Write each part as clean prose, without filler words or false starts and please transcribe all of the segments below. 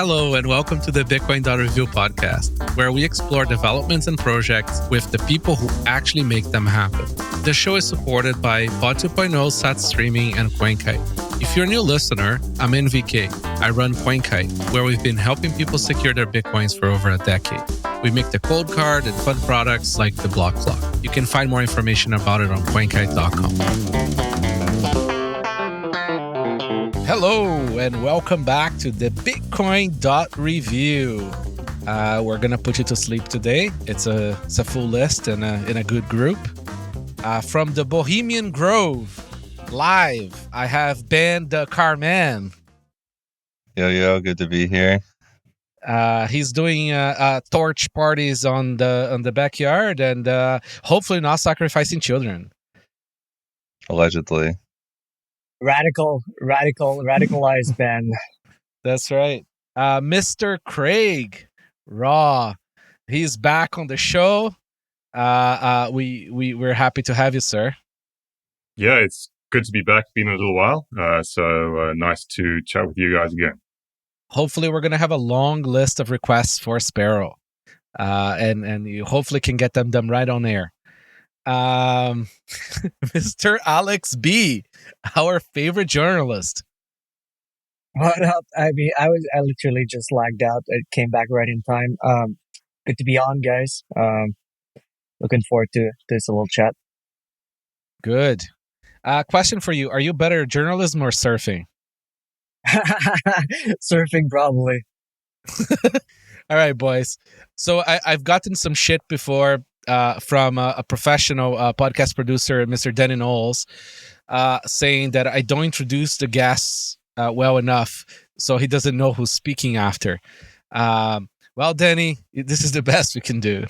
Hello and welcome to the Bitcoin.review podcast, where we explore developments and projects with the people who actually make them happen. The show is supported by Pod 2.0 Sat Streaming and CoinKite. If you're a new listener, I'm NVK. I run CoinKite, where we've been helping people secure their Bitcoins for over a decade. We make the COLDCARD and fun products like the block clock. You can find more information about it on CoinKite.com. Hello and welcome back to the Bitcoin.review. We're gonna put you to sleep today. It's a full list and in a good group. From the Bohemian Grove, live, I have Ben the Carman. Yo, good to be here. He's doing torch parties on the backyard and hopefully not sacrificing children. Allegedly. Radicalized Ben. That's right. Mr. Craig Raw. He's back on the show. We're happy to have you, sir. Yeah, it's good to be back. It's been a little while. So nice to chat with you guys again. Hopefully we're going to have a long list of requests for Sparrow. And you hopefully can get them done right on air. Mr. Alex B, our favorite journalist. What up? I literally just lagged out. I came back right in time. Good to be on, guys. Looking forward to this little chat. Good. Question for you. Are you better at journalism or surfing? Surfing, probably. All right, boys. So I've gotten some shit before from a professional podcast producer, Mr. Denny Knowles, saying that I don't introduce the guests well enough, so he doesn't know who's speaking after. Well, Denny, this is the best we can do.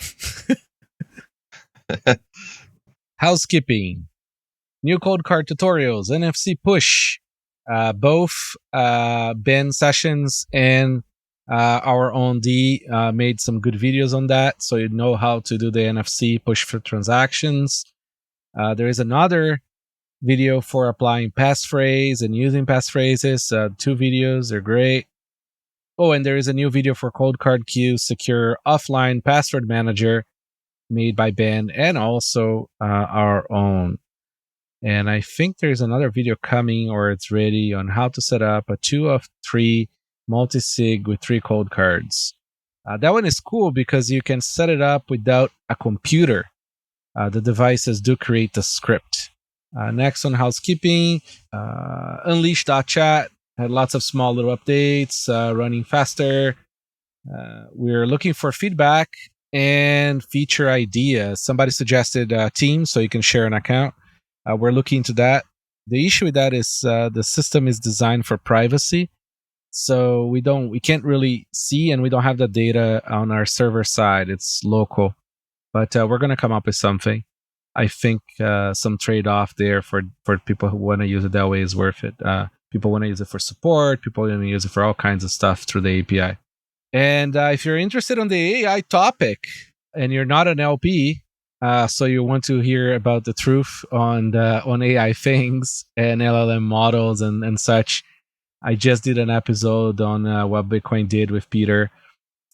Housekeeping. New COLDCARD tutorials, NFC push. Both Ben Sessions and our own D made some good videos on that, so you know how to do the NFC push for transactions. There is another video for applying passphrase and using passphrases. 2 videos, they're great. Oh, and there is a new video for COLDCARD Q secure offline password manager made by Ben and also our own. And I think there's another video coming, or it's ready, on how to set up a 2 of 3 multi-sig with 3 COLDCARDs. That one is cool because you can set it up without a computer. The devices do create the script. Next on housekeeping, Unleashed.chat had lots of small little updates, running faster. We're looking for feedback and feature ideas. Somebody suggested Teams, so you can share an account. We're looking into that. The issue with that is the system is designed for privacy. So we can't really see, and we don't have the data on our server side. It's local, but we're going to come up with something. I think some trade-off there for people who want to use it that way is worth it. People want to use it for support. People want to use it for all kinds of stuff through the API. And if you're interested on the AI topic and you're not an LP, so you want to hear about the truth on AI things and LLM models and such, I just did an episode on what Bitcoin did with Peter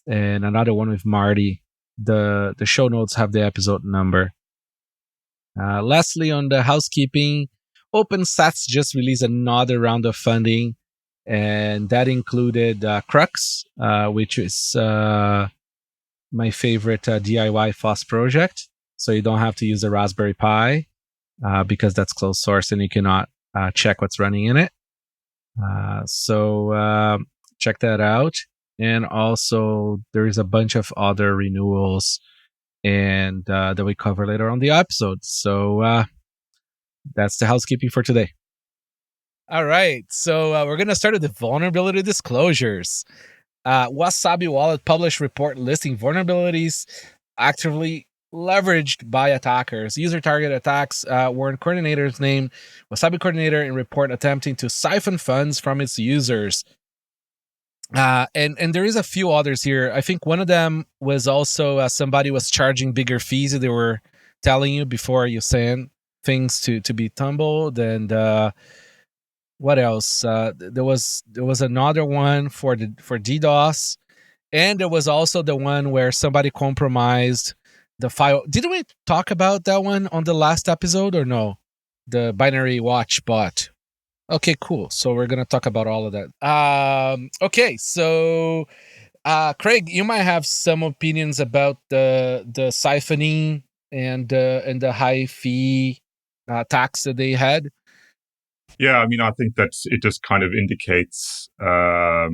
and another one with Marty. The show notes have the episode number. Lastly, on the housekeeping, OpenSats just released another round of funding, and that included Krux, which is my favorite DIY FOSS project. So you don't have to use a Raspberry Pi because that's closed source and you cannot check what's running in it. So check that out. And also there is a bunch of other renewals and that we cover later on the episode. So that's the housekeeping for today. All right. So we're going to start with the vulnerability disclosures. Wasabi Wallet published report listing vulnerabilities actively leveraged by attackers. User target attacks warrant coordinators named Wasabi coordinator in report attempting to siphon funds from its users. And there is a few others here. I think one of them was also somebody was charging bigger fees that they were telling you before you send things to be tumbled. And what else? There was another one for DDoS, and there was also the one where somebody compromised the file. Didn't we talk about that one on the last episode or no? The binary watch bot. Okay, cool. So we're gonna talk about all of that. Okay, so Craig, you might have some opinions about the siphoning and the high fee tax that they had. Yeah, I mean, I think that it just kind of indicates, that,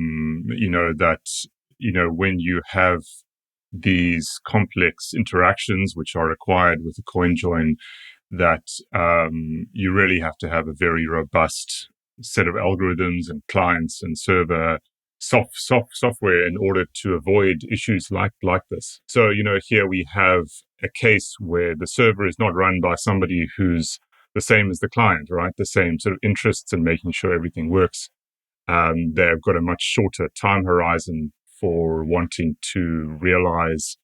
when you have these complex interactions which are required with the coin join, that you really have to have a very robust set of algorithms and clients and server software in order to avoid issues like this. So, here we have a case where the server is not run by somebody who's the same as the client, right? The same sort of interests in making sure everything works. They've got a much shorter time horizon for wanting to realize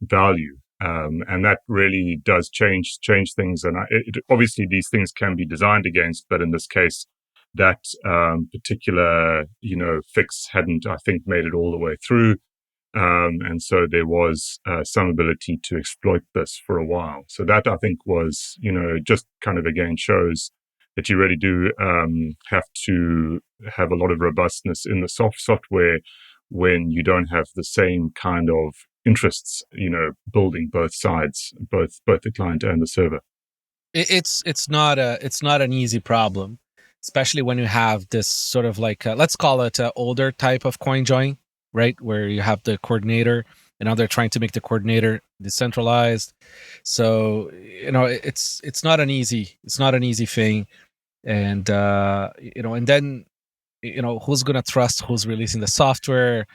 value. And that really does change things. And obviously these things can be designed against, but in this case, that particular, fix hadn't, I think, made it all the way through. And so there was some ability to exploit this for a while. So that, I think, was, just kind of again shows that you really do have to have a lot of robustness in the software when you don't have the same kind of interests, building both sides, both the client and the server. It's not an easy problem, especially when you have this sort of like let's call it an older type of coin join, right? Where you have the coordinator, and now they're trying to make the coordinator decentralized. So it's not an easy thing, and and then who's gonna trust who's releasing the software.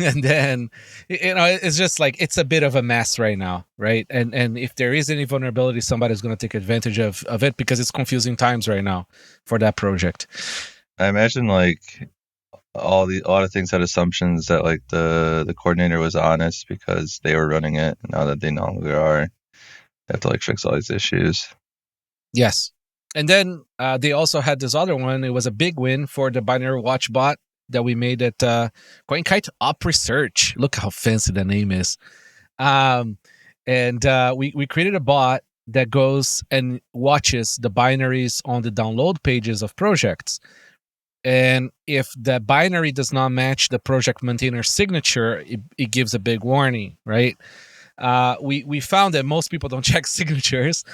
And then it's just like it's a bit of a mess right now, right? And if there is any vulnerability, somebody's going to take advantage of it, because it's confusing times right now for that project. I imagine like a lot of things had assumptions that like the coordinator was honest because they were running it. Now that they no longer are, they have to like fix all these issues. Yes. And then they also had this other one. It was a big win for the binary watch bot that we made at CoinKite Op Research. Look how fancy the name is. And we created a bot that goes and watches the binaries on the download pages of projects. And if the binary does not match the project maintainer's signature, it gives a big warning, right? We found that most people don't check signatures.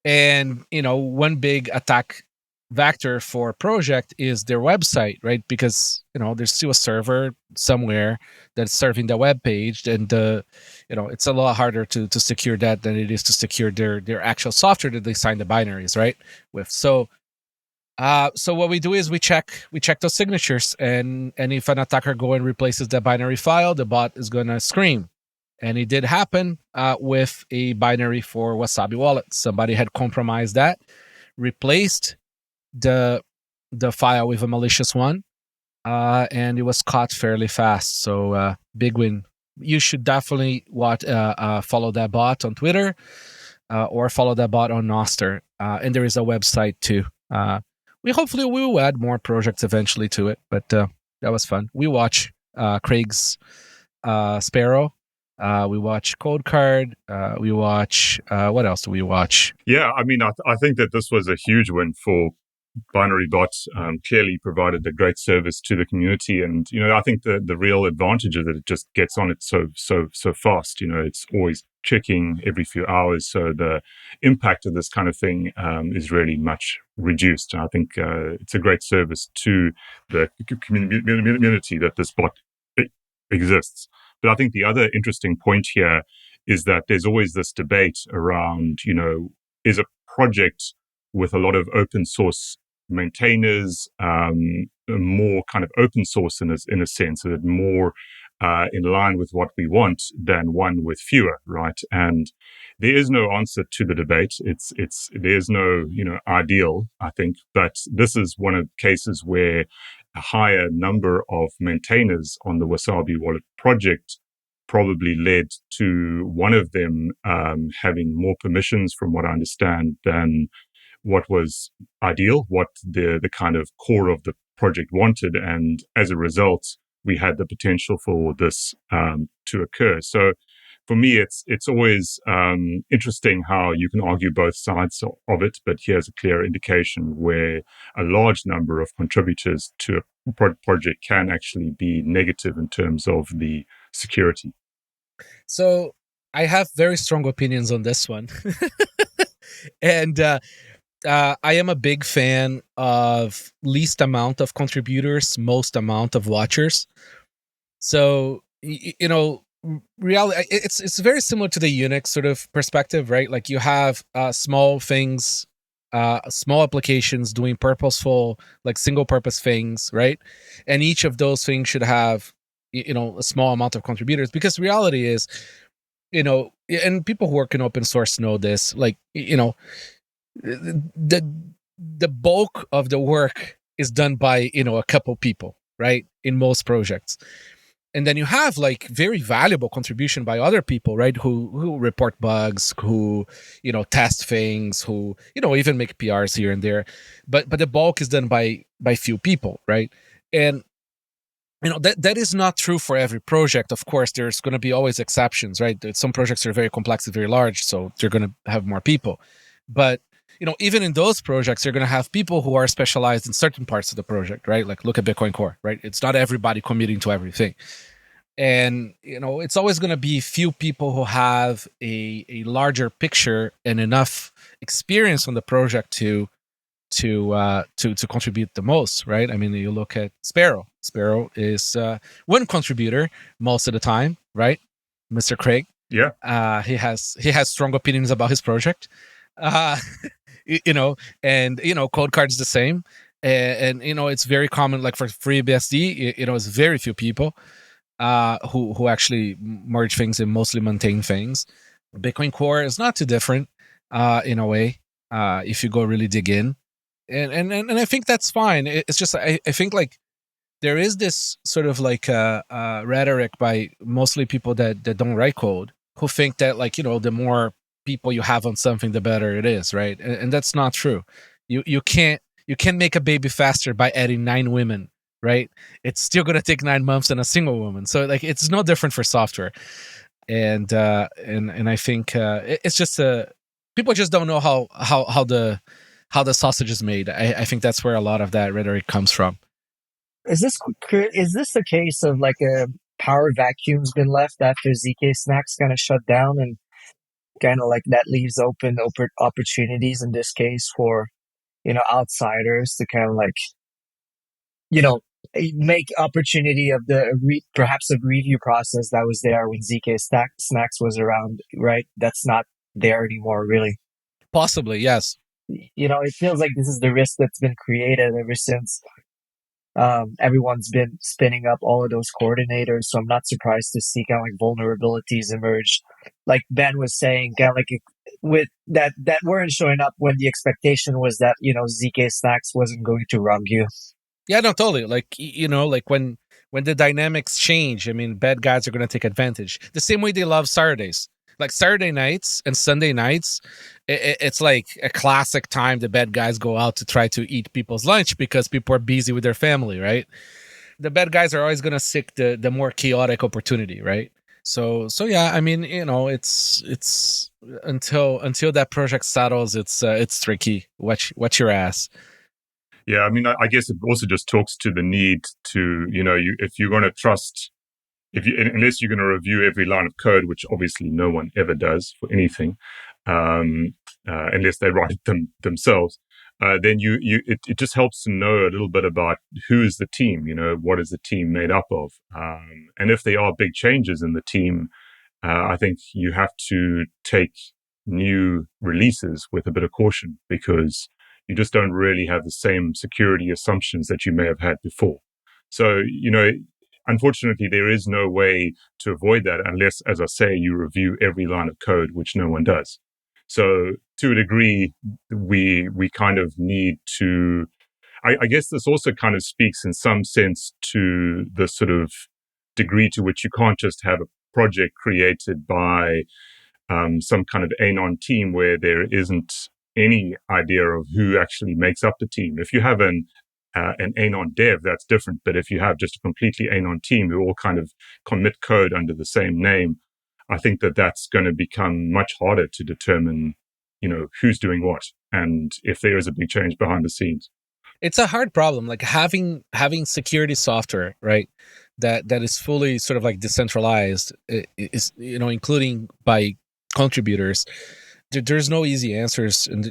And, one big attack vector for a project is their website, right? Because there's still a server somewhere that's serving the web page, and it's a lot harder to secure that than it is to secure their actual software that they sign the binaries, right, with. So what we do is we check those signatures, and if an attacker go and replaces that binary file, the bot is going to scream. And it did happen with a binary for Wasabi Wallet. Somebody had compromised that, replaced the file with a malicious one, and it was caught fairly fast. So big win. You should definitely follow that bot on Twitter, or follow that bot on Noster. And there is a website too. We hopefully will add more projects eventually to it, but that was fun. We watch Craig's Sparrow. We watch COLDCARD. We watch what else do we watch? Yeah, I mean, I think that this was a huge win for binary bots. Clearly provided a great service to the community, and I think the real advantage is that it just gets on it so fast. It's always checking every few hours, so the impact of this kind of thing is really much reduced. And I think it's a great service to the community that this bot exists. But I think the other interesting point here is that there's always this debate around, is a project with a lot of open source maintainers more kind of open source in a sense, that more in line with what we want than one with fewer, right? And there is no answer to the debate. There's no ideal, I think, but this is one of the cases where a higher number of maintainers on the Wasabi Wallet project probably led to one of them having more permissions, from what I understand, than what was ideal, what the kind of core of the project wanted, and as a result, we had the potential for this to occur. So for me, it's always interesting how you can argue both sides of it, but here's a clear indication where a large number of contributors to a project can actually be negative in terms of the security. So I have very strong opinions on this one. And I am a big fan of least amount of contributors, most amount of watchers. So, reality, it's very similar to the Unix sort of perspective, right? Like you have small things, small applications doing purposeful, like single purpose things, right? And each of those things should have, a small amount of contributors, because reality is, and people who work in open source know this, like, the bulk of the work is done by, a couple people, right? In most projects. And then you have like very valuable contribution by other people, right? Who report bugs, who, test things, who, even make PRs here and there. But the bulk is done by few people, right? And that is not true for every project. Of course, there's going to be always exceptions, right? Some projects are very complex and very large, so they're going to have more people. But even in those projects, you're going to have people who are specialized in certain parts of the project, right? Like look at Bitcoin Core, right? It's not everybody committing to everything. And, it's always going to be few people who have a larger picture and enough experience on the project to contribute the most, right? I mean, you look at Sparrow. Sparrow is one contributor most of the time, right? Mr. Craig. Yeah. He has strong opinions about his project. And COLDCARD is the same, and it's very common. Like for FreeBSD, it's very few people who actually merge things and mostly maintain things. Bitcoin Core is not too different in a way if you go really dig in, and I think that's fine. It's just I think like there is this sort of like rhetoric by mostly people that don't write code, who think that like the more people you have on something, the better it is, right? And that's not true. You can't make a baby faster by adding 9 women, right? It's still going to take 9 months and a single woman. So like it's no different for software. And I think it's just people just don't know how the sausage is made. I think that's where a lot of that rhetoric comes from. Is this the case of like a power vacuum's been left after ZK Snacks kind of shut down, and kind of like that leaves open opportunities in this case for outsiders to kind of like make opportunity of the perhaps a review process that was there when ZK Snacks was around, right? That's not there anymore, really. Possibly, yes. It feels like this is the risk that's been created ever since everyone's been spinning up all of those coordinators. So I'm not surprised to see kind of like vulnerabilities emerge. Like Ben was saying, kind of like with that weren't showing up when the expectation was that, ZK Snacks wasn't going to rug you. Yeah, no, totally. Like, like when the dynamics change, I mean, bad guys are going to take advantage. The same way they love Saturdays. Like Saturday nights and Sunday nights, it's like a classic time the bad guys go out to try to eat people's lunch because people are busy with their family, right? The bad guys are always going to seek the more chaotic opportunity, right? So yeah, I mean, it's until that project settles, it's tricky. Watch your ass. Yeah, I mean, I guess it also just talks to the need to, if you're going to trust, unless you're going to review every line of code, which obviously no one ever does for anything, unless they write them themselves, then it just helps to know a little bit about who is the team, what is the team made up of, and if there are big changes in the team, I think you have to take new releases with a bit of caution, because you just don't really have the same security assumptions that you may have had before. So, unfortunately, there is no way to avoid that unless, as I say, you review every line of code, which no one does. So to a degree, we kind of need to, I guess this also kind of speaks in some sense to the sort of degree to which you can't just have a project created by some kind of anon team where there isn't any idea of who actually makes up the team. If you have an anon dev, that's different. But if you have just a completely anon team who all kind of commit code under the same name, I think that that's going to become much harder to determine, who's doing what and if there is a big change behind the scenes. It's a hard problem, like having security software, right? That is fully sort of like decentralized, is including by contributors. There's no easy answers, and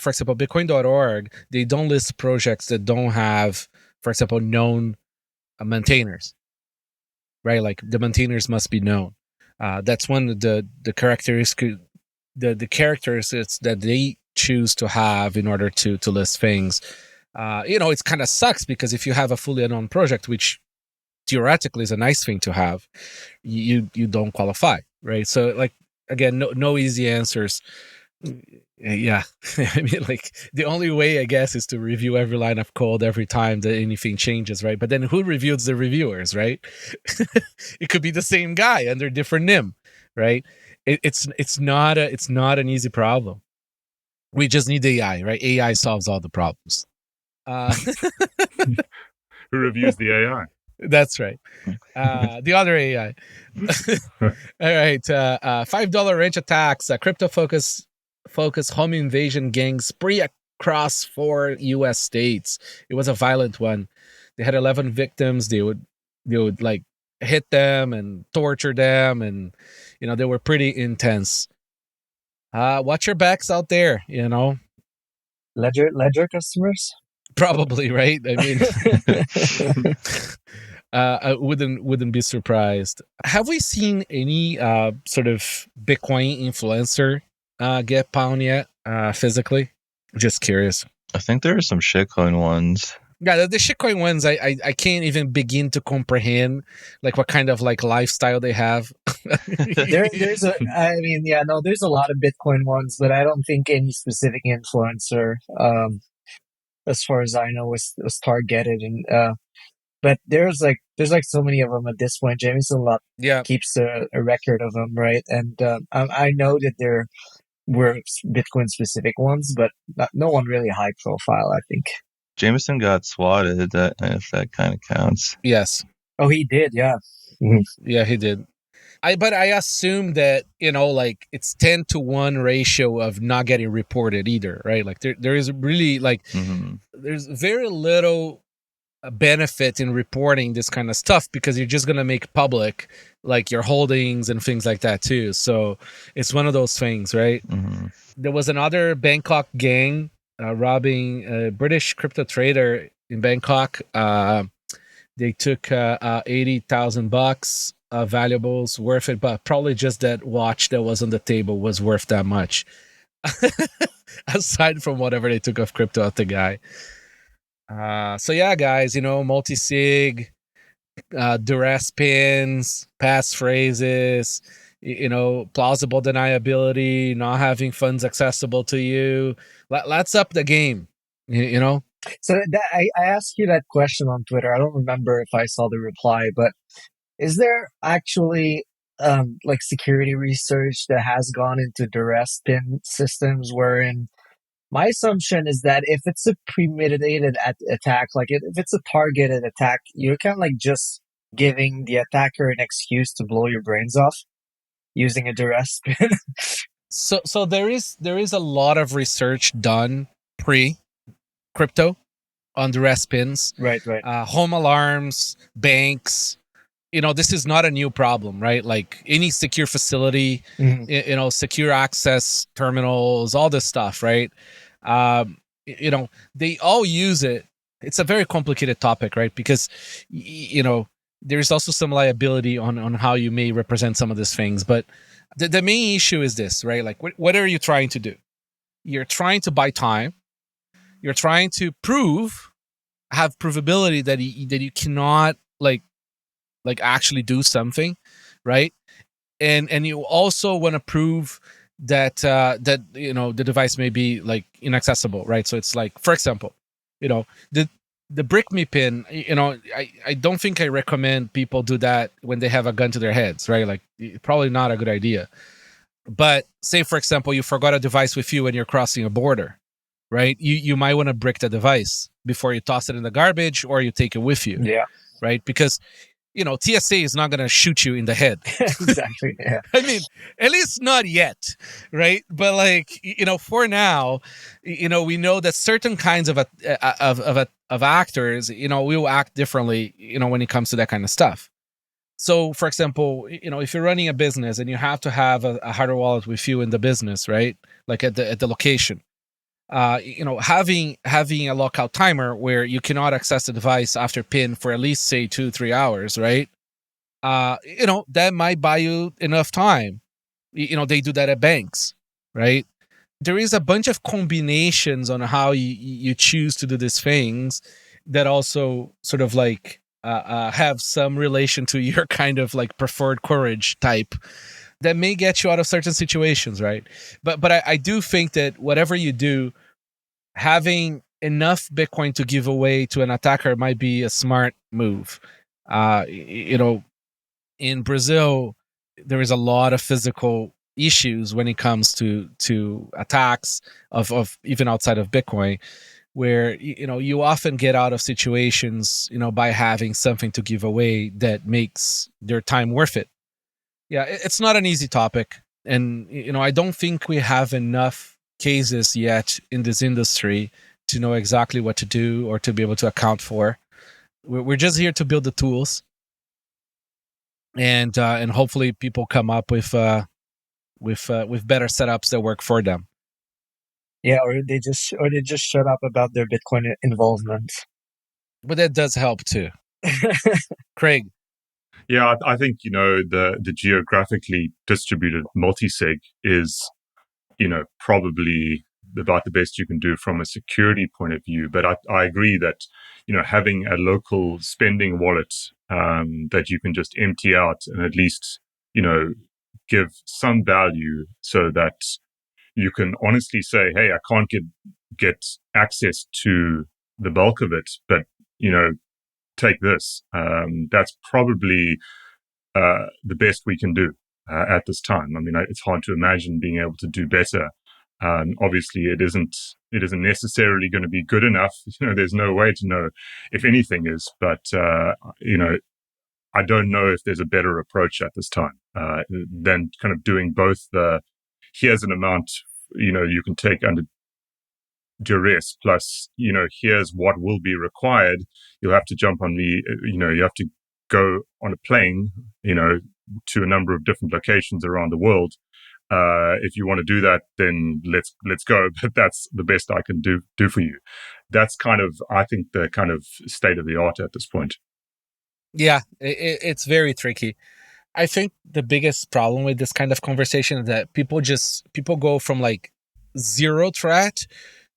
for example, Bitcoin.org, they don't list projects that don't have, for example, known maintainers, right? Like the maintainers must be known. That's one of the characteristics, the characteristics that they choose to have in order to list things. It's kind of sucks because if you have a fully unknown project, which theoretically is a nice thing to have, you don't qualify, right? So like, again, no easy answers. Yeah. I mean, like the only way, I guess, is to review every line of code every time that anything changes, right? But then who reviews the reviewers, right? It could be the same guy under different NIM, right? It's not an easy problem. We just need AI, right? AI solves all the problems. Who reviews the AI? That's right. The other AI. All right. $5 wrench attacks, crypto focus home invasion gang spree across 4 U.S. states. It was a violent one. They had 11 victims. They would like hit them and torture them, and they were pretty intense. Watch your backs out there. Ledger customers. Probably, right? I mean, I wouldn't be surprised. Have we seen any sort of Bitcoin influencer get pwned yet physically? Just curious. I think there are some shitcoin ones. Yeah, the shitcoin ones, I can't even begin to comprehend like what kind of like lifestyle they have. There's a lot of Bitcoin ones, but I don't think any specific influencer, as far as I know, was targeted. And but there's so many of them at this point. Jameson Lot keeps a record of them, right? And I know that there were Bitcoin specific ones, but no one really high profile, I think. Jameson got swatted, if that kind of counts. Yes. Oh, he did, yeah. Mm-hmm. Yeah, he did. But I assume that, like it's 10-to-1 ratio of not getting reported either, right? Like there is really like, there's very little benefit in reporting this kind of stuff because you're just going to make public like your holdings and things like that too. So it's one of those things, right? Mm-hmm. There was another Bangkok gang robbing a British crypto trader in Bangkok. They took $80,000 valuables, worth it, but probably just that watch that was on the table was worth that much. Aside from whatever they took of crypto out the guy. So yeah, guys, multi-sig, duress pins, passphrases, plausible deniability, not having funds accessible to you. Let's up the game, So I asked you that question on Twitter. I don't remember if I saw the reply, but is there actually like security research that has gone into duress pin systems wherein my assumption is that if it's a premeditated attack, like if it's a targeted attack, you're kind of like just giving the attacker an excuse to blow your brains off using a duress pin. So there is a lot of research done pre-crypto on duress pins. Right. Home alarms, banks. This is not a new problem, right? Like any secure facility, secure access terminals, all this stuff, right? They all use it. It's a very complicated topic, right? Because, there's also some liability on how you may represent some of these things. But the main issue is this, right? Like, what are you trying to do? You're trying to buy time. You're trying to have provability that you cannot, like actually do something, right? And you also want to prove that the device may be like inaccessible, right? So it's like, for example, the brick me pin, I don't think I recommend people do that when they have a gun to their heads, right? Like probably not a good idea. But say, for example, you forgot a device with you when you're crossing a border, right? You might want to brick the device before you toss it in the garbage or you take it with you, Yeah, right? Because, TSA is not going to shoot you in the head. exactly. Yeah. I mean, at least not yet, right? But for now, we know that certain kinds of actors, we will act differently, when it comes to that kind of stuff. So, for example, if you're running a business and you have to have a hardware wallet with you in the business, right? Like at the location, having a lockout timer where you cannot access the device after PIN for at least say 2-3 hours, right? That might buy you enough time. They do that at banks, right? There is a bunch of combinations on how you choose to do these things that also sort of like have some relation to your kind of like preferred courage type that may get you out of certain situations, right? But I do think that whatever you do, having enough Bitcoin to give away to an attacker might be a smart move. In Brazil, there is a lot of physical issues when it comes to attacks of even outside of Bitcoin, where you often get out of situations by having something to give away that makes their time worth it. Yeah, it's not an easy topic, and I don't think we have enough cases yet in this industry to know exactly what to do or to be able to account for. We're just here to build the tools, and hopefully people come up with better setups that work for them. Yeah, or they just shut up about their Bitcoin involvement. But that does help too. Craig. Yeah, I think the geographically distributed multi-sig is probably about the best you can do from a security point of view. But I agree that having a local spending wallet that you can just empty out and at least give some value so that you can honestly say, hey, I can't get access to the bulk of it, but take this. That's probably the best we can do at this time. I mean, it's hard to imagine being able to do better. Obviously, it isn't necessarily going to be good enough. There's no way to know if anything is, but I don't know if there's a better approach at this time than kind of doing both the here's an amount you can take under duress plus here's what will be required. You'll have to jump on me. You have to go on a plane to a number of different locations around the world. If you want to do that, then let's go. But that's the best I can do for you. That's kind of, I think, the kind of state of the art at this point. Yeah, it's very tricky. I think the biggest problem with this kind of conversation is that people go from like zero threat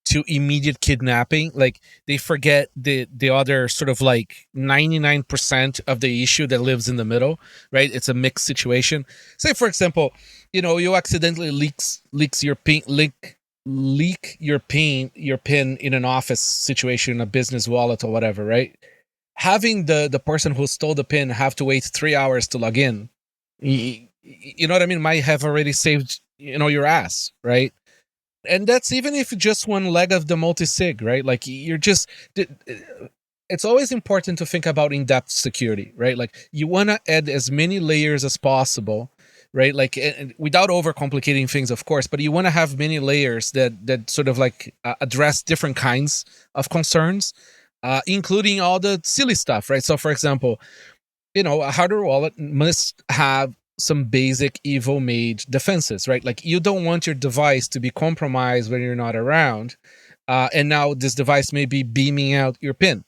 to immediate kidnapping. Like they forget the other sort of like 99% of the issue that lives in the middle, right? It's a mixed situation. Say, for example, you accidentally leak your pin in an office situation, a business wallet or whatever, right? Having the person who stole the pin have to wait 3 hours to log in, you know what I mean, might have already saved your ass, right? And that's even if just one leg of the multi-sig, right? Like it's always important to think about in-depth security, right? Like you want to add as many layers as possible, right? Like without overcomplicating things, of course, but you want to have many layers that sort of like address different kinds of concerns, including all the silly stuff, right? So, for example, a hardware wallet must have some basic evil-made defenses, right? Like you don't want your device to be compromised when you're not around, and now this device may be beaming out your PIN,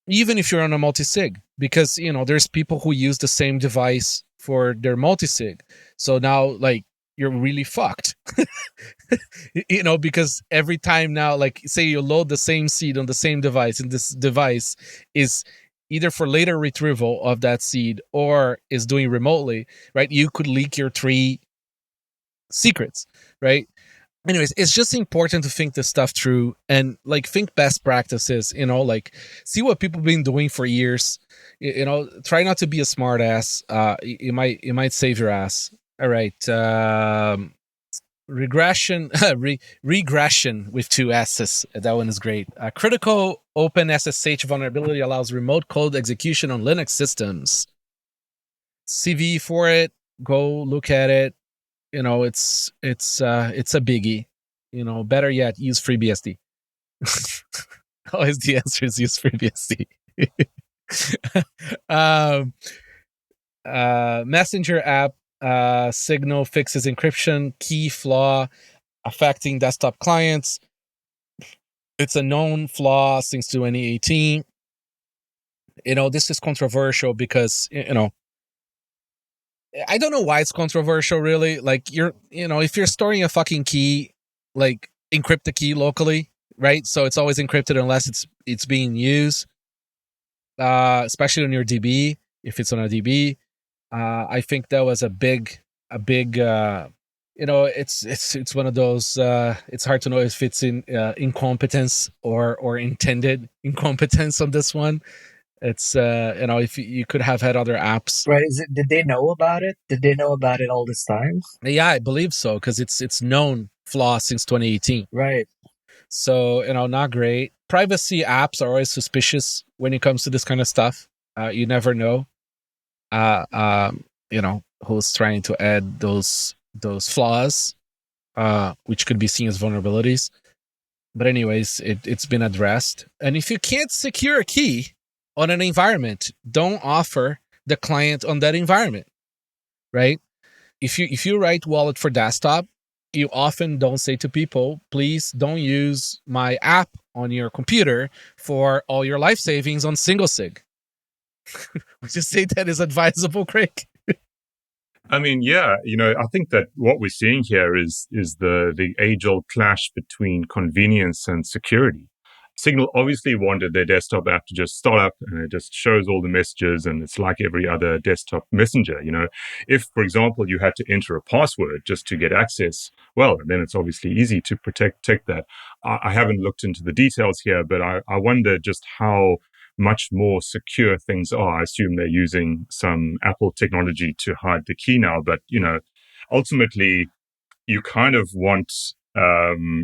even if you're on a multi-sig, because there's people who use the same device for their multi-sig. So now, like, you're really fucked, because every time now, like, say you load the same seed on the same device, and this device is either for later retrieval of that seed or is doing remotely, right? You could leak your 3 secrets, right? Anyways, it's just important to think this stuff through and like think best practices, like see what people have been doing for years, try not to be a smart ass. It might save your ass. All right. Regression, regression with 2 S's. That one is great. Critical open SSH vulnerability allows remote code execution on Linux systems. CV for it. Go look at it. It's a biggie. Better yet, use FreeBSD. Always the answer is use FreeBSD. Messenger app Signal fixes encryption key flaw affecting desktop clients. It's a known flaw since 2018. This is controversial because I don't know why it's controversial, really. Like, if you're storing a fucking key, like, encrypt the key locally, right? So it's always encrypted unless it's being used, especially on your DB, if it's on a DB. I think that was a big, it's one of those, it's hard to know if it's in incompetence or intended incompetence on this one. It's, if you could have had other apps. Right. Did they know about it? Did they know about it all this time? Yeah, I believe so, because it's known flaw since 2018. Right. So, not great. Privacy apps are always suspicious when it comes to this kind of stuff. You never know, who's trying to add those flaws, which could be seen as vulnerabilities. But anyways, it's been addressed. And if you can't secure a key on an environment, don't offer the client on that environment, right? If you write wallet for desktop, you often don't say to people, please don't use my app on your computer for all your life savings on single sig. Would you say that is advisable, Craig? I mean, yeah, I think that what we're seeing here is the age-old clash between convenience and security. Signal obviously wanted their desktop app to just start up and it just shows all the messages and it's like every other desktop messenger. If, for example, you had to enter a password just to get access, well, then it's obviously easy to protect that. I haven't looked into the details here, but I wonder just how much more secure things are. I assume they're using some Apple technology to hide the key now, but ultimately you kind of want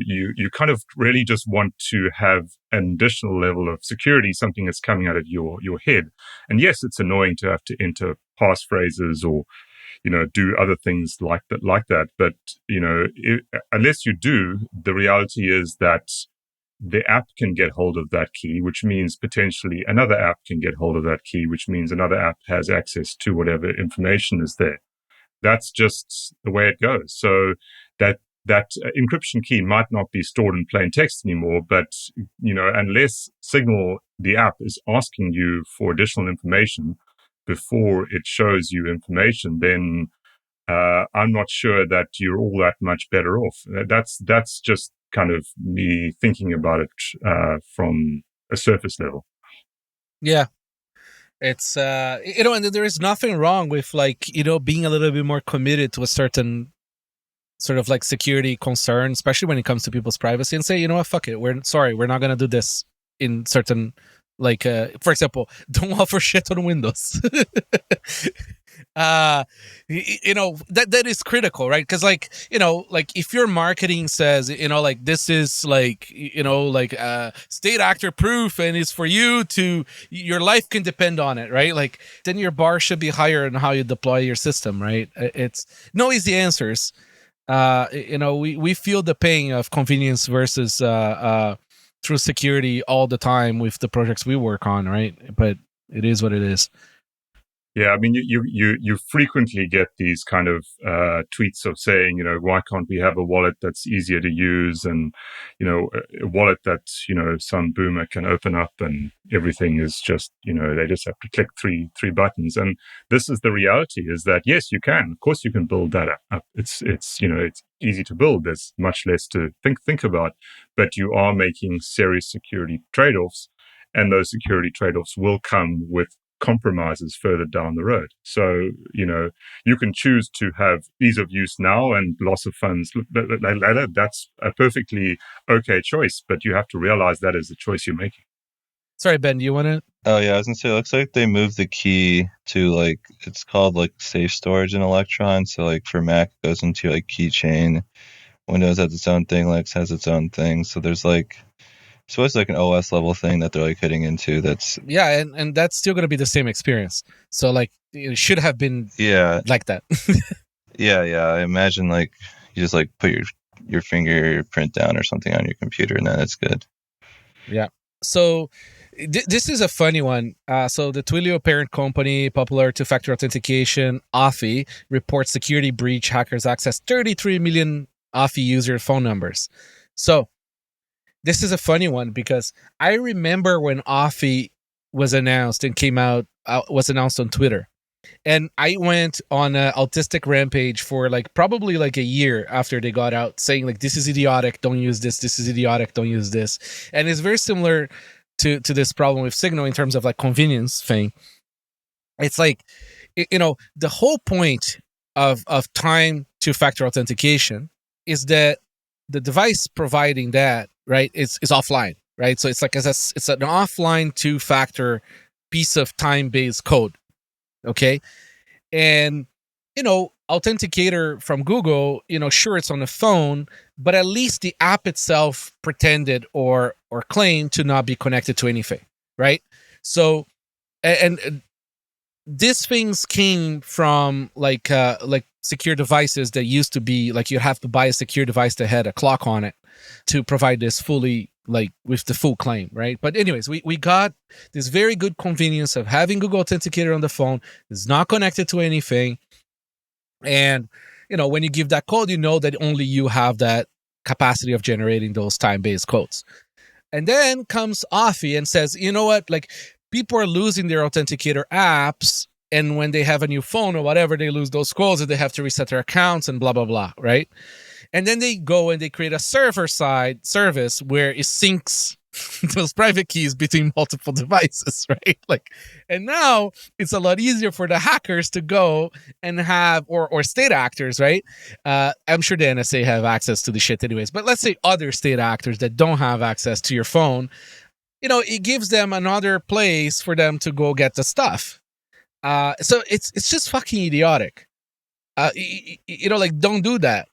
you kind of really just want to have an additional level of security, something that's coming out of your head. And yes, it's annoying to have to enter passphrases or do other things like that. But unless you do, the reality is that the app can get hold of that key, which means potentially another app can get hold of that key, which means another app has access to whatever information is there. That's just the way it goes. So that encryption key might not be stored in plain text anymore, but unless Signal, the app, is asking you for additional information before it shows you information, then I'm not sure that you're all that much better off. That's just kind of me thinking about it from a surface level. Yeah. It's, and there is nothing wrong with being a little bit more committed to a certain sort of security concern, especially when it comes to people's privacy, and say, you know what, fuck it. We're not going to do this in certain, for example, don't offer shit on Windows. That is critical, right? Because if your marketing says this is state actor proof and it's for you to, your life can depend on it, right? Then your bar should be higher in how you deploy your system, right? It's no easy answers. We feel the pain of convenience versus true security all the time with the projects we work on, right? But it is what it is. Yeah, I mean, you frequently get these kind of tweets of saying, why can't we have a wallet that's easier to use, and a wallet that some boomer can open up and everything is just they just have to click three buttons. And this is the reality: is that yes, you can. Of course, you can build that up. It's easy to build. There's much less to think about, but you are making serious security trade-offs, and those security trade-offs will come with compromises further down the road. So, you can choose to have ease of use now and loss of funds later. That's a perfectly okay choice, but you have to realize that is the choice you're making. Sorry, Ben, do you want to? Oh yeah, I was gonna say it looks like they moved the key to like it's called like safe storage in Electron. So like for Mac it goes into like keychain. Windows has its own thing, Linux has its own thing. So there's like supposed to like an OS level thing that they're like hitting into that's Yeah, and that's still gonna be the same experience. So like it should have been like that. Yeah. I imagine like you just like put your fingerprint down or something on your computer and then it's good. Yeah. So this is a funny one. So the Twilio parent company, popular two-factor authentication, Authy, reports security breach. Hackers access 33 million Authy user phone numbers. So this is a funny one because I remember when Authy was announced and came out, was announced on Twitter. And I went on an autistic rampage for like probably like a year after they got out, saying like, this is idiotic, don't use this. This is idiotic, don't use this. And it's very similar to this problem with Signal in terms of like convenience thing. It's like, the whole point of time two-factor authentication is that the device providing that, right, is offline, right? So it's like it's an offline two-factor piece of time-based code. Okay. And, Authenticator from Google, sure, it's on the phone, but at least the app itself pretended or claimed to not be connected to anything. Right. So, and these things came from like secure devices that used to be like you have to buy a secure device that had a clock on it to provide this fully like with the full claim, right? But anyways, we got this very good convenience of having Google Authenticator on the phone. It's not connected to anything. And, when you give that code, that only you have that capacity of generating those time-based codes. And then comes Authy and says, you know what, like people are losing their Authenticator apps. And when they have a new phone or whatever, they lose those codes and they have to reset their accounts and blah, blah, blah, right? And then they go and they create a server-side service where it syncs those private keys between multiple devices, right? Like, and now it's a lot easier for the hackers to go and have, or state actors, right? I'm sure the NSA have access to the shit anyways, but let's say other state actors that don't have access to your phone, it gives them another place for them to go get the stuff. So it's just fucking idiotic. Like don't do that.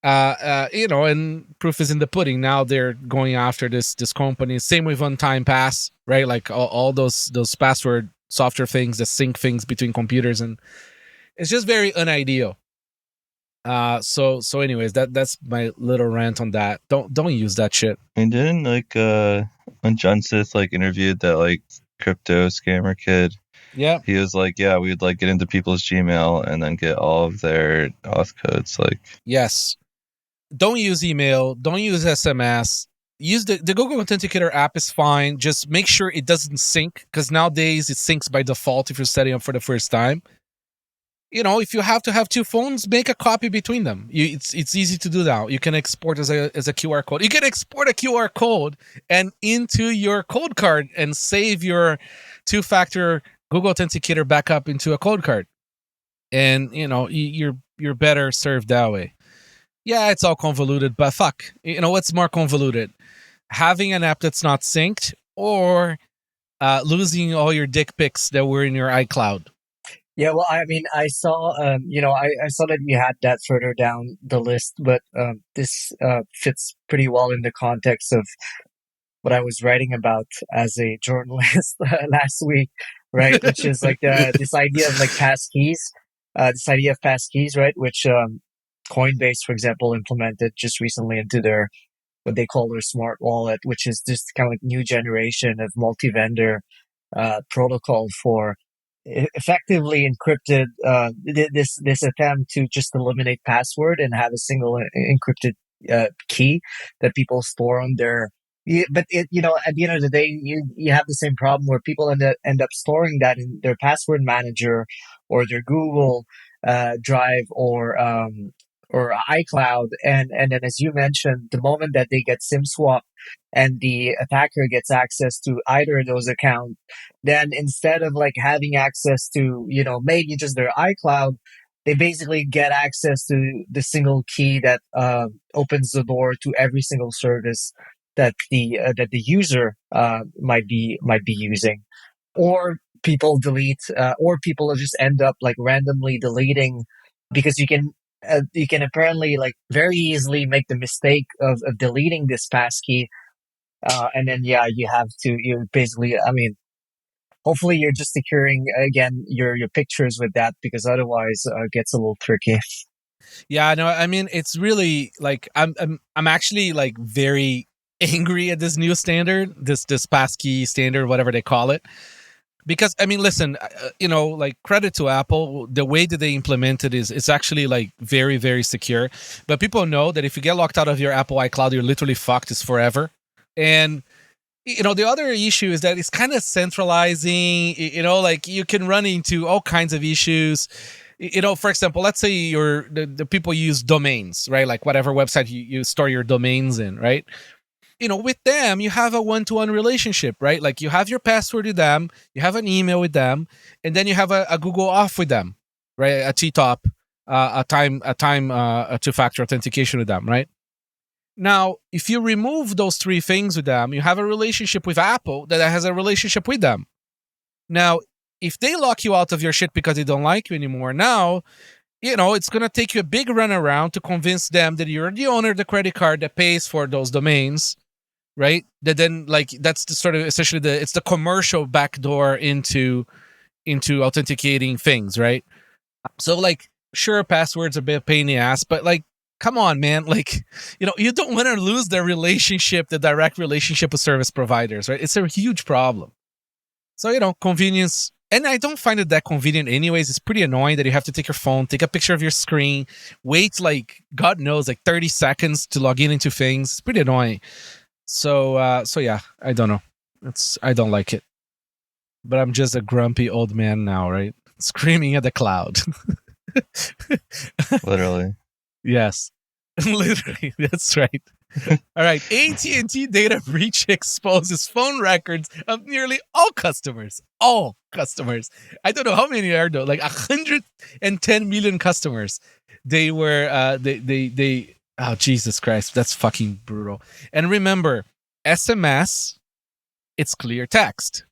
And proof is in the pudding. Now they're going after this company. Same with on-time pass, right? Like all those password software things that sync things between computers, and it's just very unideal. So anyways, that's my little rant on that. Don't use that shit. And didn't like when Junsith like interviewed that like crypto scammer kid, yeah, he was like, yeah, we'd like get into people's Gmail and then get all of their auth codes. Like, yes. Don't use email. Don't use SMS. Use the Google Authenticator app is fine. Just make sure it doesn't sync, because nowadays it syncs by default if you're setting up for the first time. If you have to have two phones, make a copy between them. It's easy to do now. You can export as a QR code. You can export a QR code and into your code card and save your two-factor Google Authenticator backup into a code card. And you're better served that way. Yeah, it's all convoluted, but fuck. What's more convoluted? Having an app that's not synced, or losing all your dick pics that were in your iCloud? Yeah, well, I mean, I saw, I saw that you had that further down the list, but this fits pretty well in the context of what I was writing about as a journalist last week, right? Which is like this idea of like passkeys, right? Which Coinbase, for example, implemented just recently into their what they call their smart wallet, which is just kind of like new generation of multi-vendor protocol for effectively encrypted this attempt to just eliminate password and have a single encrypted key that people store on their. But at the end of the day, you have the same problem where people end up storing that in their password manager or their Google Drive or iCloud, and then as you mentioned, the moment that they get SIM swapped and the attacker gets access to either of those accounts, then instead of like having access to maybe just their iCloud, they basically get access to the single key that opens the door to every single service that the user might be using, or people delete, or people just end up like randomly deleting, because you can apparently like very easily make the mistake of deleting this passkey, and then you basically, I mean, hopefully you're just securing again your pictures with that, because otherwise it gets a little tricky. Yeah, no, I mean, it's really like I'm actually like very angry at this new standard, this passkey standard, whatever they call it. Because I mean, listen, like credit to Apple, the way that they implement it is it's actually like very, very secure. But people know that if you get locked out of your Apple iCloud, you're literally fucked. It's forever. And the other issue is that it's kind of centralizing. Like you can run into all kinds of issues. For example, let's say the people use domains, right? Like whatever website you store your domains in, right? With them, you have a one-to-one relationship, right? Like you have your password with them, you have an email with them, and then you have a Google Auth with them, right? A TTOP, a two-factor authentication with them, right? Now, if you remove those three things with them, you have a relationship with Apple that has a relationship with them. Now, if they lock you out of your shit because they don't like you anymore, now, it's going to take you a big run around to convince them that you're the owner of the credit card that pays for those domains, right? That then, like, that's the sort of essentially it's the commercial backdoor into authenticating things, right? So, like, sure, passwords are a bit of a pain in the ass, but like, come on, man. Like, you don't want to lose the direct relationship with service providers, right? It's a huge problem. So, convenience. And I don't find it that convenient anyways. It's pretty annoying that you have to take your phone, take a picture of your screen, wait like, God knows, like 30 seconds to log into things. It's pretty annoying. So yeah, I don't know. I don't like it. But I'm just a grumpy old man now, right? Screaming at the cloud. Literally. Yes. Literally. That's right. All right. AT&T data breach exposes phone records of nearly all customers. All customers. I don't know how many are though. Like 110 million customers. They were they oh, Jesus Christ. That's fucking brutal. And remember, SMS, it's clear text.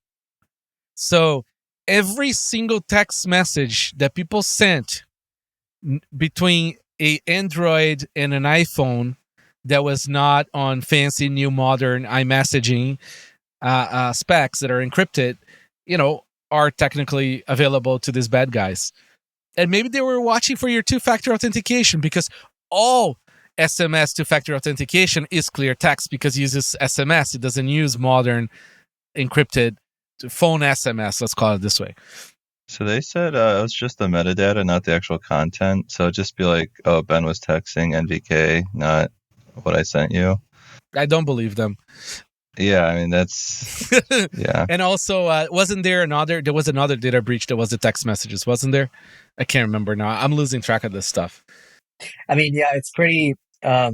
So every single text message that people sent between an Android and an iPhone that was not on fancy new modern iMessaging specs that are encrypted, are technically available to these bad guys. And maybe they were watching for your two-factor authentication, because all SMS two-factor authentication is clear text because it uses SMS. It doesn't use modern encrypted phone SMS, let's call it this way. So they said it was just the metadata, not the actual content. So it'd just be like, oh, Ben was texting NVK, not what I sent you. I don't believe them. Yeah, I mean, that's, yeah. And also, there was another data breach that was the text messages, wasn't there? I can't remember now. I'm losing track of this stuff. I mean, yeah, it's pretty, I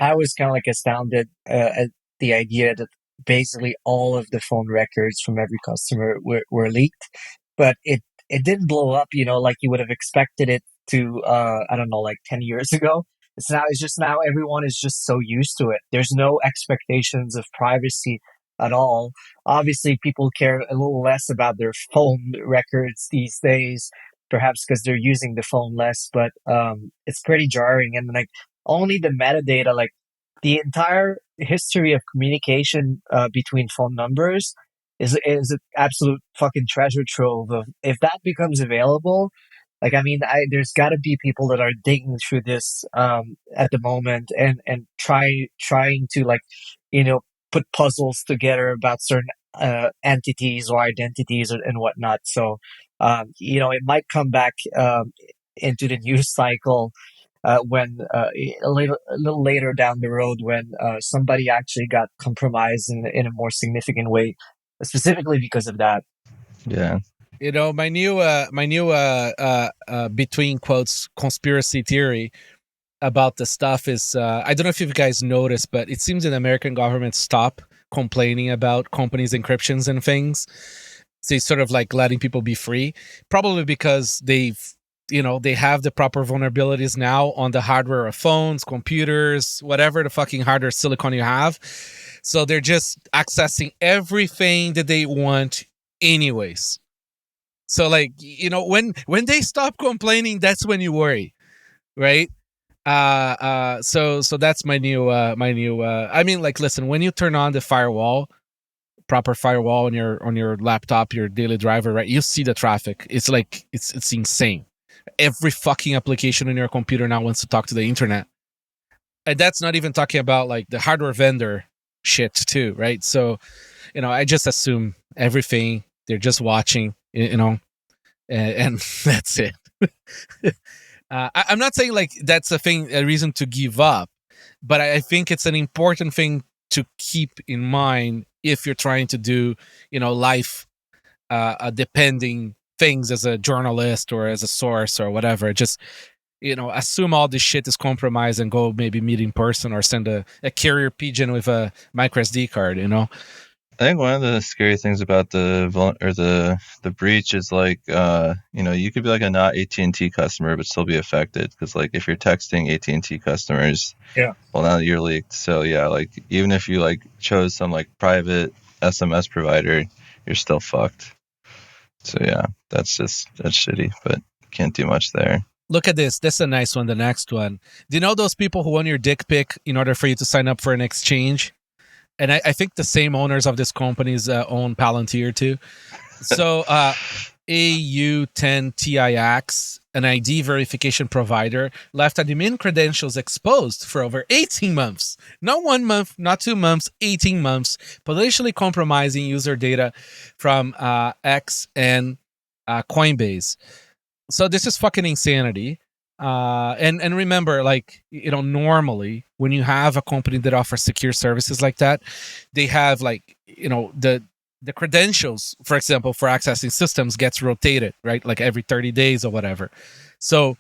was kind of like astounded at the idea that basically all of the phone records from every customer were leaked, but it didn't blow up, like you would have expected it to, I don't know, like 10 years ago. It's just now everyone is just so used to it. There's no expectations of privacy at all. Obviously, people care a little less about their phone records these days, perhaps because they're using the phone less, but it's pretty jarring. And like only the metadata, like the entire history of communication between phone numbers is an absolute fucking treasure trove of, if that becomes available. Like, I mean, there's got to be people that are digging through this at the moment and trying to, like, put puzzles together about certain entities or identities and whatnot. So, it might come back into the news cycle when a little later down the road, when somebody actually got compromised in a more significant way, specifically because of that. Yeah. My new between quotes conspiracy theory about the stuff is, I don't know if you guys noticed, but it seems the American government stopped complaining about companies' encryptions and things. So it's sort of like letting people be free, probably because they've they have the proper vulnerabilities now on the hardware of phones, computers, whatever the fucking hardware silicon you have. So they're just accessing everything that they want anyways. So like, when they stop complaining, that's when you worry, right? So that's my new I mean, like, listen, when you turn on the firewall, proper firewall on your laptop, your daily driver, right, you see the traffic. It's like it's insane. Every fucking application on your computer now wants to talk to the internet, and that's not even talking about like the hardware vendor shit too, right? So I just assume everything, they're just watching, and that's it. I'm not saying like that's a reason to give up, but I think it's an important thing to keep in mind if you're trying to do, life depending things as a journalist or as a source or whatever. Just, assume all this shit is compromised and go maybe meet in person or send a carrier pigeon with a micro SD card, I think one of the scary things about the breach is like, you could be like a not AT&T customer but still be affected, because like if you're texting AT&T customers, Yeah. well, now you're leaked. So yeah, like even if you like chose some like private SMS provider, you're still fucked. So yeah, that's shitty, but can't do much there. Look at this. That's a nice one. The next one. Do you know those people who want your dick pic in order for you to sign up for an exchange? And I think the same owners of this companies own Palantir too. So AU10TIX, an ID verification provider, left admin credentials exposed for over 18 months. Not 1 month, not 2 months, 18 months, potentially compromising user data from X and Coinbase. So this is fucking insanity. And remember, like, normally when you have a company that offers secure services like that, they have like, the credentials, for example, for accessing systems gets rotated, right? Like every 30 days or whatever. So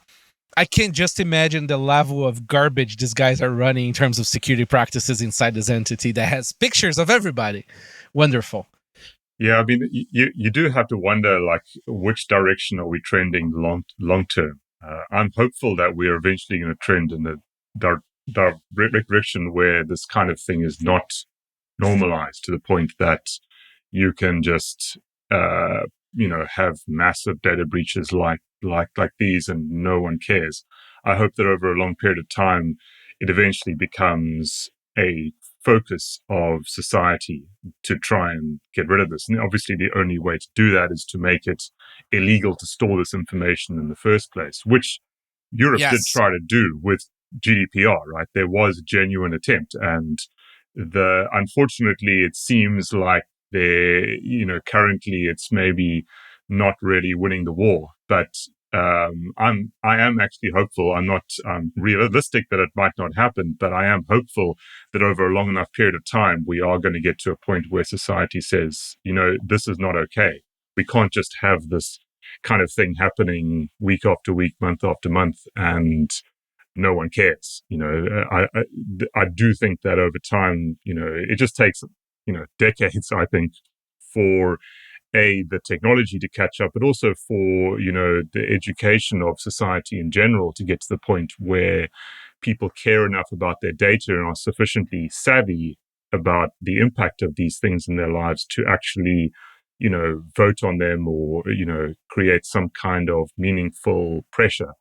I can just imagine the level of garbage these guys are running in terms of security practices inside this entity that has pictures of everybody. Wonderful. Yeah, I mean, you do have to wonder, like, which direction are we trending long term? I'm hopeful that we're eventually going to trend in the direction where this kind of thing is not normalized to the point that you can just, have massive data breaches like these and no one cares. I hope that over a long period of time, it eventually becomes a focus of society to try and get rid of this. And obviously the only way to do that is to make it illegal to store this information in the first place, which Europe did try to do with GDPR, right? There was a genuine attempt, and unfortunately it seems like currently it's maybe not really winning the war, but I am actually hopeful. I'm not realistic that it might not happen, but I am hopeful that over a long enough period of time, we are going to get to a point where society says, this is not okay. We can't just have this kind of thing happening week after week, month after month, and no one cares. I do think that over time, it just takes, decades, I think, for the technology to catch up, but also for, the education of society in general to get to the point where people care enough about their data and are sufficiently savvy about the impact of these things in their lives to actually, vote on them or, create some kind of meaningful pressure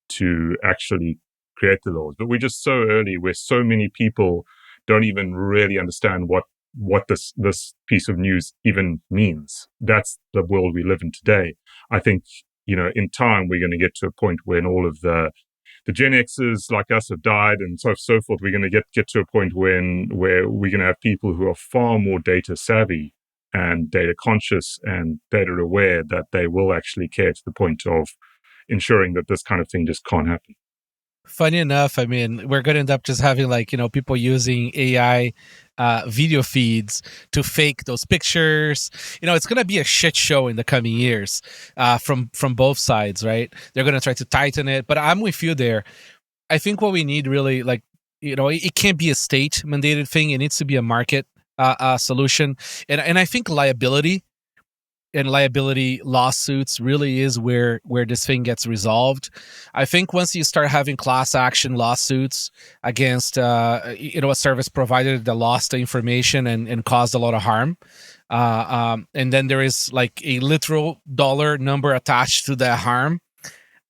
to actually create the laws. But we're just so early where so many people don't even really understand what this piece of news even means. That's the world we live in today. I think, in time, we're going to get to a point when all of the Gen Xers like us have died and so forth. We're going to get to a point where we're going to have people who are far more data savvy and data conscious and data aware that they will actually care to the point of ensuring that this kind of thing just can't happen. Funny enough, I mean, we're going to end up just having like, people using AI video feeds to fake those pictures. It's going to be a shit show in the coming years from both sides, right? They're going to try to tighten it, but I'm with you there. I think what we need really, like, it can't be a state mandated thing. It needs to be a market solution. And I think liability and liability lawsuits really is where this thing gets resolved. I think once you start having class action lawsuits against a service provider that lost the information and caused a lot of harm, and then there is like a literal dollar number attached to that harm,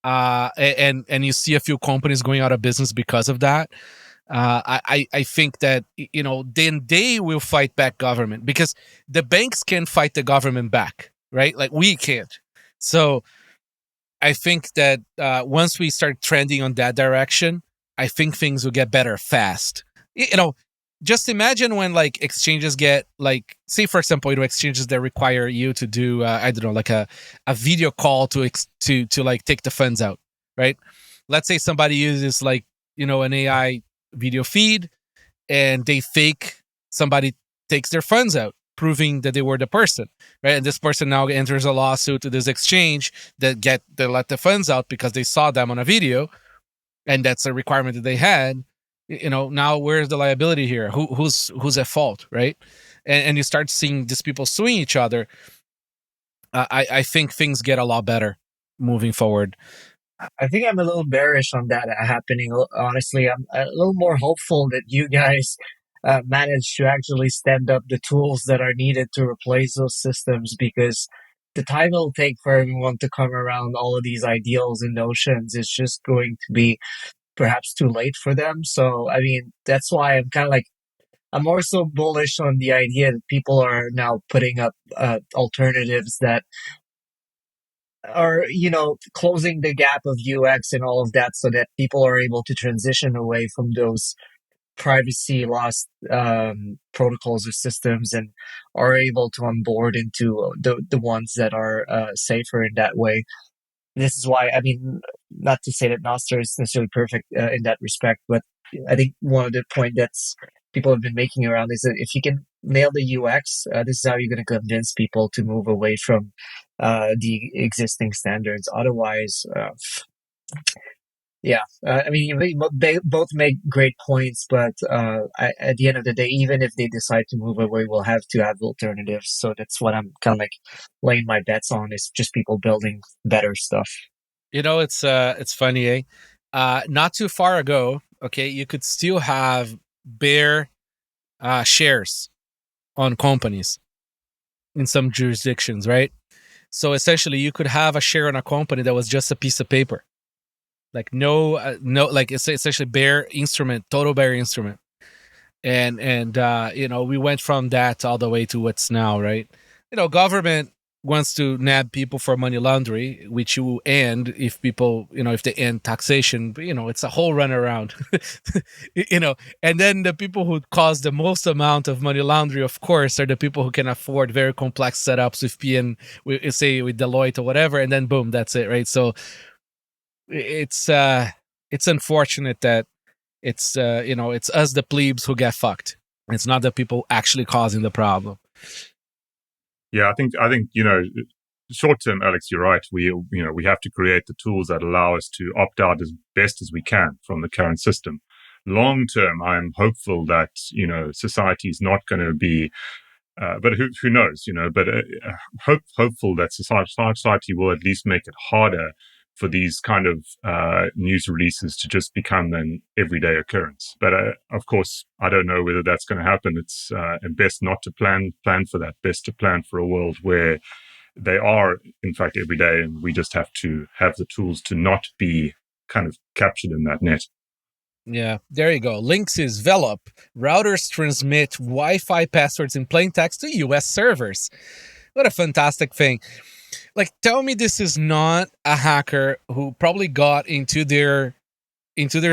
and you see a few companies going out of business because of that. I think that then they will fight back government, because the banks can fight the government back, right? Like we can't. So I think that once we start trending on that direction, I think things will get better fast. Just imagine when like exchanges get like, say for example, exchanges that require you to do I don't know, like a video call to like take the funds out, right? Let's say somebody uses like an AI video feed and they fake somebody takes their funds out, proving that they were the person, right? And this person now enters a lawsuit to this exchange that let the funds out because they saw them on a video, and that's a requirement that they had. Now where's the liability here? Who's at fault, right? And you start seeing these people suing each other. I think things get a lot better moving forward. I think I'm a little bearish on that happening. Honestly, I'm a little more hopeful that you guys manage to actually stand up the tools that are needed to replace those systems, because the time it'll take for everyone to come around all of these ideals and notions is just going to be perhaps too late for them. So, I mean, that's why I'm kind of like, I'm more so bullish on the idea that people are now putting up alternatives that are, closing the gap of UX and all of that, so that people are able to transition away from those privacy lost protocols or systems and are able to onboard into the ones that are safer in that way. This is why, I mean, not to say that Nostr is necessarily perfect in that respect, but I think one of the points that's people have been making around is that if you can nail the UX, this is how you're going to convince people to move away from the existing standards. Otherwise, I mean, they both make great points, but at the end of the day, even if they decide to move away, we'll have to have alternatives. So that's what I'm kind of like laying my bets on, is just people building better stuff. It's funny, not too far ago, okay, you could still have bare shares on companies in some jurisdictions, right? So essentially, you could have a share on a company that was just a piece of paper. Like no, like it's essentially bare instrument, total bare instrument, and we went from that all the way to what's now, right? Government wants to nab people for money laundering, which you end if people, if they end taxation, but it's a whole runaround, and then the people who cause the most amount of money laundering, of course, are the people who can afford very complex setups with with Deloitte or whatever, and then boom, that's it, right? So it's unfortunate that it's it's us, the plebes, who get fucked. It's not the people actually causing the problem. Yeah, I think short term, Alex, you're right. We have to create the tools that allow us to opt out as best as we can from the current system. Long term, I'm hopeful that society is not going to be. But who knows, but hopeful that society will at least make it harder for these kind of news releases to just become an everyday occurrence. But of course, I don't know whether that's going to happen. It's best not to plan for that. Best to plan for a world where they are, in fact, every day, and we just have to have the tools to not be kind of captured in that net. Yeah, there you go. Linksys Velop. Routers transmit Wi-Fi passwords in plain text to US servers. What a fantastic thing. Like, tell me this is not a hacker who probably got into their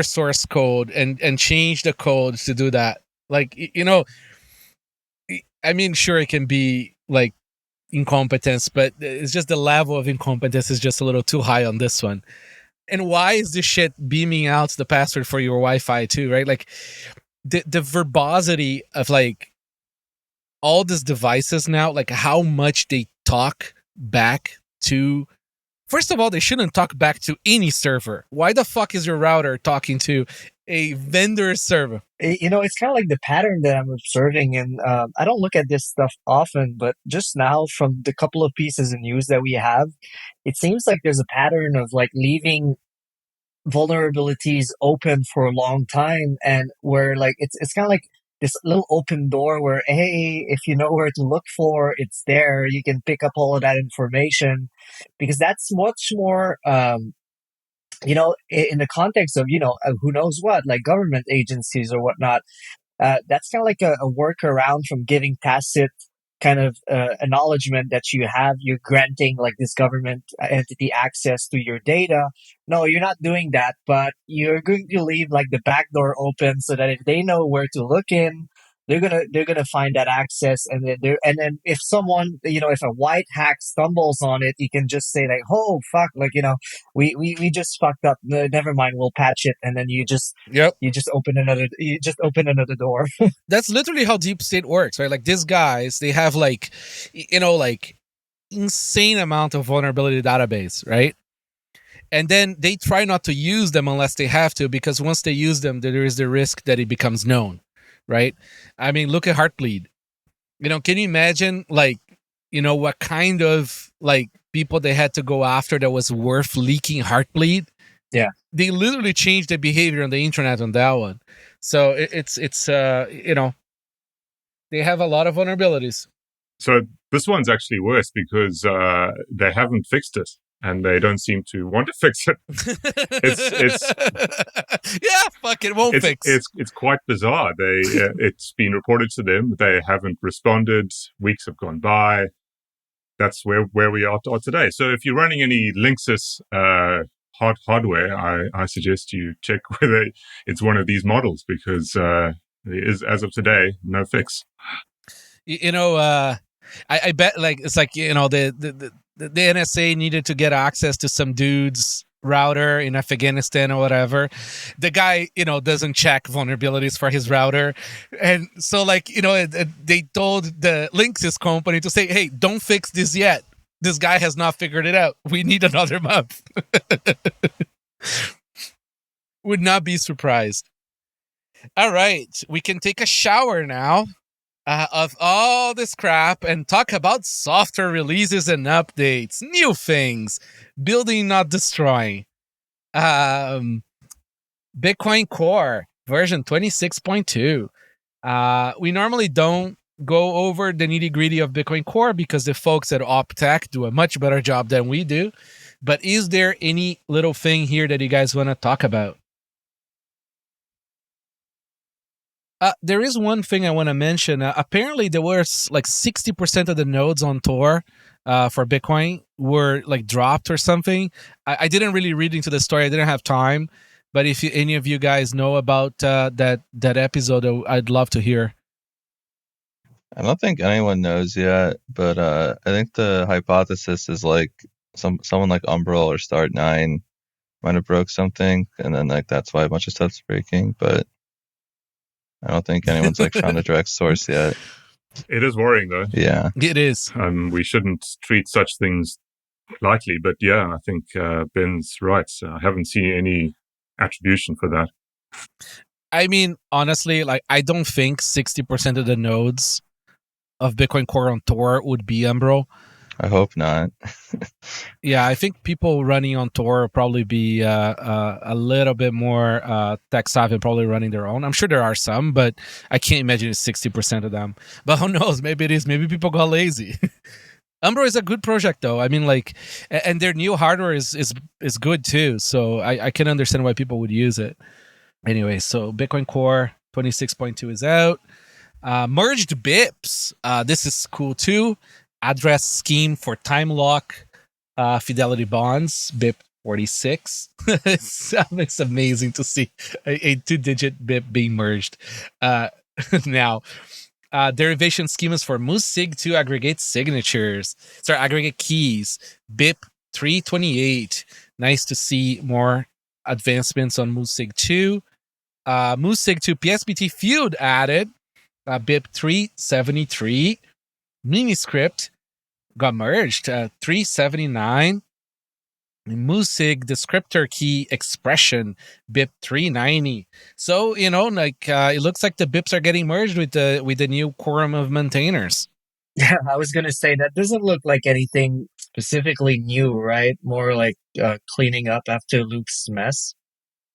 source code and changed the code to do that. Like, I mean, sure, it can be like incompetence, but it's just the level of incompetence is just a little too high on this one. And why is this shit beaming out the password for your Wi-Fi too, right? Like the verbosity of like all these devices now, like how much they talk back to. First of all, they shouldn't talk back to any server. Why the fuck is your router talking to a vendor server. It's kind of like the pattern that I'm observing, and I don't look at this stuff often, but just now from the couple of pieces of news that we have, it seems like there's a pattern of like leaving vulnerabilities open for a long time, and where like it's kind of like this little open door where, hey, if you know where to look for, it's there. You can pick up all of that information, because that's much more in the context of, who knows what, like government agencies or whatnot. That's kind of like a workaround from giving tacit kind of acknowledgement that you're granting like this government entity access to your data. No, you're not doing that, but you're going to leave like the back door open so that if they know where to look in, they're gonna find that access, and then if someone, if a white hack stumbles on it, you can just say like, oh fuck, like, we just fucked up. No, never mind, we'll patch it, and then you just open another door. That's literally how deep state works, right? Like these guys, they have like, like insane amount of vulnerability database, right? And then they try not to use them unless they have to, because once they use them, there is the risk that it becomes known, right? I mean, look at Heartbleed. Can you imagine like, what kind of like people they had to go after that was worth leaking Heartbleed? Yeah. They literally changed the behavior on the internet on that one. So it's they have a lot of vulnerabilities. So this one's actually worse because they haven't fixed it, and they don't seem to want to fix it. Fuck it, won't fix. It's quite bizarre. It's been reported to them. They haven't responded. Weeks have gone by. That's where we are today. So if you're running any Linksys hardware, I suggest you check whether it's one of these models, because there is, as of today, no fix. I bet like it's like the NSA needed to get access to some dude's router in Afghanistan or whatever. The guy doesn't check vulnerabilities for his router, and so like they told the Linksys company to say, hey, don't fix this yet. This guy has not figured it out. We need another month. Would not be surprised. All right, we can take a shower now of all this crap and talk about software releases and updates, new things, building, not destroying. Bitcoin Core version 26.2. We normally don't go over the nitty gritty of Bitcoin Core because the folks at OpTech do a much better job than we do. But is there any little thing here that you guys want to talk about? There is one thing I want to mention. Apparently, there was like 60% of the nodes on Tor for Bitcoin were like dropped or something. I didn't really read into the story. I didn't have time. But if any of you guys know about that episode, I'd love to hear. I don't think anyone knows yet, but I think the hypothesis is like someone like Umbrel or Start9 might have broke something, and then like that's why a bunch of stuff's breaking. But I don't think anyone's like found a direct source yet. It is worrying, though. Yeah, it is. We shouldn't treat such things lightly, but yeah, I think Ben's right. I haven't seen any attribution for that. I mean, honestly, like I don't think 60% of the nodes of Bitcoin Core on Tor would be Umbro. I hope not. Yeah, I think people running on Tor will probably be a little bit more tech savvy and probably running their own. I'm sure there are some, but I can't imagine it's 60% of them. But who knows? Maybe it is. Maybe people got lazy. Umbro is a good project, though. I mean, like, and their new hardware is good too. So I can understand why people would use it. Anyway, so Bitcoin Core 26.2 is out. Merged BIPs. This is cool too. Address scheme for time lock fidelity bonds, BIP 46. It's amazing to see a 2-digit BIP being merged. Now, derivation schemas for MUSIG to aggregate signatures. Sorry, aggregate keys. BIP 328. Nice to see more advancements on MUSIG 2. MUSIG to PSBT Feud added. BIP 373. Miniscript got merged 379. Musig descriptor key expression BIP 390. So it looks like the BIPs are getting merged with the new quorum of maintainers. Yeah, I was gonna say that doesn't look like anything specifically new, right? More like cleaning up after Luke's mess,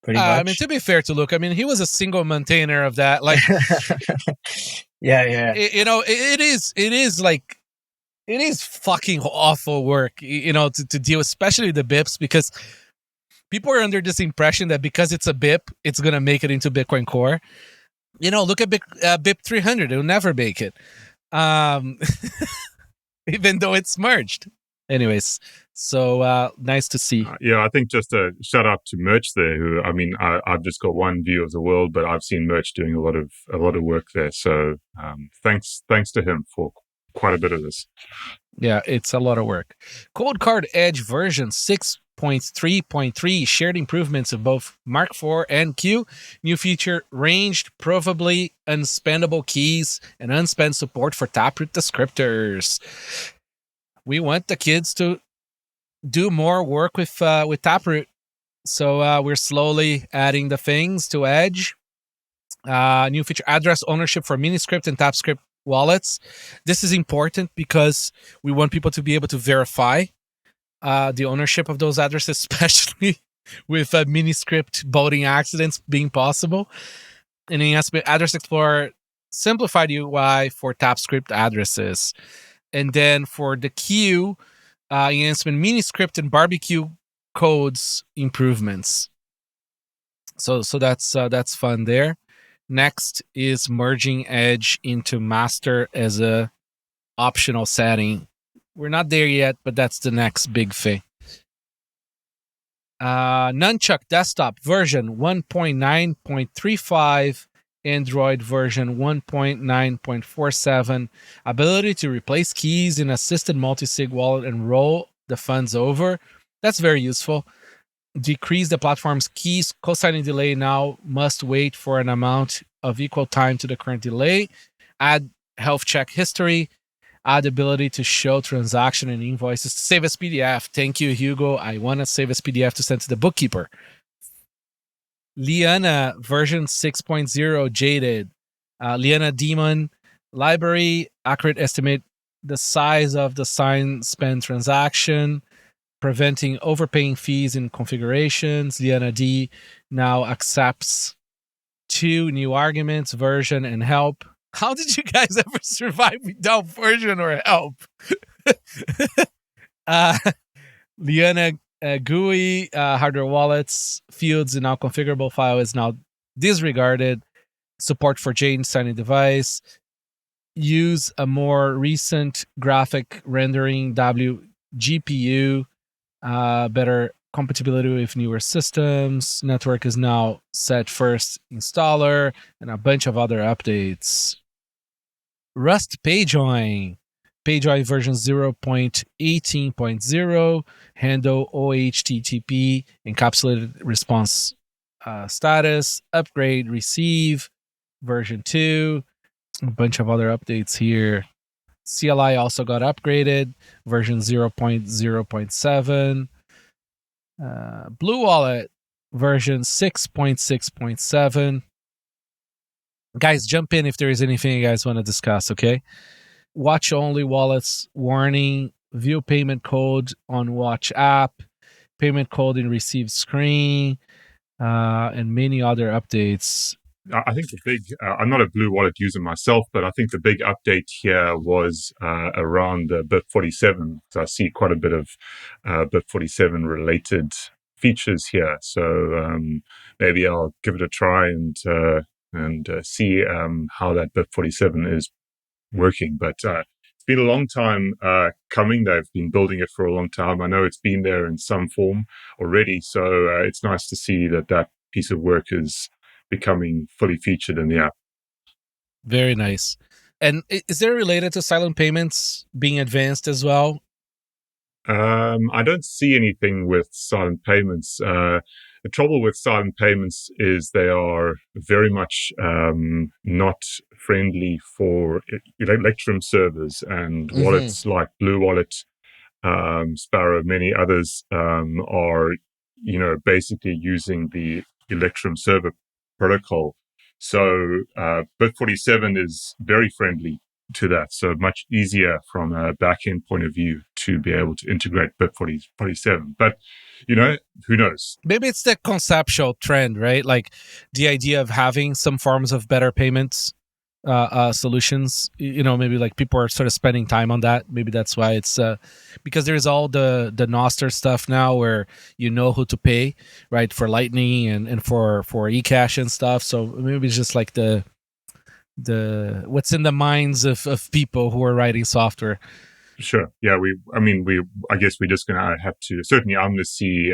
pretty much. I mean, to be fair to Luke, I mean, he was a single maintainer of that. Like, yeah. It is like. It is fucking awful work, to deal, especially the BIPs, because people are under this impression that because it's a BIP, it's going to make it into Bitcoin Core. Look at BIP 300. It'll never make it. Even though it's merged. Anyways, so nice to see. I think just a shout out to Merch there, who, I mean, I've just got one view of the world, but I've seen Merch doing a lot of work there. So thanks to him for quite a bit of this. Yeah, it's a lot of work. COLDCARD Edge version 6.3.3 shared improvements of both Mark IV and Q. New feature, ranged, provably unspendable keys and unspent support for taproot descriptors. We want the kids to do more work with taproot. So we're slowly adding the things to Edge. New feature, address ownership for Miniscript and TapScript wallets. This is important because we want people to be able to verify the ownership of those addresses, especially with Miniscript boating accidents being possible. And enhancement, Address Explorer simplified UI for TapScript addresses. And then for the Q, enhancement, Miniscript and barbecue codes improvements. So that's fun there. Next is merging Edge into master as a optional setting. We're not there yet, but that's the next big thing. Nunchuk desktop version 1.9.35, Android version 1.9.47. Ability to replace keys in assisted multi-sig wallet and roll the funds over. That's very useful. Decrease the platform's keys co-signing delay now must wait for an amount of equal time to the current delay. Add health check history. Add ability to show transaction and invoices to save as PDF. Thank you, Hugo. I want to save as PDF to send to the bookkeeper. Liana version 6.0 jaded. Liana daemon library. Accurate estimate the size of the sign spend transaction. Preventing overpaying fees in configurations. Liana D now accepts 2 new arguments, version and help. How did you guys ever survive without version or help? Liana GUI, hardware wallets, fields and now configurable file is now disregarded. Support for Jane signing device. Use a more recent graphic rendering WGPU. Better compatibility with newer systems. Network is now set first installer, and a bunch of other updates. Rust Payjoin version 0.18.0, handle OHTTP encapsulated response status, upgrade, receive, version 2, a bunch of other updates here. CLI also got upgraded, version 0.0.7. Blue Wallet, version 6.6.7. Guys, jump in if there is anything you guys want to discuss, okay? Watch only wallets warning, view payment code on watch app, payment code in receive screen, and many other updates. I think the big, I'm not a Blue Wallet user myself, but I think the big update here was around BIP47. So I see quite a bit of BIP47 related features here. So maybe I'll give it a try and see how that BIP47 is working. But it's been a long time coming. They've been building it for a long time. I know it's been there in some form already. So it's nice to see that piece of work is becoming fully featured in the app. Very nice. And is there related to silent payments being advanced as well? I don't see anything with silent payments. The trouble with silent payments is they are very much not friendly for Electrum servers and wallets like Blue Wallet Sparrow, many others are, basically using the Electrum server protocol. So Bit47 is very friendly to that. So much easier from a back-end point of view to be able to integrate Bit47. But, who knows? Maybe it's the conceptual trend, right? Like the idea of having some forms of better payments solutions. Maybe like people are sort of spending time on that. Maybe that's why it's because there's all the Nostr stuff now where you know who to pay, right, for Lightning and for eCash and stuff. So maybe it's just like the what's in the minds of people who are writing software. Sure. Yeah. I guess we're just going to have to, certainly I'm going to see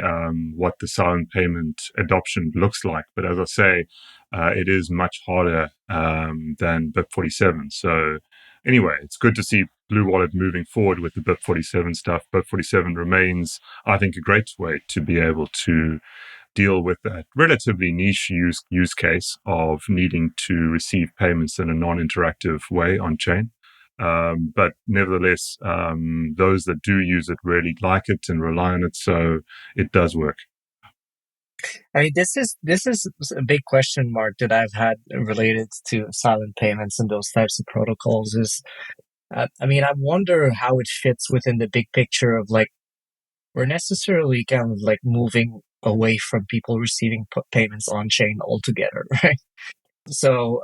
what the silent payment adoption looks like. But as I say, it is much harder than Bit47. So anyway, it's good to see Blue Wallet moving forward with the Bit47 stuff. Bit47 remains, I think, a great way to be able to deal with that relatively niche use case of needing to receive payments in a non-interactive way on chain. But nevertheless, those that do use it really like it and rely on it, so it does work. I mean, this is a big question mark that I've had related to silent payments and those types of protocols. I wonder how it fits within the big picture of like we're necessarily kind of like moving away from people receiving payments on chain altogether, right? So,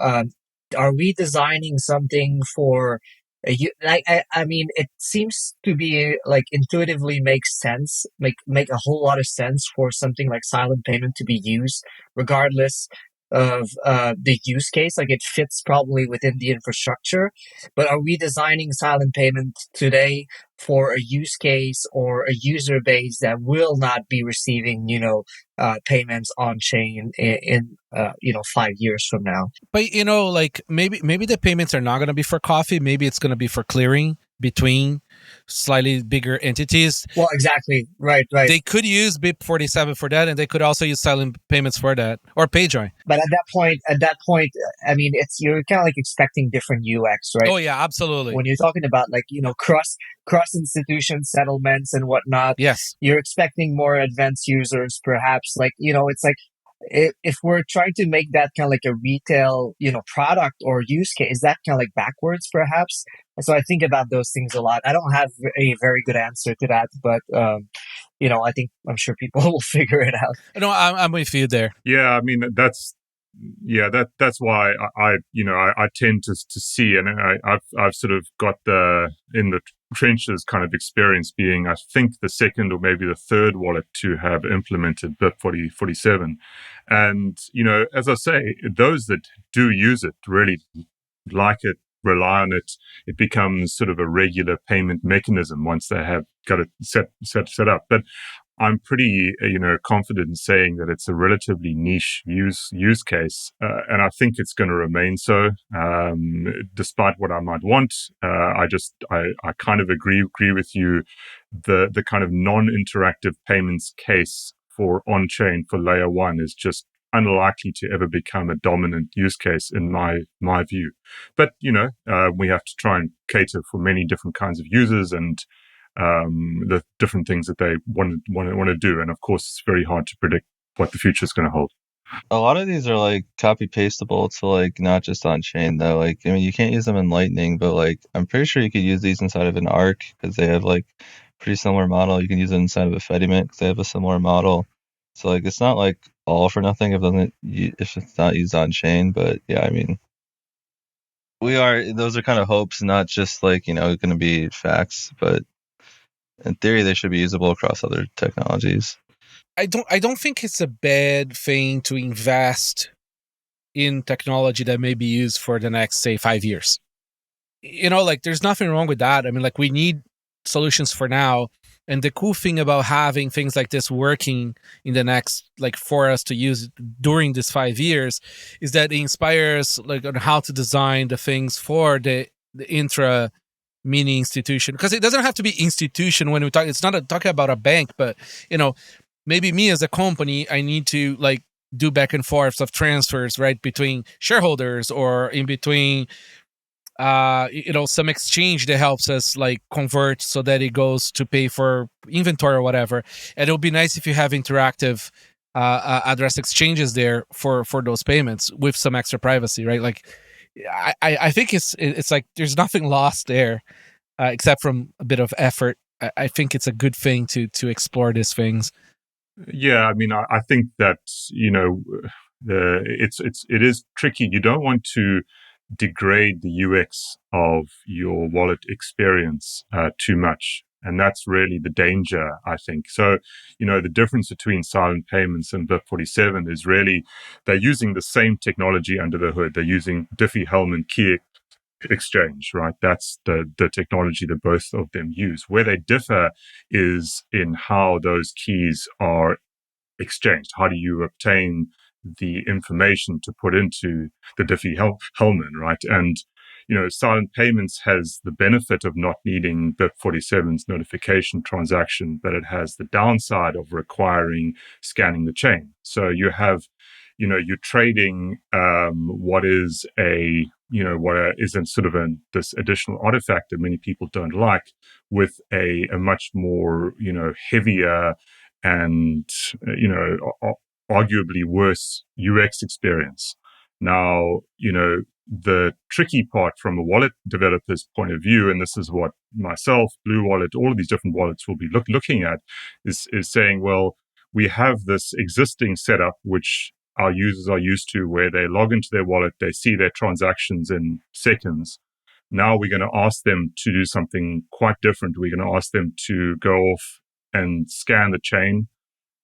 are we designing something for it seems to be like intuitively makes sense, make a whole lot of sense for something like silent payment to be used, regardless of the use case. Like it fits probably within the infrastructure, but are we designing silent payment today for a use case or a user base that will not be receiving, payments on chain in 5 years from now? But like maybe the payments are not going to be for coffee. Maybe it's going to be for clearing between slightly bigger entities. Well, exactly. Right. They could use BIP47 for that, and they could also use silent payments for that, or Payjoin. But at that point, I mean, you're kind of like expecting different UX, right? Oh yeah, absolutely. When you're talking about like, cross institution settlements and whatnot, yes, you're expecting more advanced users, perhaps. Like, it's like, if we're trying to make that kind of like a retail, product or use case, is that kind of like backwards, perhaps? So I think about those things a lot. I don't have a very good answer to that, but I'm sure people will figure it out. No, I'm with you there. Yeah, I mean that's why I tend to see, and I've sort of got the in the trenches kind of experience being, I think, the second or maybe the third wallet to have implemented Bit47. And, as I say, those that do use it really like it, rely on it. It becomes sort of a regular payment mechanism once they have got it set up. But I'm pretty, confident in saying that it's a relatively niche use case, and I think it's going to remain so, despite what I might want. I kind of agree with you. The kind of non-interactive payments case for on-chain for layer one is just unlikely to ever become a dominant use case in my view. But we have to try and cater for many different kinds of users and the different things that they want to do. And of course, it's very hard to predict what the future is going to hold. A lot of these are like copy pastable to like not just on chain though. Like, I mean, you can't use them in Lightning, but like I'm pretty sure you could use these inside of an Arc because they have like pretty similar model. You can use it inside of a Fedimint because they have a similar model. So like it's not like all for nothing if it's not used on chain. But yeah, I mean, those are kind of hopes, not just like going to be facts, but in theory, they should be usable across other technologies. I don't think it's a bad thing to invest in technology that may be used for the next, say, 5 years. Like there's nothing wrong with that. I mean, like we need solutions for now. And the cool thing about having things like this working in the next, like for us to use during this 5 years is that it inspires like on how to design the things for the intra mini institution, because it doesn't have to be institution when we talk. It's not talking about a bank, but maybe me as a company, I need to like do back and forth of transfers, right, between shareholders or in between some exchange that helps us like convert so that it goes to pay for inventory or whatever. And it'll be nice if you have interactive address exchanges there for those payments with some extra privacy, right? Like, I think it's like there's nothing lost there, except from a bit of effort. I think it's a good thing to explore these things. Yeah, I mean, I think that it is tricky. You don't want to degrade the UX of your wallet experience too much. And that's really the danger, I think. So, the difference between silent payments and BIP47 is really they're using the same technology under the hood. They're using Diffie-Hellman key exchange, right? That's the technology that both of them use. Where they differ is in how those keys are exchanged. How do you obtain the information to put into the Diffie-Hellman, right? And, silent payments has the benefit of not needing BIP47's notification transaction, but it has the downside of requiring scanning the chain. So you have, you're trading what is this additional artifact that many people don't like with a much more, heavier and, arguably worse UX experience. Now, the tricky part from a wallet developer's point of view, and this is what myself, Blue Wallet, all of these different wallets will be looking at, is saying, well, we have this existing setup, which our users are used to, where they log into their wallet, they see their transactions in seconds. Now we're going to ask them to do something quite different. We're going to ask them to go off and scan the chain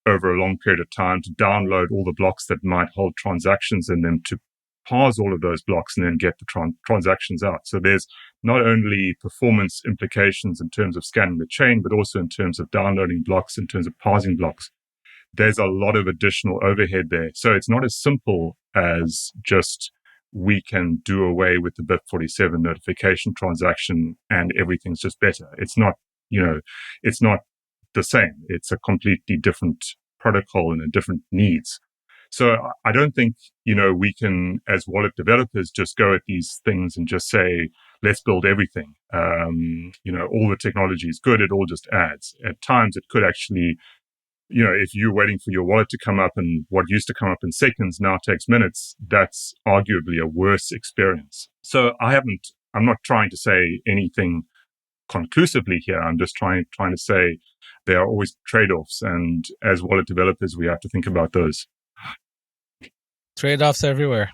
over a long period of time, to download all the blocks that might hold transactions in them, to parse all of those blocks and then get the transactions out. So there's not only performance implications in terms of scanning the chain, but also in terms of downloading blocks, in terms of parsing blocks. There's a lot of additional overhead there. So it's not as simple as just we can do away with the BIP47 notification transaction and everything's just better. It's not, it's not the same. It's a completely different protocol and a different needs. So I don't think, we can, as wallet developers, just go at these things and just say, let's build everything. All the technology is good. It all just adds. At times, it could actually, if you're waiting for your wallet to come up and what used to come up in seconds now takes minutes, that's arguably a worse experience. So I'm not trying to say anything conclusively here. I'm just trying to say there are always trade-offs, and as wallet developers, we have to think about those. Trade-offs everywhere.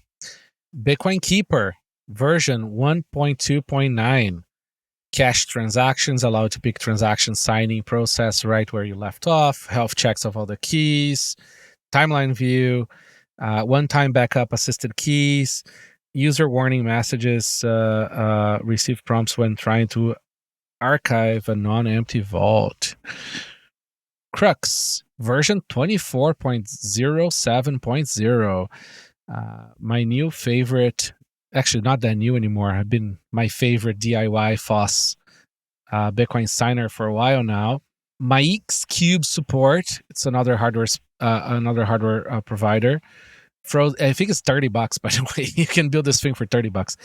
Bitcoin Keeper version 1.2.9. Cache transactions allow you to pick transaction signing process right where you left off. Health checks of all the keys. Timeline view. One-time backup assisted keys. User warning messages. Receive prompts when trying to archive a non-empty vault. Krux version 24.07.0. My new favorite, actually not that new anymore, have been my favorite DIY FOSS Bitcoin signer for a while now. Maix Cube support. It's another hardware provider. I think it's $30, by the way. You can build this thing for $30.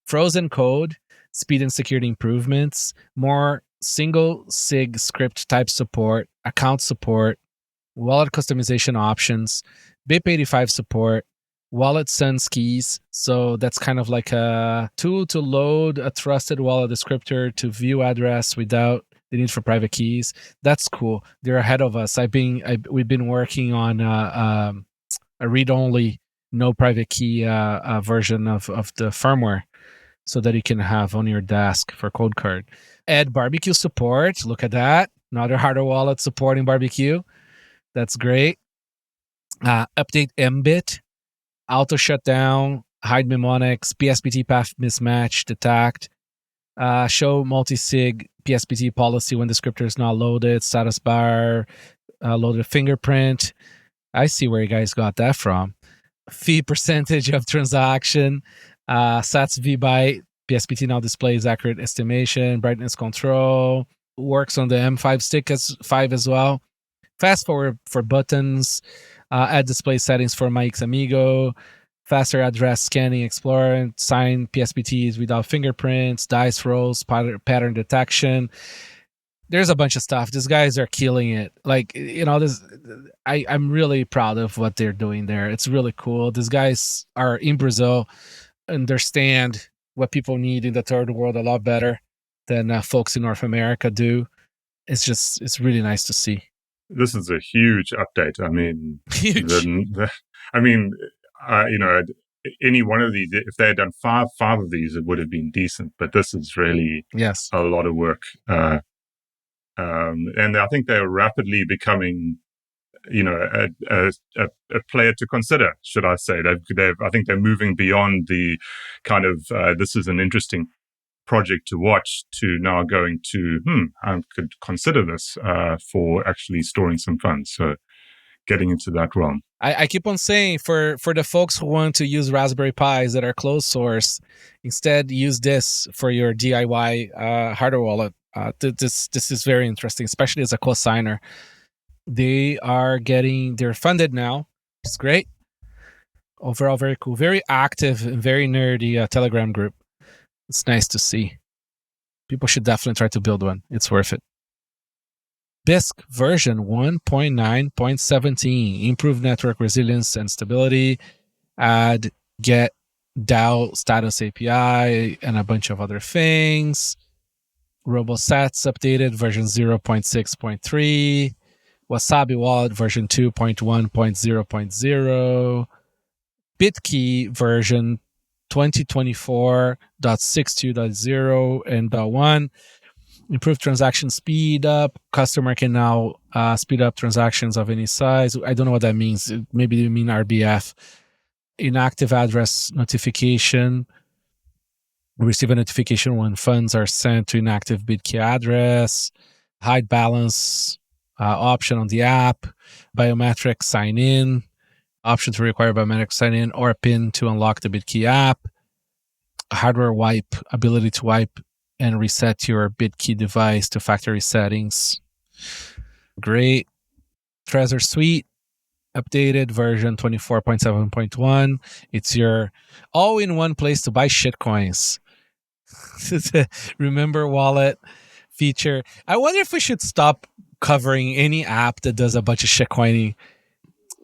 Frozen code, speed and security improvements, more single sig script type support, account support, wallet customization options, BIP85 support, wallet sans keys. So that's kind of like a tool to load a trusted wallet descriptor to view address without the need for private keys. That's cool. They're ahead of us. We've been working on a read-only, no private key version of the firmware, so that you can have on your desk for COLDCARD. Add barbecue support. Look at that. Another hardware wallet supporting barbecue. That's great. Update mbit. Auto shutdown. Hide mnemonics. PSPT path mismatch. Detect. Show multi-sig PSPT policy when the descriptor is not loaded. Status bar. Loaded fingerprint. I see where you guys got that from. Fee percentage of transaction. Sats vbyte. PSPT now displays accurate estimation. Brightness control. Works on the M5 stick as well. Fast forward for buttons. Add display settings for Maix Amigo. faster address scanning explorer, and sign PSPTs without fingerprints, dice rolls, pattern detection. There's a bunch of stuff. These guys are killing it. Like, I'm really proud of what they're doing there. It's really cool. These guys are in Brazil, understand what people need in the third world a lot better than folks in North America do. It's really nice to see. This is a huge update. I mean, Huge. Any one of these, if they had done five of these, it would have been decent. But this is really a lot of work. And I think they're rapidly becoming, a player to consider, should I say. I think they're moving beyond the kind of, this is an interesting project to watch, to now going to, I could consider this for actually storing some funds. So getting into that realm. I keep on saying for the folks who want to use Raspberry Pis that are closed source, instead use this for your DIY hardware wallet. This is very interesting, especially as a co-signer. They're funded now. It's great. Overall, very cool. Very active and very nerdy Telegram group. It's nice to see. People should definitely try to build one. It's worth it. Bisq version 1.9.17. Improved network resilience and stability. Add get DAO status API and a bunch of other things. RoboSats updated version 0.6.3. Wasabi Wallet version 2.1.0.0. Bitkey version 2024.62.0 and .1. Improved transaction speed up. Customer can now speed up transactions of any size. I don't know what that means. Maybe you mean RBF. Inactive address notification. Receive a notification when funds are sent to inactive Bitkey address. Hide balance option on the app. Biometric sign in. Option to require biometric sign in or a PIN to unlock the Bitkey app. Hardware wipe. Ability to wipe and reset your Bitkey device to factory settings. Great. Trezor Suite, updated version 24.7.1. It's your all-in-one place to buy shitcoins. Remember wallet feature. I wonder if we should stop covering any app that does a bunch of shitcoining.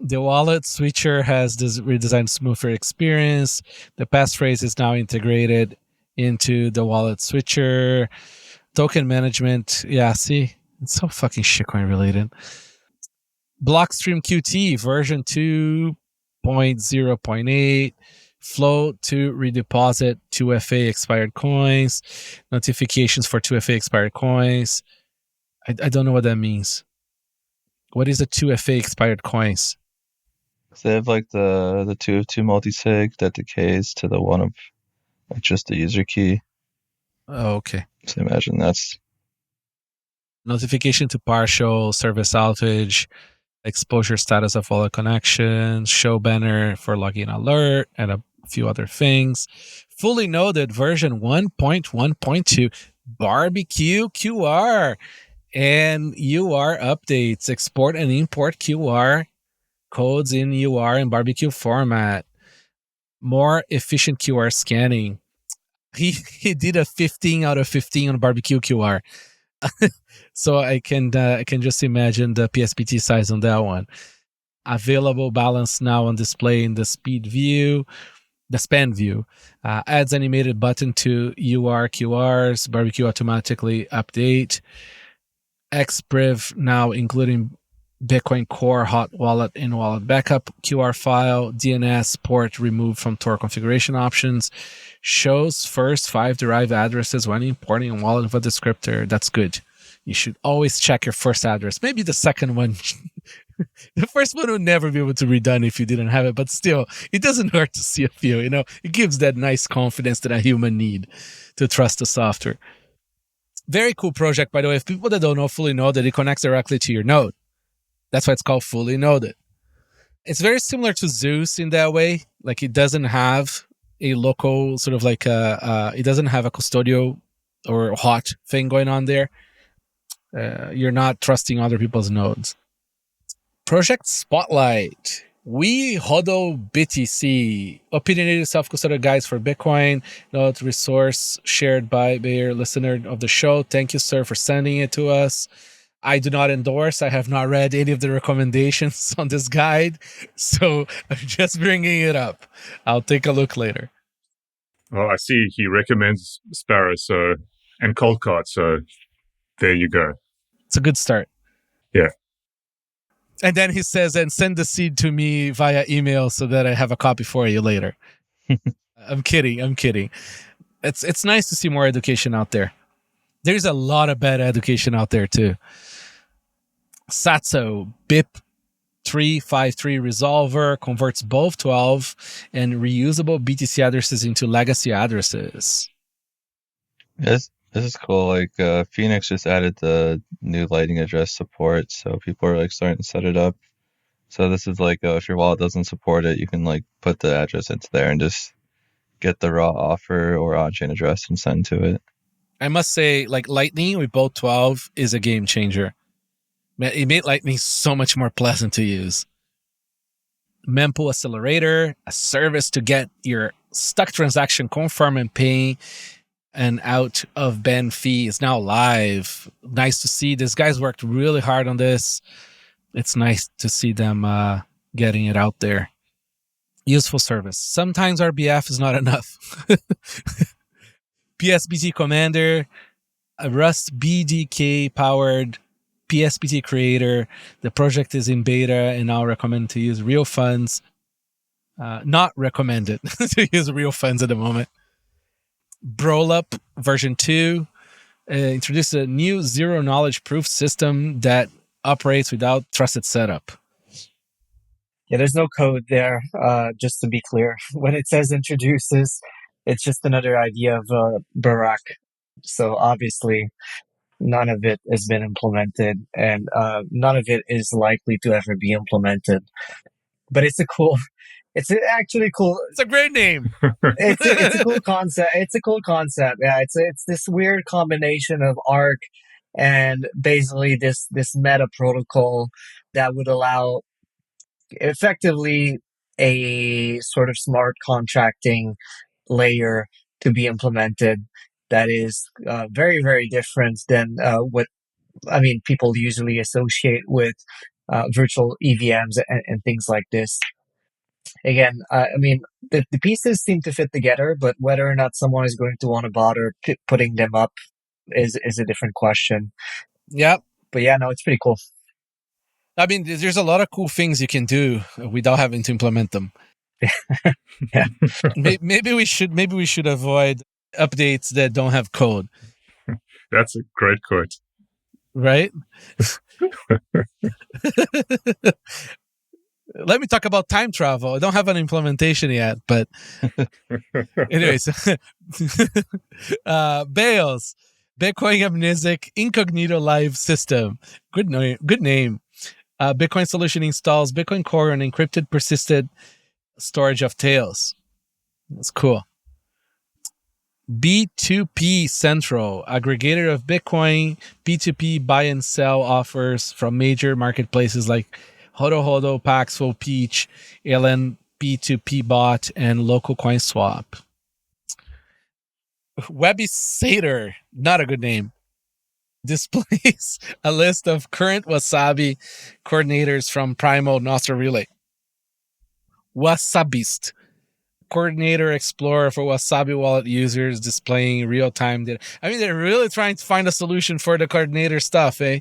The wallet switcher has this redesigned smoother experience. The passphrase is now integrated into the wallet switcher. Token management. Yeah, see? It's so fucking shitcoin related. Blockstream QT version 2.0.8. Flow to redeposit 2FA expired coins. Notifications for 2FA expired coins. I don't know what that means. What is a 2FA expired coins? They have like the 2 of 2 multisig that decays to the 1 of just the user key. Oh, okay. So imagine that's notification to partial service outage, exposure status of wallet connections, show banner for login alert, and a few other things. FullyNoded version 1.1.2, barbecue QR and UR updates, export and import QR codes in UR and barbecue format. More efficient QR scanning. He did a 15 out of 15 on barbecue QR. So I can just imagine the PSPT size on that one. Available balance now on display in the speed view, the span view. Adds animated button to UR QRs. Barbecue automatically update. XPriv now including Bitcoin Core hot wallet in wallet backup QR file. DNS port removed from Tor configuration options. Shows first 5 derived addresses when importing a wallet with a descriptor. That's good. You should always check your first address. Maybe the second one. The first one would never be able to be redone if you didn't have it, but still, it doesn't hurt to see a few, It gives that nice confidence that a human need to trust the software. Very cool project, by the way. If people that don't know FullyNoded, it connects directly to your node. That's why it's called FullyNoded. It's very similar to Zeus in that way. Like, it doesn't have a local sort of like it doesn't have a custodial or hot thing going on there. You're not trusting other people's nodes. Project Spotlight We hodl BTC, opinionated self-custodial guides for Bitcoin, note resource shared by a listener of the show. Thank you, sir, for sending it to us. I do not endorse. I have not read any of the recommendations on this guide, so I'm just bringing it up. I'll take a look later. Well, I see he recommends Sparrow and COLDCARD, so there you go. It's a good start. Yeah. And then he says, and send the seed to me via email so that I have a copy for you later. I'm kidding. It's nice to see more education out there. There's a lot of bad education out there too. Satso, BIP 353 resolver converts both 12 and reusable BTC addresses into legacy addresses. Yes, this is cool. Like Phoenix just added the new Lightning address support, so people are like starting to set it up. So this is like if your wallet doesn't support it, you can like put the address into there and just get the raw offer or on-chain address and send to it. I must say, like Lightning with both 12 is a game changer. It made Lightning so much more pleasant to use. Mempool Accelerator, a service to get your stuck transaction confirmed and paying an out of band fee, is now live. Nice to see. These guys worked really hard on this. It's nice to see them getting it out there. Useful service. Sometimes RBF is not enough. PSBT Commander, a Rust BDK powered PSBT creator. The project is in beta and now recommend to use real funds. Not recommended to use real funds at the moment. Brolup version 2 introduced a new zero knowledge proof system that operates without trusted setup. Yeah, there's no code there, just to be clear. When it says introduces, it's just another idea of Barak. So obviously, none of it has been implemented, and none of it is likely to ever be implemented. But it's actually cool. It's a great name. It's a cool concept. It's a cool concept. Yeah, it's this weird combination of Arc and basically this meta protocol that would allow effectively a sort of smart contracting layer to be implemented that is very, very different than what people usually associate with virtual EVMs and things like this. Again, the pieces seem to fit together, but whether or not someone is going to want to bother putting them up is a different question. Yep. But yeah, no, it's pretty cool. I mean, there's a lot of cool things you can do without having to implement them. Yeah. Maybe we should avoid updates that don't have code. That's a great quote. Right? Let me talk about time travel. I don't have an implementation yet, but anyways. Bales, Bitcoin Amnesic Incognito Live System. Good name. Bitcoin solution installs Bitcoin Core on encrypted persisted storage of tails. That's cool. B2P Central, aggregator of Bitcoin, B2P buy and sell offers from major marketplaces like HODL, Paxful, Peach, LN, B2P Bot, and Local Coin Swap. WebSater, not a good name, displays a list of current Wasabi coordinators from Primal Nostra Relay. Wasabist, coordinator explorer for Wasabi Wallet users displaying real-time data. I mean, they're really trying to find a solution for the coordinator stuff, eh?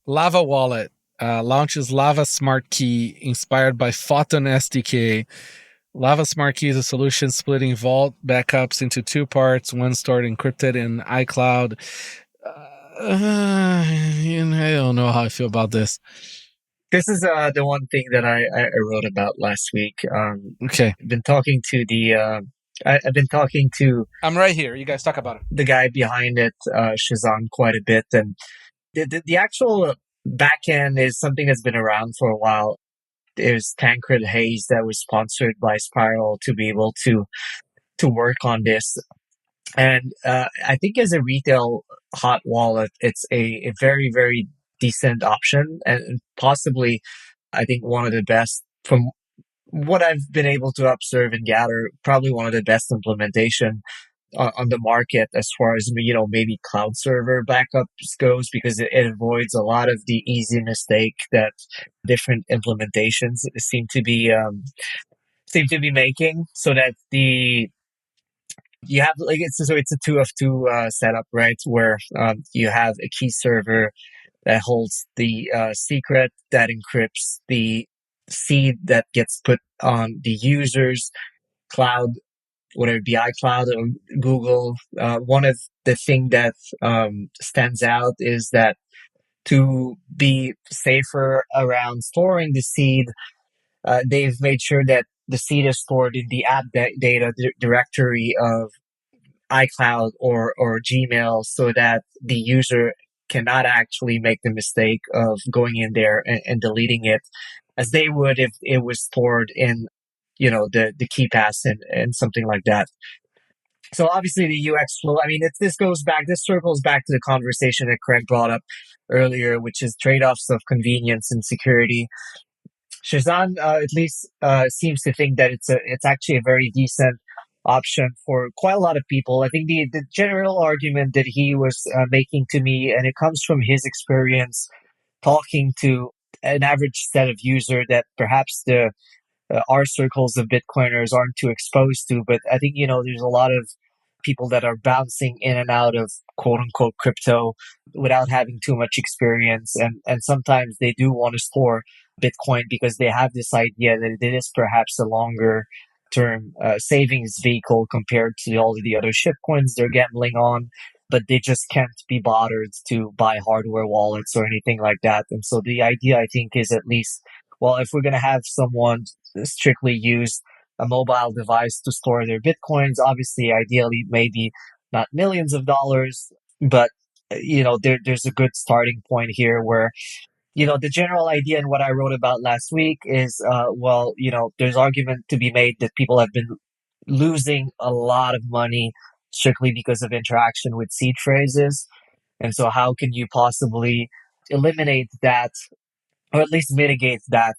Lava Wallet launches Lava Smart Key inspired by Photon SDK. Lava Smart Key is a solution splitting Vault backups into two parts, one stored encrypted in iCloud. I don't know how I feel about this. This is the one thing that I wrote about last week. Okay. I've been talking to I'm right here. You guys talk about it. The guy behind it, Shazam, quite a bit. And the actual backend is something that's been around for a while. There's Tancred Hayes that was sponsored by Spiral to be able to work on this. And I think as a retail hot wallet, it's a very, very decent option, and possibly, I think, one of the best from what I've been able to observe and gather, probably one of the best implementation on the market as far as, maybe cloud server backups goes, because it avoids a lot of the easy mistake that different implementations seem to be making, so that you have it's a 2 of 2 setup, right? Where you have a key server that holds the secret that encrypts the seed that gets put on the user's cloud, whether it be iCloud or Google. One of the thing that stands out is that to be safer around storing the seed, they've made sure that the seed is stored in the app data directory of iCloud or Gmail, so that the user cannot actually make the mistake of going in there and deleting it, as they would if it was stored in, the KeePass and something like that. So obviously the UX flow, this circles back to the conversation that Craig brought up earlier, which is trade-offs of convenience and security. Shazan at least seems to think that it's actually a very decent option for quite a lot of people. I think the general argument that he was making to me, and it comes from his experience talking to an average set of user that perhaps our circles of Bitcoiners aren't too exposed to, but I think, there's a lot of people that are bouncing in and out of quote unquote crypto without having too much experience. And sometimes they do want to store Bitcoin because they have this idea that it is perhaps a longer term savings vehicle compared to all of the other shitcoins they're gambling on, but they just can't be bothered to buy hardware wallets or anything like that. And so the idea, I think, is at least, well, if we're going to have someone strictly use a mobile device to store their Bitcoins, obviously, ideally, maybe not millions of dollars, but, there's a good starting point here where, the general idea and what I wrote about last week is, there's argument to be made that people have been losing a lot of money strictly because of interaction with seed phrases. And so how can you possibly eliminate that, or at least mitigate that?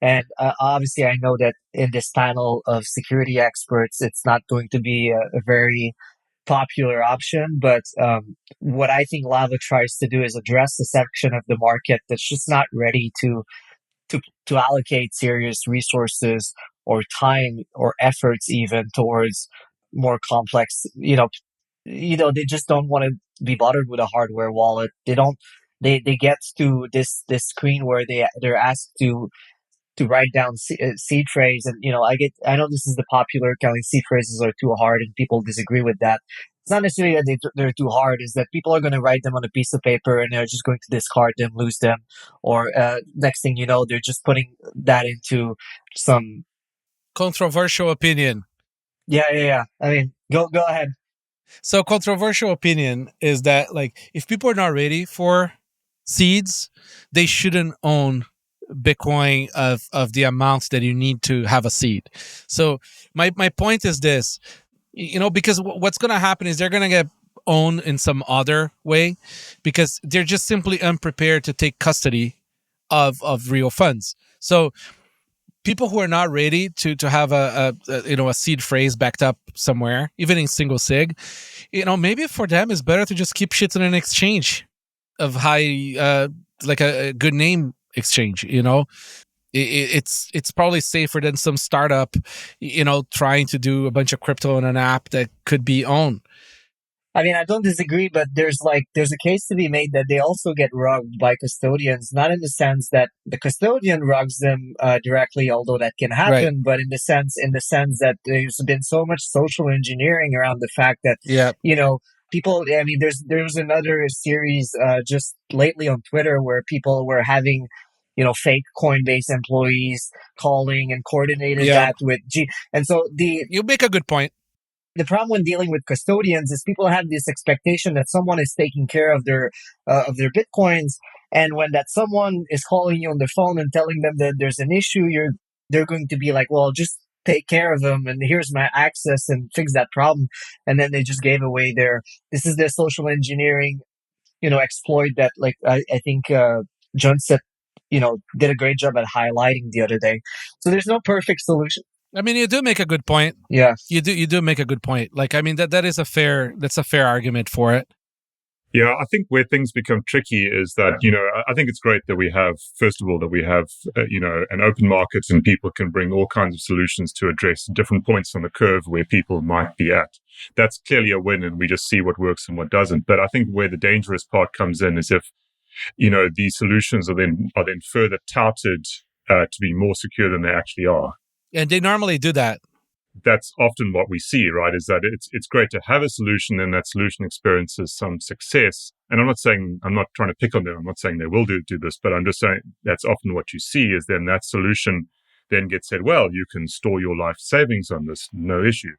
And obviously, I know that in this panel of security experts, it's not going to be a very popular option, but what I think Lava tries to do is address the section of the market that's just not ready to allocate serious resources or time or efforts even towards more complex, they just don't want to be bothered with a hardware wallet. They get to this screen where they're asked to write down seed phrase, and I know this is the popular counting seed phrases are too hard, and people disagree with that. It's not necessarily that they're too hard; is that people are going to write them on a piece of paper and they're just going to discard them, lose them, or next thing you know, they're just putting that into some controversial opinion. Yeah. Go ahead. So controversial opinion is that, if people are not ready for seeds, they shouldn't own Bitcoin of the amount that you need to have a seed. So my point is this, because what's going to happen is they're going to get owned in some other way because they're just simply unprepared to take custody of real funds. So people who are not ready to have a seed phrase backed up somewhere, even in single sig, maybe for them it's better to just keep shit in an exchange of high, like a good name exchange. It's probably safer than some startup, trying to do a bunch of crypto in an app that could be owned. I don't disagree, but there's a case to be made that they also get rugged by custodians, not in the sense that the custodian rugs them directly, although that can happen, right, but in the sense that there's been so much social engineering around the fact that, people, there's another series just lately on Twitter where people were having, fake Coinbase employees calling and coordinated that with and so you make a good point. The problem when dealing with custodians is people have this expectation that someone is taking care of their Bitcoins, and when that someone is calling you on the phone and telling them that there's an issue, they're going to be like, well, just take care of them, and here's my access and fix that problem. And then they just gave away this is their social engineering, exploit that, I think John said did a great job at highlighting the other day. So there's no perfect solution. I mean, you do make a good point. Yeah. You do make a good point. Like, I mean, that's a fair argument for it. Yeah, I think where things become tricky is that, I think it's great that we have, first of all, an open market and people can bring all kinds of solutions to address different points on the curve where people might be at. That's clearly a win, and we just see what works and what doesn't. But I think where the dangerous part comes in is if, these solutions are then further touted to be more secure than they actually are. And they normally do that. That's often what we see, right? Is that it's great to have a solution and that solution experiences some success. And I'm not trying to pick on them. I'm not saying they will do this, but I'm just saying that's often what you see is then that solution then gets said, well, you can store your life savings on this, no issue.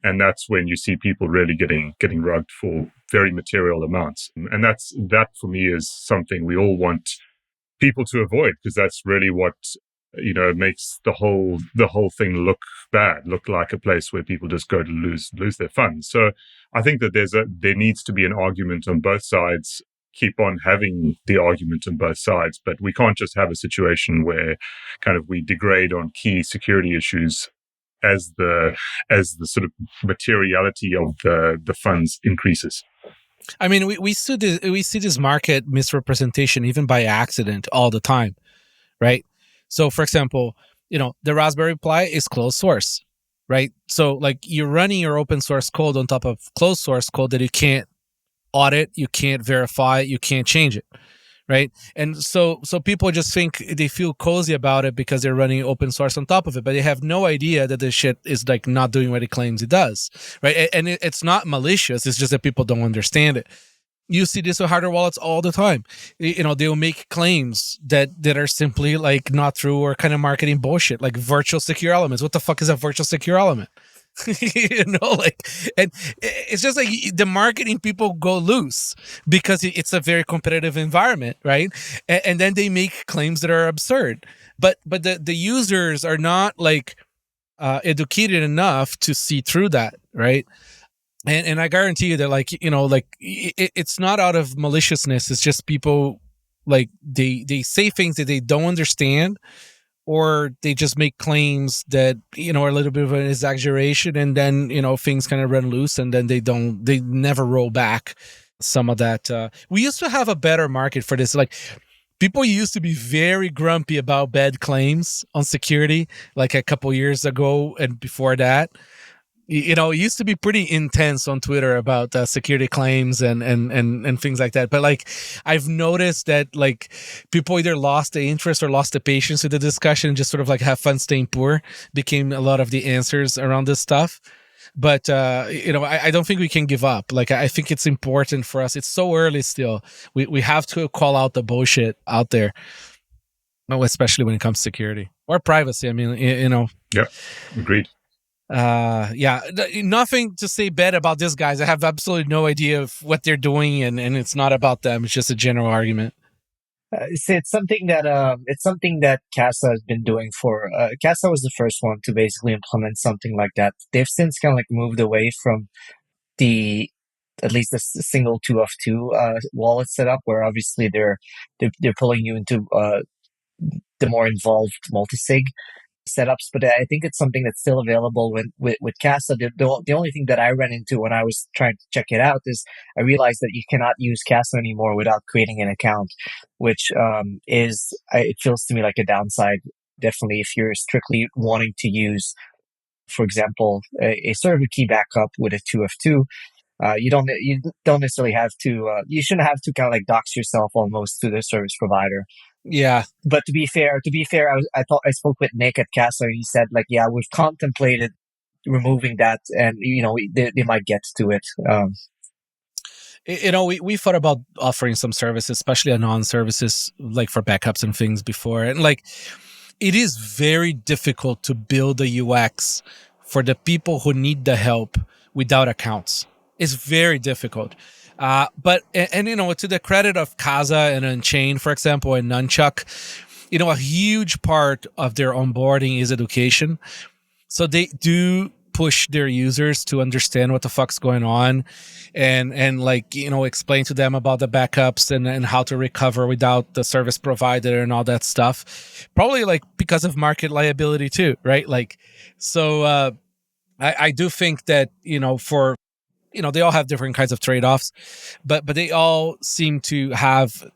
And that's when you see people really getting rugged for very material amounts. And that for me is something we all want people to avoid, because that's really what makes the whole thing look bad, look like a place where people just go to lose their funds. So I think that there needs to be an argument on both sides, keep on having the argument on both sides, but we can't just have a situation where kind of we degrade on key security issues as the sort of materiality of the funds increases. I mean, we see this market misrepresentation even by accident all the time, right? So, for example, the Raspberry Pi is closed source, right? So, like, you're running your open source code on top of closed source code that you can't audit, you can't verify, you can't change it, right? And so people just think they feel cozy about it because they're running open source on top of it, but they have no idea that this shit is like not doing what it claims it does, right? And it's not malicious; it's just that people don't understand it. You see this with hardware wallets all the time. They'll make claims that are simply like not true or kind of marketing bullshit, like virtual secure elements. What the fuck is a virtual secure element? And it's just like the marketing people go loose because it's a very competitive environment, right? And then they make claims that are absurd. But the users are not like educated enough to see through that, right? And I guarantee you that it's not out of maliciousness. It's just people like they say things that they don't understand, or they just make claims that are a little bit of an exaggeration, and then things kind of run loose, and then they never roll back some of that. We used to have a better market for this. Like, people used to be very grumpy about bad claims on security, like a couple years ago and before that. It used to be pretty intense on Twitter about security claims and things like that. But like, I've noticed that like people either lost the interest or lost the patience with the discussion and just sort of like have fun staying poor became a lot of the answers around this stuff. But, I don't think we can give up. Like, I think it's important for us. It's so early still. We have to call out the bullshit out there, especially when it comes to security or privacy. I mean, Yep, agreed. Nothing to say bad about these guys. I have absolutely no idea of what they're doing, and it's not about them. It's just a general argument. It's something that CASA has been doing for. CASA was the first one to basically implement something like that. They've since kind of like moved away from at least the single 2 of 2 wallet setup, where obviously they're pulling you into the more involved multi-sig setups, but I think it's something that's still available with CASA. The only thing that I ran into when I was trying to check it out is I realized that you cannot use CASA anymore without creating an account, which it feels to me like a downside. Definitely, if you're strictly wanting to use, for example, a server key backup with a 2 of 2, you don't necessarily have to. You shouldn't have to kind of like dox yourself almost to the service provider. Yeah, but to be fair, I spoke with Nick at CASA, and he said like, yeah, we've contemplated removing that, and they might get to it. We thought about offering some services, especially anon services, like for backups and things before, and like it is very difficult to build a UX for the people who need the help without accounts. It's very difficult. But to the credit of CASA and Unchained, for example, and Nunchuk, a huge part of their onboarding is education. So they do push their users to understand what the fuck's going on, and like, explain to them about the backups and how to recover without the service provider and all that stuff. Probably like because of market liability too, right? Like, so I do think that, for, they all have different kinds of trade-offs, but they all seem to have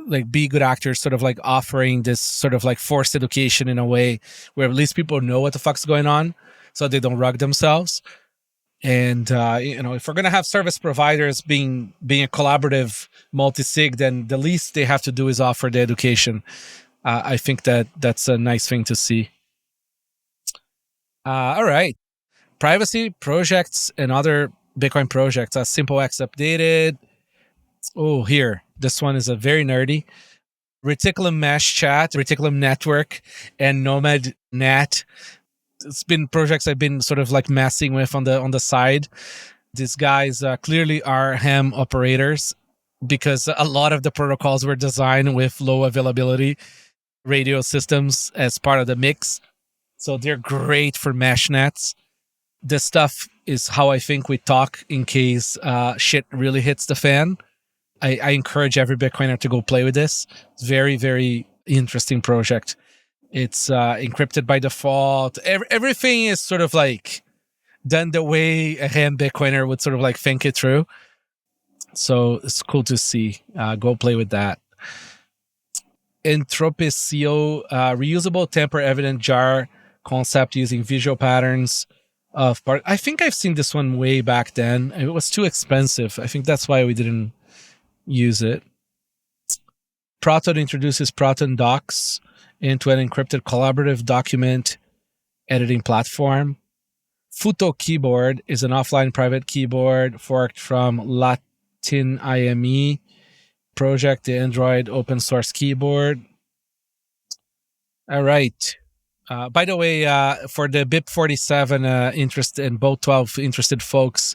like be good actors, sort of like offering this sort of like forced education in a way where at least people know what the fuck's going on, so they don't rug themselves. And if we're gonna have service providers being a collaborative multi-sig, then the least they have to do is offer the education. I think that's a nice thing to see. All right, privacy projects and other Bitcoin projects. SimpleX updated. Oh, here. This one is a very nerdy. Reticulum MeshChat, Reticulum Network, and NomadNet. It's been projects I've been sort of like messing with on the side. These guys clearly are ham operators, because a lot of the protocols were designed with low availability radio systems as part of the mix. So they're great for mesh nets. This stuff is how I think we talk in case shit really hits the fan. I encourage every Bitcoiner to go play with this. It's very, very interesting project. It's encrypted by default. Everything is sort of like done the way a ham Bitcoiner would sort of like think it through. So it's cool to see. Go play with that. Entropicio, reusable tamper evident jar concept using visual patterns of part. I think I've seen this one way back then. It was too expensive. I think that's why we didn't use it. Proton introduces Proton Docs into an encrypted collaborative document editing platform. FUTO Keyboard is an offline private keyboard forked from Latin IME project, the Android open source keyboard. All right. By the way, for the BIP47 interest and Boat 12 interested folks,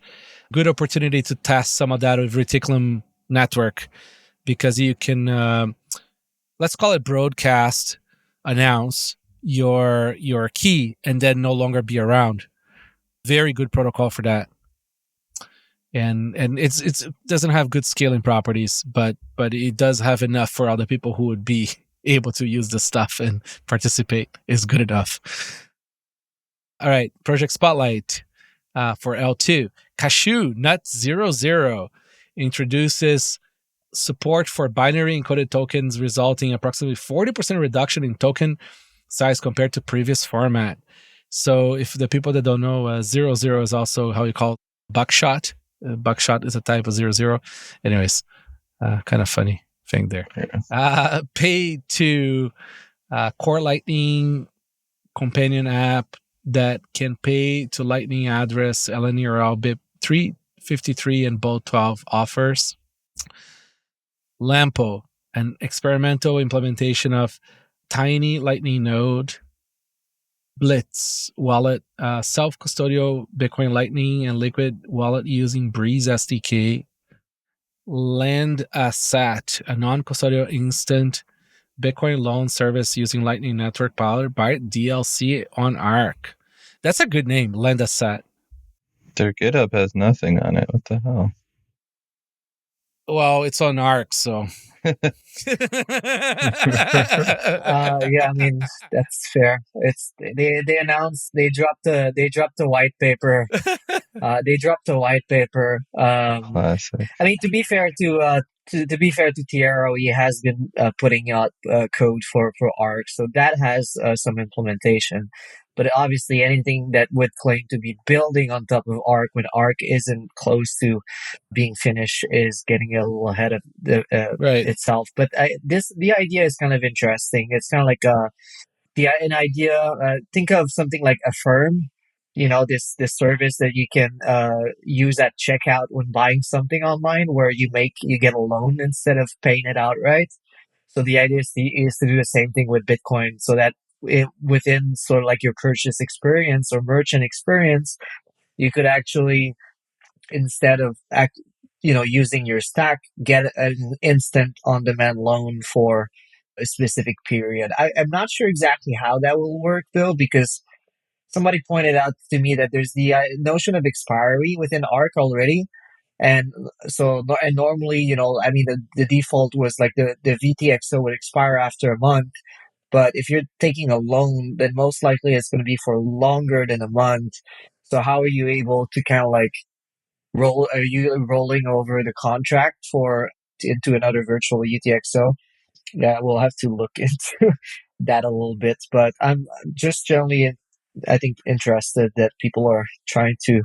good opportunity to test some of that with Reticulum Network, because you can, let's call it broadcast, announce your key and then no longer be around. Very good protocol for that. And it doesn't have good scaling properties, but it does have enough for other people who would be able to use the stuff and participate. Is good enough. All right, Project Spotlight for L2. Cashew Nut 00 introduces support for binary encoded tokens, resulting in approximately 40% reduction in token size compared to previous format. So if the people that don't know, 00 is also how you call buckshot. Buckshot is a type of 00. Anyways, kind of funny thing there. Yeah. Pay to Core Lightning companion app that can pay to Lightning address LNURL BIP 353 and Bolt 12 offers. Lampo, an experimental implementation of Tiny Lightning Node. Blitz Wallet, self-custodial Bitcoin Lightning and Liquid wallet using Breeze SDK. Landsat, a non-custodial instant Bitcoin loan service using Lightning Network powered by DLC on Arc. That's a good name, Landsat. Their GitHub has nothing on it. What the hell? Well, it's on Arc, so. Yeah, I mean, that's fair. It's they announced they dropped a white paper. Classic. I mean, to be fair to Tierra, he has been putting out code for Arc, so that has some implementation. But obviously, anything that would claim to be building on top of Arc when Arc isn't close to being finished is getting a little ahead of itself. But the idea is kind of interesting. It's kind of like an idea. Think of something like Affirm. You know, this service that you can use at checkout when buying something online, where you get a loan instead of paying it outright. So the idea is to do the same thing with Bitcoin, so that within sort of like your purchase experience or merchant experience, you could actually, instead of using your stack, get an instant on-demand loan for a specific period. I'm not sure exactly how that will work though, because somebody pointed out to me that there's the notion of expiry within ARC already. And so, and normally, the default was like the VTXO would expire after a month. But if you're taking a loan, then most likely it's going to be for longer than a month. So how are you able to kind of like are you rolling over the contract into another virtual UTXO? Yeah, we'll have to look into that a little bit. But I'm just generally, I think, interested that people are trying to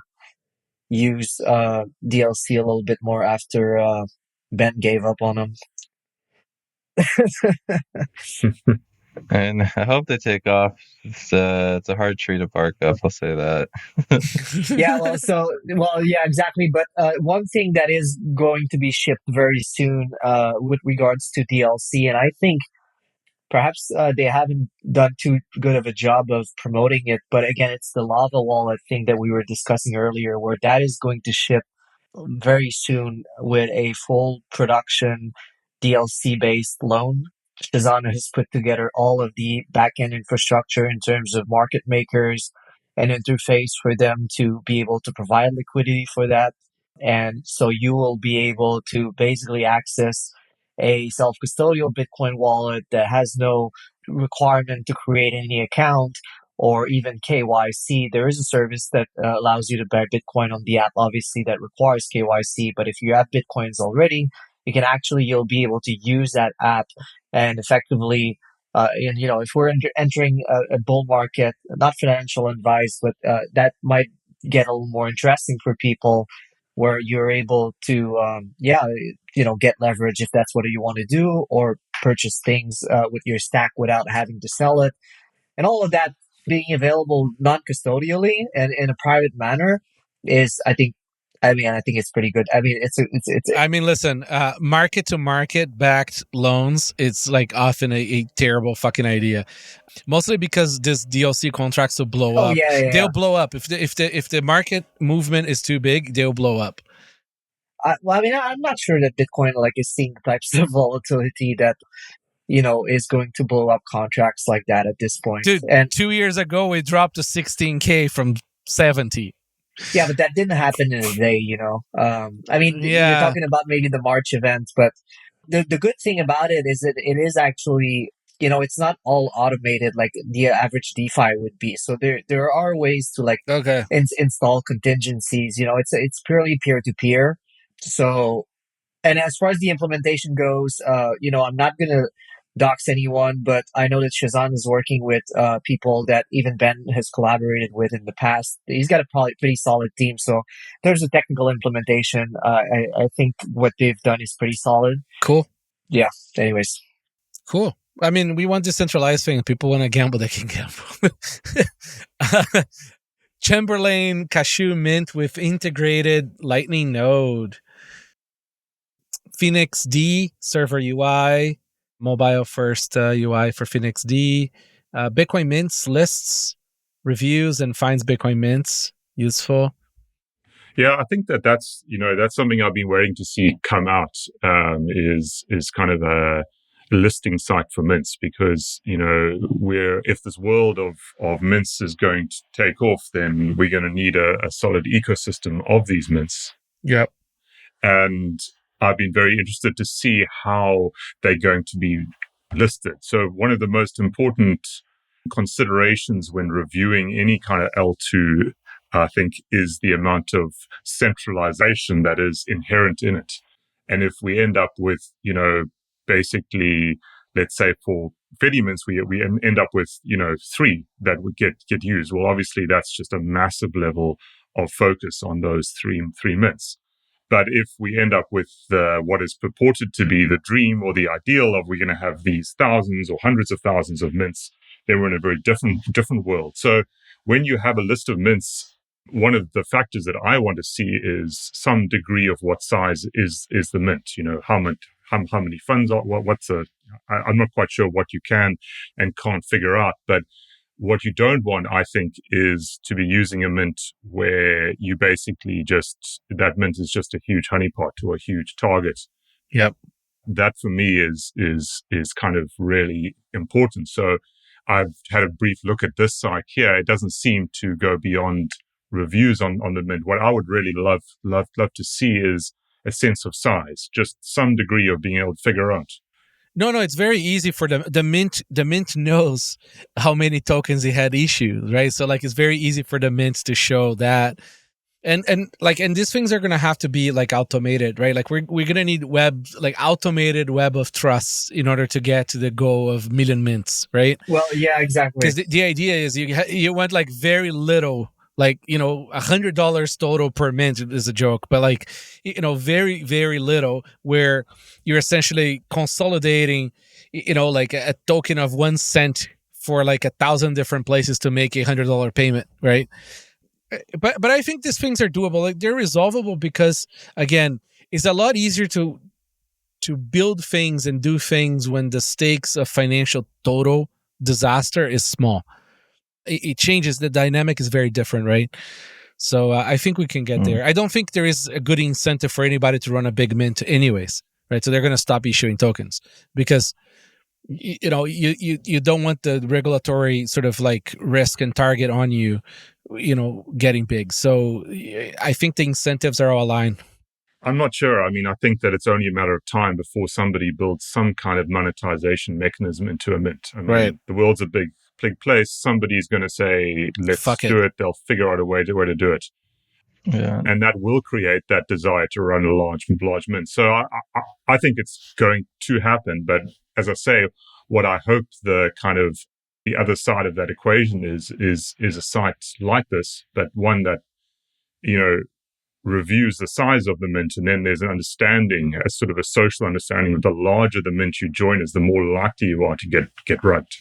use DLC a little bit more after Ben gave up on them. And I hope they take off. It's a hard tree to bark up, I'll say that. Yeah, exactly. But one thing that is going to be shipped very soon with regards to DLC, and I think perhaps they haven't done too good of a job of promoting it, but again, it's the Lava Wallet thing that we were discussing earlier, where that is going to ship very soon with a full production DLC-based loan. Shazana has put together all of the back-end infrastructure in terms of market makers and interface for them to be able to provide liquidity for that. And so you will be able to basically access a self-custodial Bitcoin wallet that has no requirement to create any account or even KYC. There is a service that allows you to buy Bitcoin on the app, obviously, that requires KYC. But if you have Bitcoins already, you'll be able to use that app and effectively, if we're entering a bull market, not financial advice, but that might get a little more interesting for people where you're able to, get leverage if that's what you want to do, or purchase things with your stack without having to sell it. And all of that being available non-custodially and in a private manner is, I think it's pretty good. I mean, listen, market to market backed loans, it's like often a terrible fucking idea. Mostly because this DLC contracts will blow up. They'll blow up. If the market movement is too big, they'll blow up. I'm not sure that Bitcoin is seeing the types of volatility that is going to blow up contracts like that at this point. Dude, and 2 years ago, it dropped to 16K from 70. Yeah, but that didn't happen in a day, You're talking about maybe the March event, but the good thing about it is that it is actually, it's not all automated like the average DeFi would be. So there are ways to install contingencies. It's purely peer-to-peer. So, and as far as the implementation goes, I'm not going to dox anyone, but I know that Shazan is working with people that even Ben has collaborated with in the past. He's got a probably pretty solid team. So there's a technical implementation. I think what they've done is pretty solid. Cool. Yeah. Anyways. Cool. I mean, we want decentralized things. People want to gamble, they can gamble. Chamberlain Cashew Mint with integrated Lightning Node. Phoenix D server UI, mobile first UI for Phoenix D. Bitcoin mints, lists, reviews, and finds Bitcoin mints. Useful. Yeah, I think that's something I've been waiting to see come out. Is kind of a listing site for mints, because if this world of mints is going to take off, then we're going to need a solid ecosystem of these mints. Yep. And I've been very interested to see how they're going to be listed. So one of the most important considerations when reviewing any kind of L2, I think, is the amount of centralization that is inherent in it. And if we end up with, basically, let's say for Fedi mints, we end up with, 3 that would get used. Well, obviously, that's just a massive level of focus on those three mints. But if we end up with what is purported to be the dream or the ideal of we're going to have these thousands or hundreds of thousands of mints, then we're in a very different world. So when you have a list of mints, one of the factors that I want to see is some degree of what size is the mint. How many funds are, I'm not quite sure what you can and can't figure out, but what you don't want, I think, is to be using a mint where you basically that mint is just a huge honeypot or a huge target. Yep. That for me is kind of really important. So I've had a brief look at this site here. It doesn't seem to go beyond reviews on the mint. What I would really love to see is a sense of size, just some degree of being able to figure out. No, it's very easy for the mint. The mint knows how many tokens it had issued, right? So like it's very easy for the mint to show that. And these things are gonna have to be like automated, right? Like we're gonna need automated web of trust in order to get to the goal of million mints, right? Well, yeah, exactly. Because the idea is you want like very little, like $100 total per mint is a joke, but like very very little, where you're essentially consolidating like a token of 1 cent for like 1,000 different places to make $100 payment, right? But I think these things are doable. Like they're resolvable because again, it's a lot easier to build things and do things when the stakes of financial total disaster is small. It changes. The dynamic is very different, right? So I think we can get there. I don't think there is a good incentive for anybody to run a big mint anyways, right? So they're going to stop issuing tokens because you don't want the regulatory sort of like risk and target on you getting big. So I think the incentives are all aligned. I'm not sure. I mean, I think that it's only a matter of time before somebody builds some kind of monetization mechanism into a mint. I mean, right. The world's a big place. Somebody's going to say, let's do it. They'll figure out a way to do it. Yeah. And that will create that desire to run a large mint. So I think it's going to happen. But as I say, what I hope the other side of that equation is a site like this, but one that, reviews the size of the mint, and then there's an understanding, a sort of a social understanding of the larger the mint you join is, the more likely you are to get right.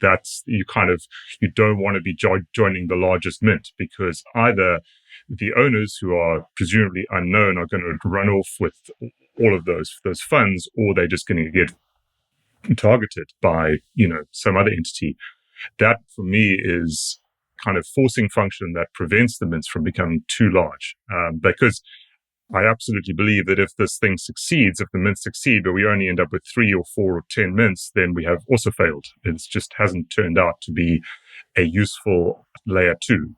That's you don't want to be joining the largest mint, because either the owners, who are presumably unknown, are going to run off with all of those funds, or they're just going to get targeted by some other entity. That for me is kind of forcing function that prevents the mints from becoming too large, because I absolutely believe that if this thing succeeds, if the mints succeed, but we only end up with 3 or 4 or 10 mints, then we have also failed. It just hasn't turned out to be a useful layer 2.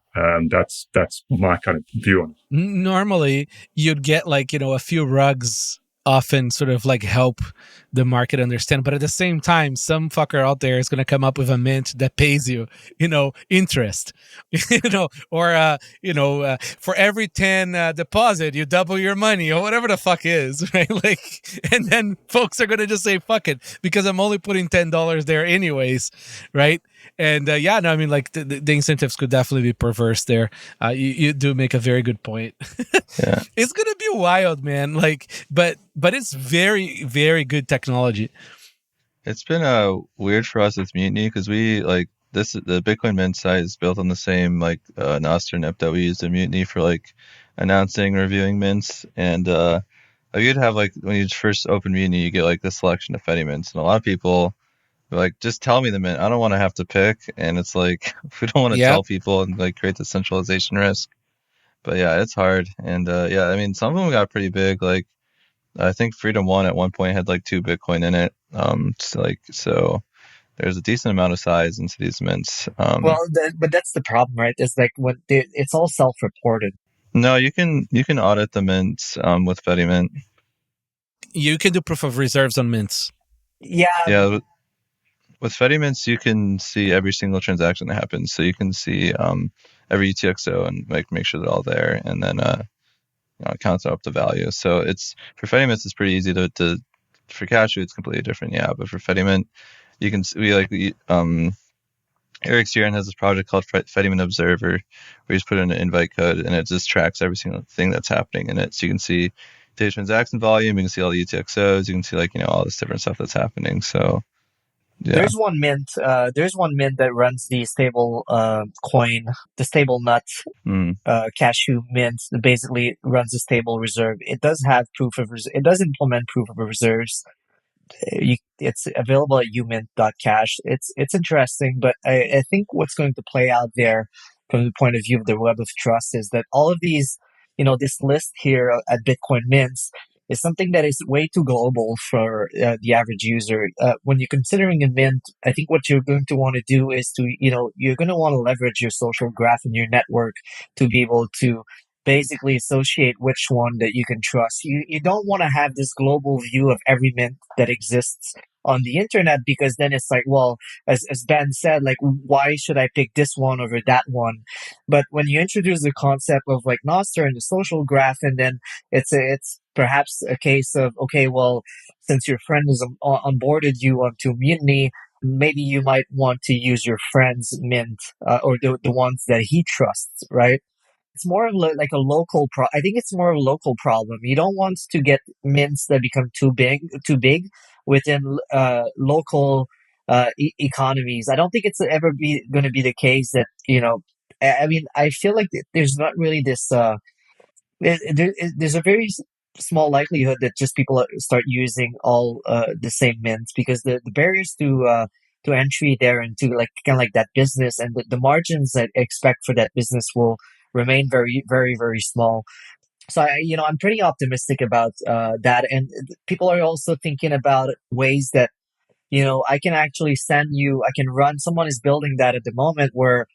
That's my kind of view on it. Normally, you'd get a few rugs often sort of like help the market understand, but at the same time, some fucker out there is going to come up with a mint that pays you, interest, or for every 10 deposit, you double your money, or whatever the fuck is, right? And then folks are going to just say, fuck it, because I'm only putting $10 there anyways, right? And the incentives could definitely be perverse there. You do make a very good point. Yeah. It's going to be wild, man. But it's very, very good technology. It's been weird for us with Mutiny, because we the Bitcoin Mint site is built on the same Nostr NIP that we used in Mutiny for announcing, reviewing mints. And you'd have when you first open Mutiny, you get the selection of Fetty mints, and a lot of people are just tell me the mint. I don't want to have to pick. And it's we don't want to tell people and create the centralization risk. But yeah, it's hard. And some of them got pretty big. I think Freedom 1 at one point had 2 Bitcoin in it. So there's a decent amount of size into these mints. But that's the problem, right? It's when it's all self-reported. No, you can audit the mints with Fetty Mint. You can do proof of reserves on mints. Yeah. Yeah. With Fetty mints, you can see every single transaction that happens. So you can see every UTXO and make sure they're all there, and then it counts up the value. So it's for Fetty mints, it's pretty easy to for Cashew, it's completely different. Yeah, but for Fetty Mint, you can Eric Sheeran has this project called Fetty Mint Observer, where you just put in an invite code and it just tracks every single thing that's happening in it. So you can see the transaction volume, you can see all the UTXOs, you can see all this different stuff that's happening. So yeah. There's one mint that runs the stable coin, the stable nut cashew mint that basically runs a stable reserve. It does have it does implement proof of reserves. It's available at umint.cash. It's interesting, but I think what's going to play out there from the point of view of the web of trust is that all of these, this list here at Bitcoin mints, is something that is way too global for the average user. When you're considering a mint, I think what you're going to want to do is you're going to want to leverage your social graph and your network to be able to basically associate which one that you can trust. You don't want to have this global view of every mint that exists on the internet, because then it's like, well, as Ben said, like, why should I pick this one over that one? But when you introduce the concept of like Nostr and the social graph, and then it's perhaps a case of, okay, well, since your friend has onboarded you onto Mutiny, maybe you might want to use your friend's mint or the ones that he trusts, right? It's more of like a local I think it's more of a local problem. You don't want to get mints that become too big within local economies. I don't think it's ever going to be the case that, I mean, I feel like there's not really this, there's a very small likelihood that just people start using all the same mints, because the barriers to entry there into like kind of like that business, and the margins I expect for that business will remain very, very, very small. So I'm pretty optimistic about that, and people are also thinking about ways that I can actually someone is building that at the moment where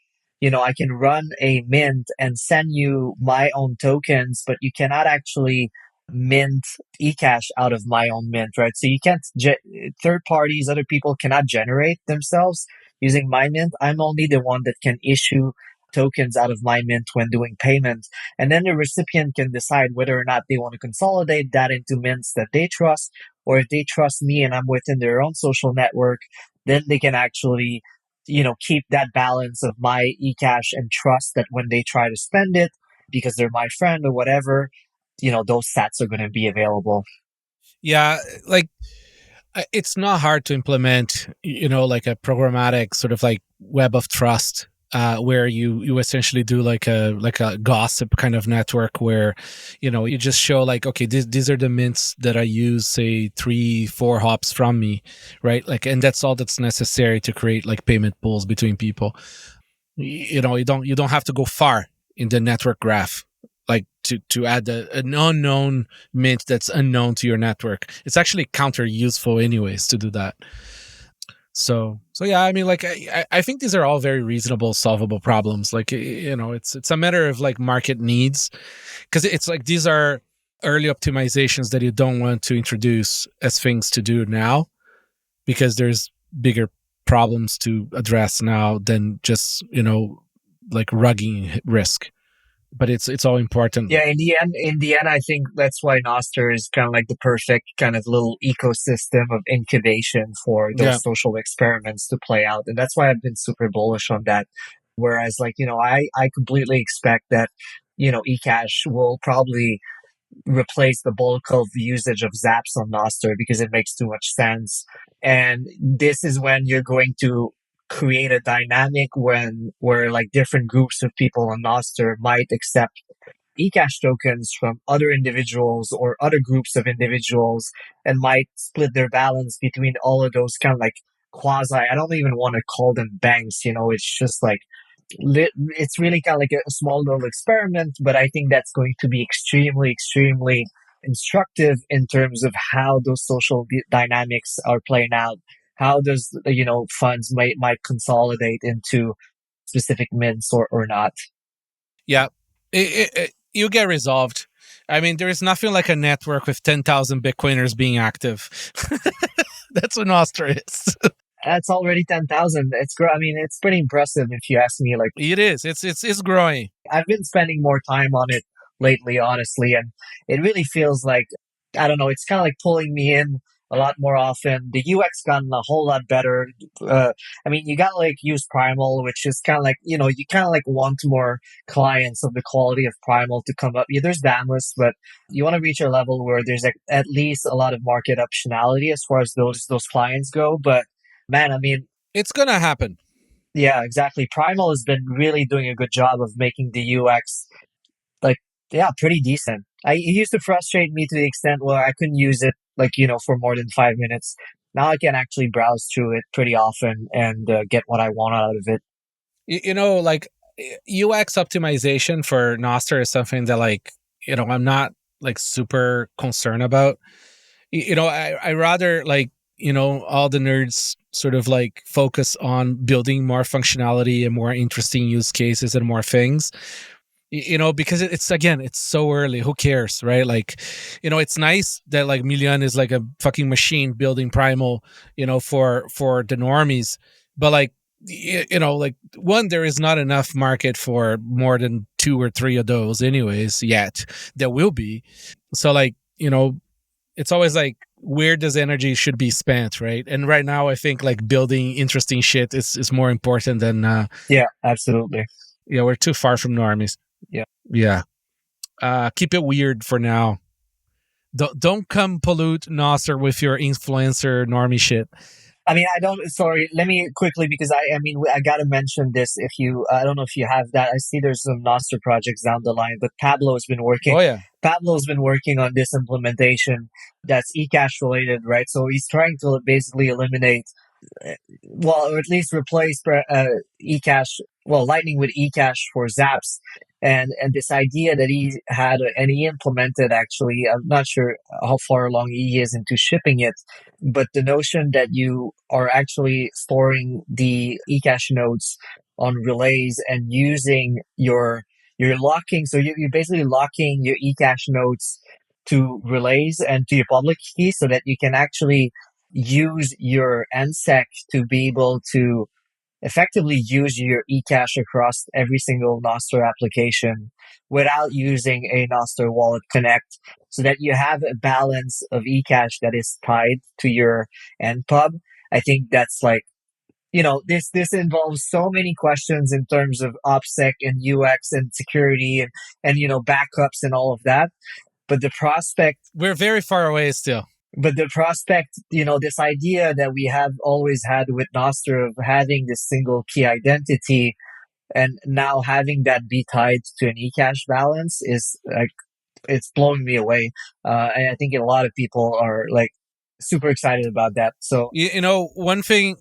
I can run a mint and send you my own tokens, but you cannot actually mint eCash out of my own mint, right? So you can't third parties, other people cannot generate themselves using my mint. I'm only the one that can issue tokens out of my mint when doing payment. And then the recipient can decide whether or not they want to consolidate that into mints that they trust, or if they trust me and I'm within their own social network, then they can actually, keep that balance of my eCash and trust that when they try to spend it, because they're my friend or whatever, those sats are going to be available. Yeah, like it's not hard to implement, like a programmatic sort of like web of trust, where you essentially do like a gossip kind of network where, you just show like, okay, these are the mints that I use, say 3-4 hops from me, right? Like, and that's all that's necessary to create like payment pools between people. You don't have to go far in the network graph, like to add an unknown mint that's unknown to your network. It's actually counter useful anyways to do that. So yeah, I mean, like I think these are all very reasonable, solvable problems. Like, it's a matter of like market needs, because it's like these are early optimizations that you don't want to introduce as things to do now, because there's bigger problems to address now than just like rugging risk. But it's all important. Yeah, in the end, I think that's why Nostr is kind of like the perfect kind of little ecosystem of incubation for those social experiments to play out. And that's why I've been super bullish on that. Whereas, like, I completely expect that, eCash will probably replace the bulk of usage of Zaps on Nostr because it makes too much sense. And this is when you're going to create a dynamic where like different groups of people on Nostr might accept eCash tokens from other individuals or other groups of individuals, and might split their balance between all of those kind of like I don't even want to call them banks, it's just like, it's really kind of like a small little experiment, but I think that's going to be extremely, extremely instructive in terms of how those social dynamics are playing out. How does, funds might consolidate into specific mints or not? Yeah, you get resolved. I mean, there is nothing like a network with 10,000 Bitcoiners being active. That's what Nostr is. That's already 10,000. It's pretty impressive if you ask me. Like, it is. It's growing. I've been spending more time on it lately, honestly, and it really feels like, I don't know, it's kind of like pulling me in a lot more often. The UX gotten a whole lot better. You got like use Primal, which is kind of like, you kind of like want more clients of the quality of Primal to come up. Yeah, there's Damus, but you want to reach a level where there's at least a lot of market optionality as far as those clients go. But man, it's going to happen. Yeah, exactly. Primal has been really doing a good job of making the UX pretty decent. It used to frustrate me to the extent where I couldn't use it for more than 5 minutes. Now I can actually browse through it pretty often and get what I want out of it. Like UX optimization for Nostr is something that I'm not like super concerned about. I rather like, all the nerds sort of like focus on building more functionality and more interesting use cases and more things, because it's so early. Who cares, right? Like, it's nice that like Milian is like a fucking machine building Primal, for the normies. But like, like one, there is not enough market for more than 2 or 3 of those anyways yet. There will be. So like, it's always like, where does energy should be spent, right? And right now I think like building interesting shit is more important than Yeah, absolutely. Yeah, we're too far from normies. Yeah. Keep it weird for now. Don't come pollute Nostr with your influencer normie shit. I mean, sorry, let me quickly, because I got to mention this. I don't know if you have that. I see there's some Nostr projects down the line, but Pablo's been working. Oh, yeah. Pablo's been working on this implementation that's eCache related, right? So he's trying to basically eliminate, or at least replace eCache, Lightning with eCache for Zaps. And this idea that he had, and he implemented, actually, I'm not sure how far along he is into shipping it, but the notion that you are actually storing the eCache nodes on relays and using you're locking, so you're basically locking your eCache nodes to relays and to your public key so that you can actually use your NSEC to be able to effectively use your eCache across every single Nostr application without using a Nostr Wallet Connect, so that you have a balance of eCache that is tied to your NPub. I think that's like, this involves so many questions in terms of OPSEC and UX and security and backups and all of that. But the prospect... We're very far away still. But the prospect, this idea that we have always had with Nostr of having this single key identity and now having that be tied to an eCache balance is like, it's blowing me away. And I think a lot of people are like super excited about that. So, one thing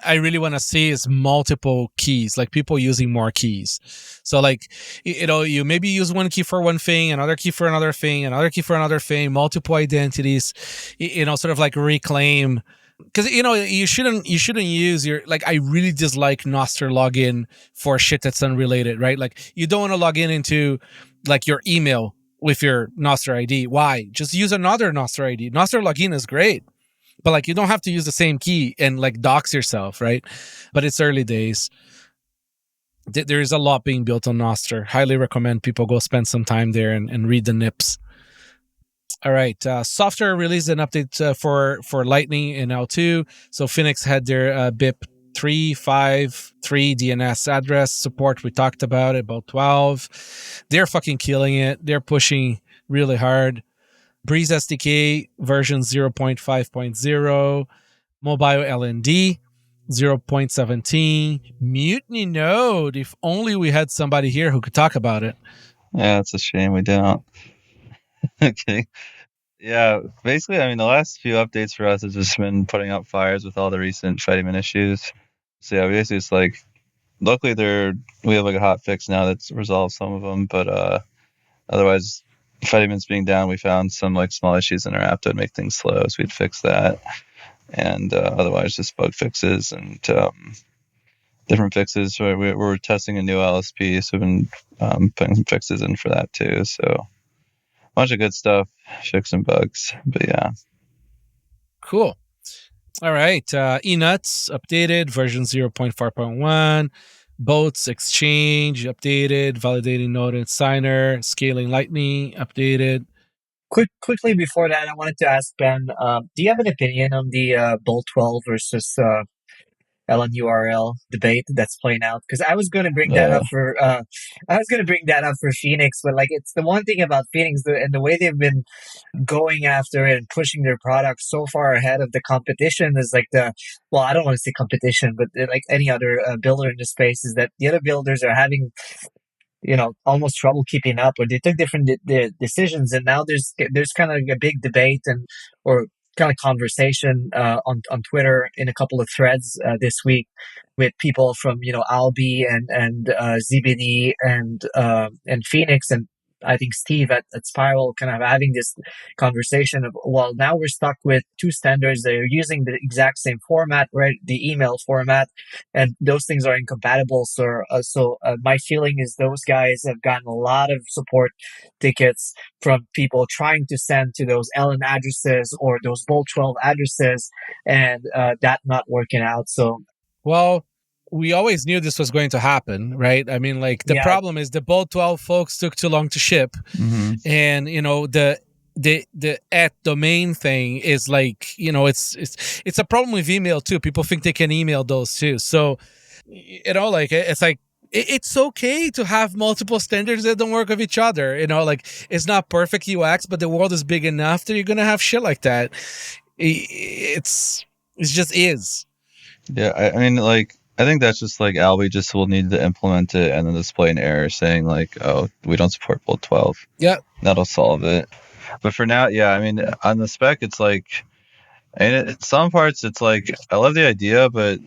I really want to see is multiple keys, like people using more keys. So like, you maybe use one key for one thing, another key for another thing, another key for another thing, multiple identities, sort of like reclaim. Because, you shouldn't use your, like, I really dislike Nostr login for shit that's unrelated, right? Like, you don't want to log in into like your email with your Nostr ID. Why? Just use another Nostr ID. Nostr login is great. But like, you don't have to use the same key and like dox yourself, right? But it's early days. There is a lot being built on Nostr. Highly recommend people go spend some time there and read the nips. All right. Software released an update for Lightning in L2. So Phoenix had their BIP 353 DNS address support. We talked about 12. They're fucking killing it. They're pushing really hard. Breeze SDK version 0.5.0, mobile LND 0.17, Mutiny Node. If only we had somebody here who could talk about it. Yeah, it's a shame we don't. Okay. Yeah, basically, I mean, the last few updates for us has just been putting out fires with all the recent Fediman issues. So yeah, basically it's like, luckily we have like a hot fix now that's resolved some of them, but otherwise, Fediman's being down, we found some like small issues in our app that would make things slow, so we'd fix that. And otherwise, just bug fixes and different fixes. So we're testing a new LSP, so we've been putting some fixes in for that too. So a bunch of good stuff, fixing bugs. But yeah. Cool. All right. eNuts updated, version 0.4.1. Boats Exchange updated, validating node and signer, scaling Lightning updated. Quickly before that, I wanted to ask Ben, do you have an opinion on the Bolt 12 versus LNURL debate that's playing out? Because I was going to bring that up for Phoenix, but like, it's the one thing about Phoenix and the way they've been going after it and pushing their product so far ahead of the competition is like I don't want to say competition, but like any other builder in the space, is that the other builders are having almost trouble keeping up, or they took different decisions, and now there's kind of a big debate or kind of conversation on Twitter in a couple of threads this week with people from Albi and ZBD and Phoenix, and I think Steve at Spiral kind of having this conversation of, well, now we're stuck with two standards. They're using the exact same format, right? The email format, and those things are incompatible. So my feeling is those guys have gotten a lot of support tickets from people trying to send to those LN addresses or those Bolt 12 addresses, and that not working out. So, well, we always knew this was going to happen, right? I mean, like, the problem is the Bolt 12 folks took too long to ship, and the at domain thing is like, it's a problem with email too. People think they can email those too. So, like, it's like, it's okay to have multiple standards that don't work with each other. Like, it's not perfect UX, but the world is big enough that you're gonna have shit like that. It just is. Yeah, I mean, like, I think that's just like Alby just will need to implement it and then display an error saying like, oh, we don't support Bolt 12. Yeah, that'll solve it. But for now, yeah, I mean, on the spec, it's like, and some parts, it's like, I love the idea, but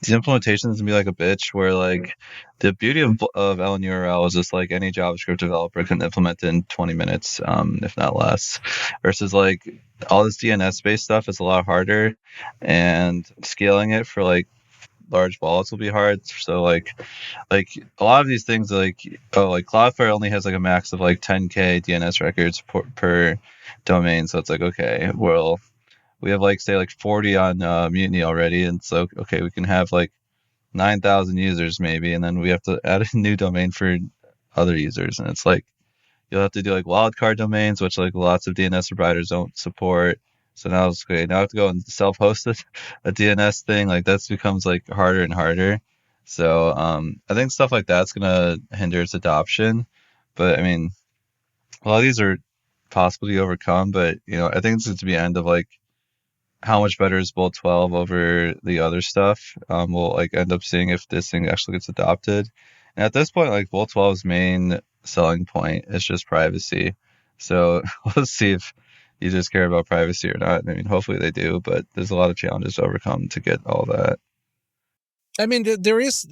the implementation is gonna be like a bitch. Where like the beauty of LNURL is just like any JavaScript developer can implement it in 20 minutes, if not less. Versus like all this DNS based stuff is a lot harder, and scaling it for like large wallets will be hard. So like a lot of these things, like Cloudflare only has like a max of like 10k DNS records per domain. So it's like, okay, well, we have like, say, like 40 on Mutiny already, and so okay, we can have like 9,000 users maybe, and then we have to add a new domain for other users, and it's like you'll have to do like wildcard domains, which like lots of DNS providers don't support. So now it's okay. Now I have to go and self-host a DNS thing. Like that becomes like harder and harder. So I think stuff like that's gonna hinder its adoption. But I mean, a lot of these are possible to overcome. But I think it's going to be end of like how much better is Bolt 12 over the other stuff. We'll like end up seeing if this thing actually gets adopted. And at this point, like Bolt 12's main selling point is just privacy. So let's see if users care about privacy or not. I mean, hopefully they do, but there's a lot of challenges to overcome to get all that. I mean, there is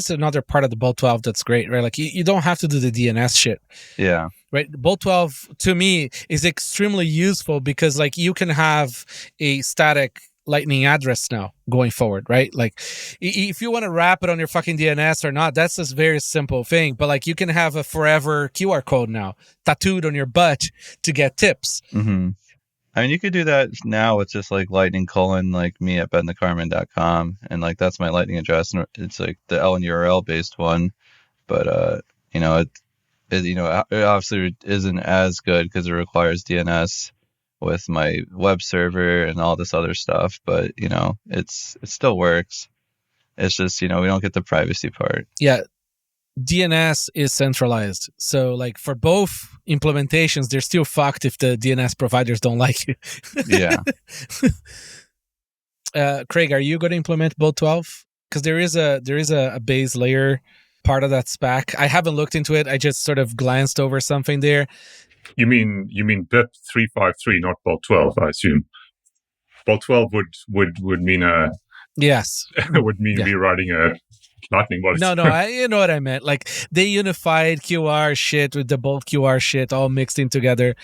another part of the Bolt 12 that's great, right? Like you don't have to do the DNS shit. Yeah. Right. Bolt 12 to me is extremely useful because like you can have a static Lightning address now going forward, right? Like if you want to wrap it on your fucking DNS or not, that's a very simple thing. But like you can have a forever QR code now tattooed on your butt to get tips. Mm-hmm. I mean, you could do that now with just like lightning : like me at benthecarmen.com, and like that's my Lightning address, and it's like the LNURL based one. But it obviously isn't as good because it requires DNS with my web server and all this other stuff. But it still works. It's just we don't get the privacy part. Yeah. DNS is centralized. So like for both implementations, they're still fucked if the DNS providers don't like you. Yeah. Craig, are you going to implement Bolt 12? Because there is a base layer part of that spec. I haven't looked into it. I just sort of glanced over something there. You mean BIP 353, not Bolt 12, I assume. Bolt 12 would mean yes. would mean rewriting a Lightning wallet. No, you know what I meant. Like they unified QR shit with the Bolt QR shit all mixed in together.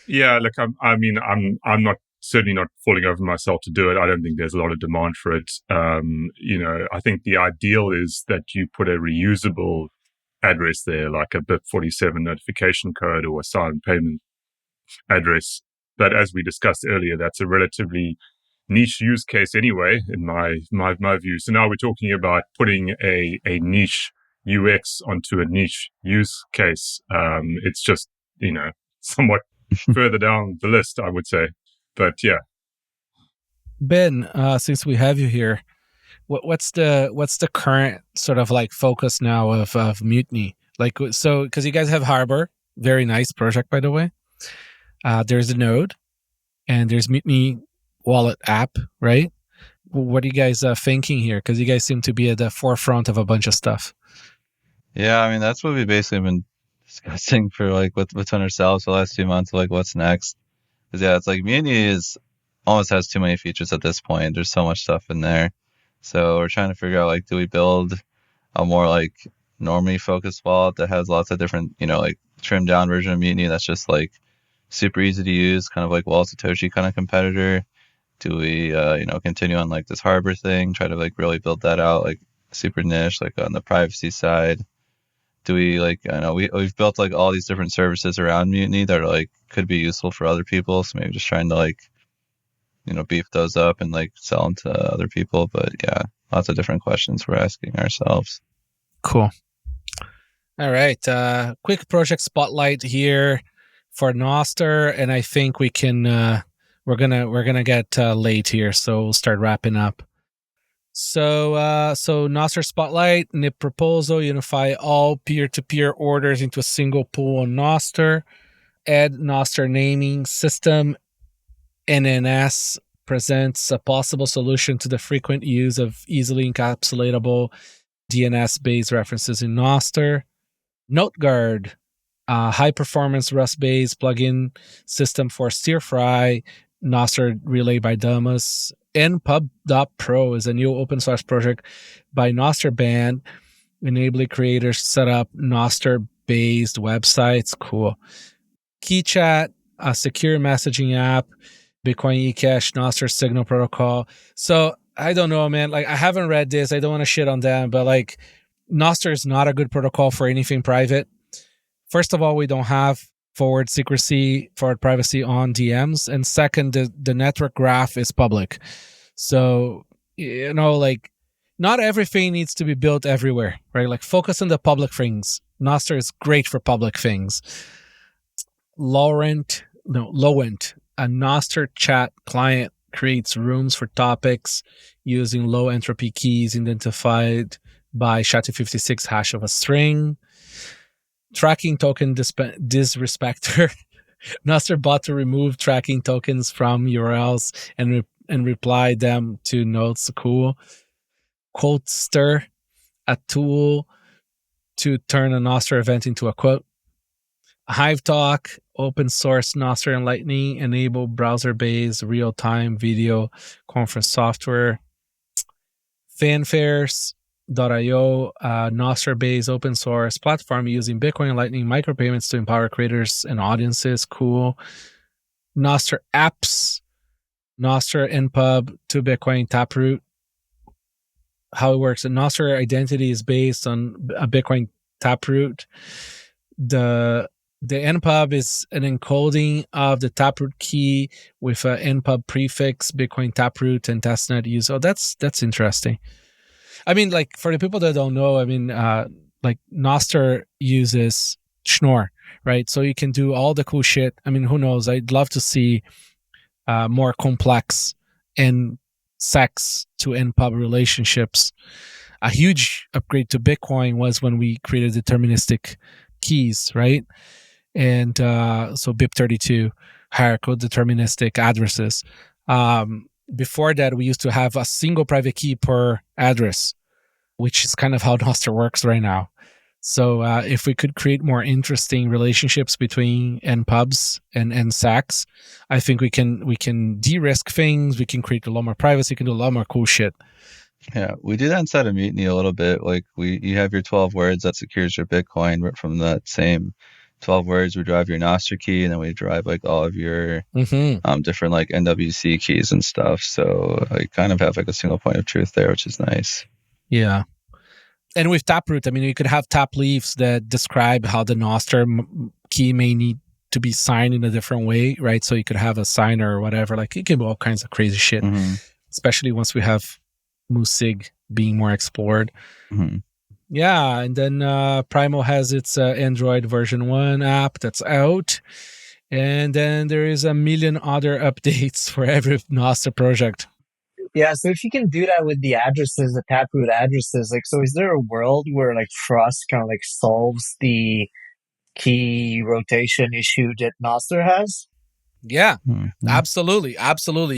Yeah, look, I'm certainly not falling over myself to do it. I don't think there's a lot of demand for it. I think the ideal is that you put a reusable address there, like a BIP47 notification code or a silent payment address. But as we discussed earlier, that's a relatively niche use case anyway, in my view. So now we're talking about putting a niche UX onto a niche use case. It's just, somewhat further down the list, I would say. But yeah. Ben, since we have you here, what's the current sort of like focus now of Mutiny? Like, so, because you guys have Harbor, very nice project, by the way. There's a Node, and there's Mutiny Wallet app, right? What are you guys thinking here? Because you guys seem to be at the forefront of a bunch of stuff. Yeah, I mean, that's what we've basically been discussing for like within ourselves the last 2 months, like what's next. Because yeah, it's like Mutiny almost has too many features at this point. There's so much stuff in there. So we're trying to figure out, like, do we build a more like normally focused wallet that has lots of different, like trimmed down version of Mutiny that's just like super easy to use, kind of like Wall Satoshi kind of competitor? Do we, continue on like this Harbor thing, try to like really build that out, like super niche, like on the privacy side? Do we like, I know we've built like all these different services around Mutiny that are like could be useful for other people. So maybe just trying to like, beef those up and like sell them to other people. But yeah, lots of different questions we're asking ourselves. Cool. All right. Quick project spotlight here for Noster, and I think we can. We're gonna get late here, so we'll start wrapping up. So Noster spotlight, NIP proposal: unify all peer-to-peer orders into a single pool on Noster. Add Noster naming system. NNS presents a possible solution to the frequent use of easily encapsulatable DNS-based references in Noster. NoteGuard, high-performance Rust-based plugin system for stir-fry Noster relay by Damas. npub.pro is a new open-source project by Noster Band, enabling creators to set up Noster-based websites. Cool. KeyChat, a secure messaging app. Bitcoin eCash, Noster Signal Protocol. So I don't know, man. Like, I haven't read this. I don't want to shit on them, but like, Noster is not a good protocol for anything private. First of all, we don't have forward privacy on DMs. And second, the network graph is public. So, like, not everything needs to be built everywhere, right? Like, focus on the public things. Noster is great for public things. Lowent, a Noster chat client creates rooms for topics using low entropy keys identified by SHA-256 hash of a string. Tracking token disrespecter. Noster bot to remove tracking tokens from URLs and reply them to notes. Cool. Quotester, a tool to turn a Noster event into a quote. Hive Talk, open source Noster and Lightning, enable browser-based real-time video conference software. Fanfares.io, Noster-based open source platform using Bitcoin and Lightning micropayments to empower creators and audiences. Cool. Noster apps, Noster npub to Bitcoin Taproot. How it works: a Noster identity is based on a Bitcoin Taproot. The npub is an encoding of the Taproot key with an npub prefix, Bitcoin Taproot, and testnet use. Oh, that's interesting. I mean, like, for the people that don't know, I mean, like, Noster uses Schnorr, right? So you can do all the cool shit. I mean, who knows? I'd love to see more complex and sex to npub relationships. A huge upgrade to Bitcoin was when we created deterministic keys, right? And so BIP32, hierarchical deterministic addresses. Before that, we used to have a single private key per address, which is kind of how Noster works right now. So if we could create more interesting relationships between npubs and NSACs, I think we can de-risk things. We can create a lot more privacy. We can do a lot more cool shit. Yeah, we do that inside of Mutiny a little bit. Like, you have your 12 words that secures your Bitcoin, but from that same 12 words, we drive your Noster key, and then we drive like all of your different like NWC keys and stuff. So I kind of have like a single point of truth there, which is nice. Yeah. And with Taproot, I mean, you could have tap leaves that describe how the Noster key may need to be signed in a different way, right? So you could have a signer or whatever. Like, it can be all kinds of crazy shit, especially once we have Musig being more explored. Yeah, and then Primal has its Android version 1 app that's out. And then there is a million other updates for every Noster project. Yeah, so if you can do that with the addresses, the Taproot addresses, like, so is there a world where like Frost kind of like solves the key rotation issue that Noster has? Yeah, absolutely.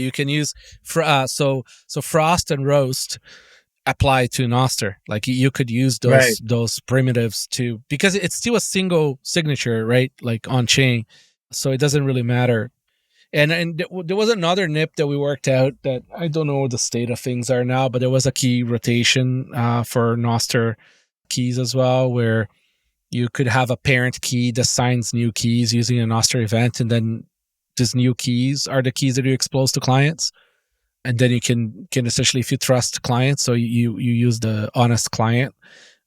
You can use so Frost and Roast apply to Noster. Like, you could use those primitives to, because it's still a single signature, right? Like, on chain, so it doesn't really matter. And there was another NIP that we worked out that I don't know what the state of things are now, but there was a key rotation for Noster keys as well, where you could have a parent key that signs new keys using an Auster event, and then these new keys are the keys that you expose to clients. And then you can essentially, if you trust clients, so you use the honest client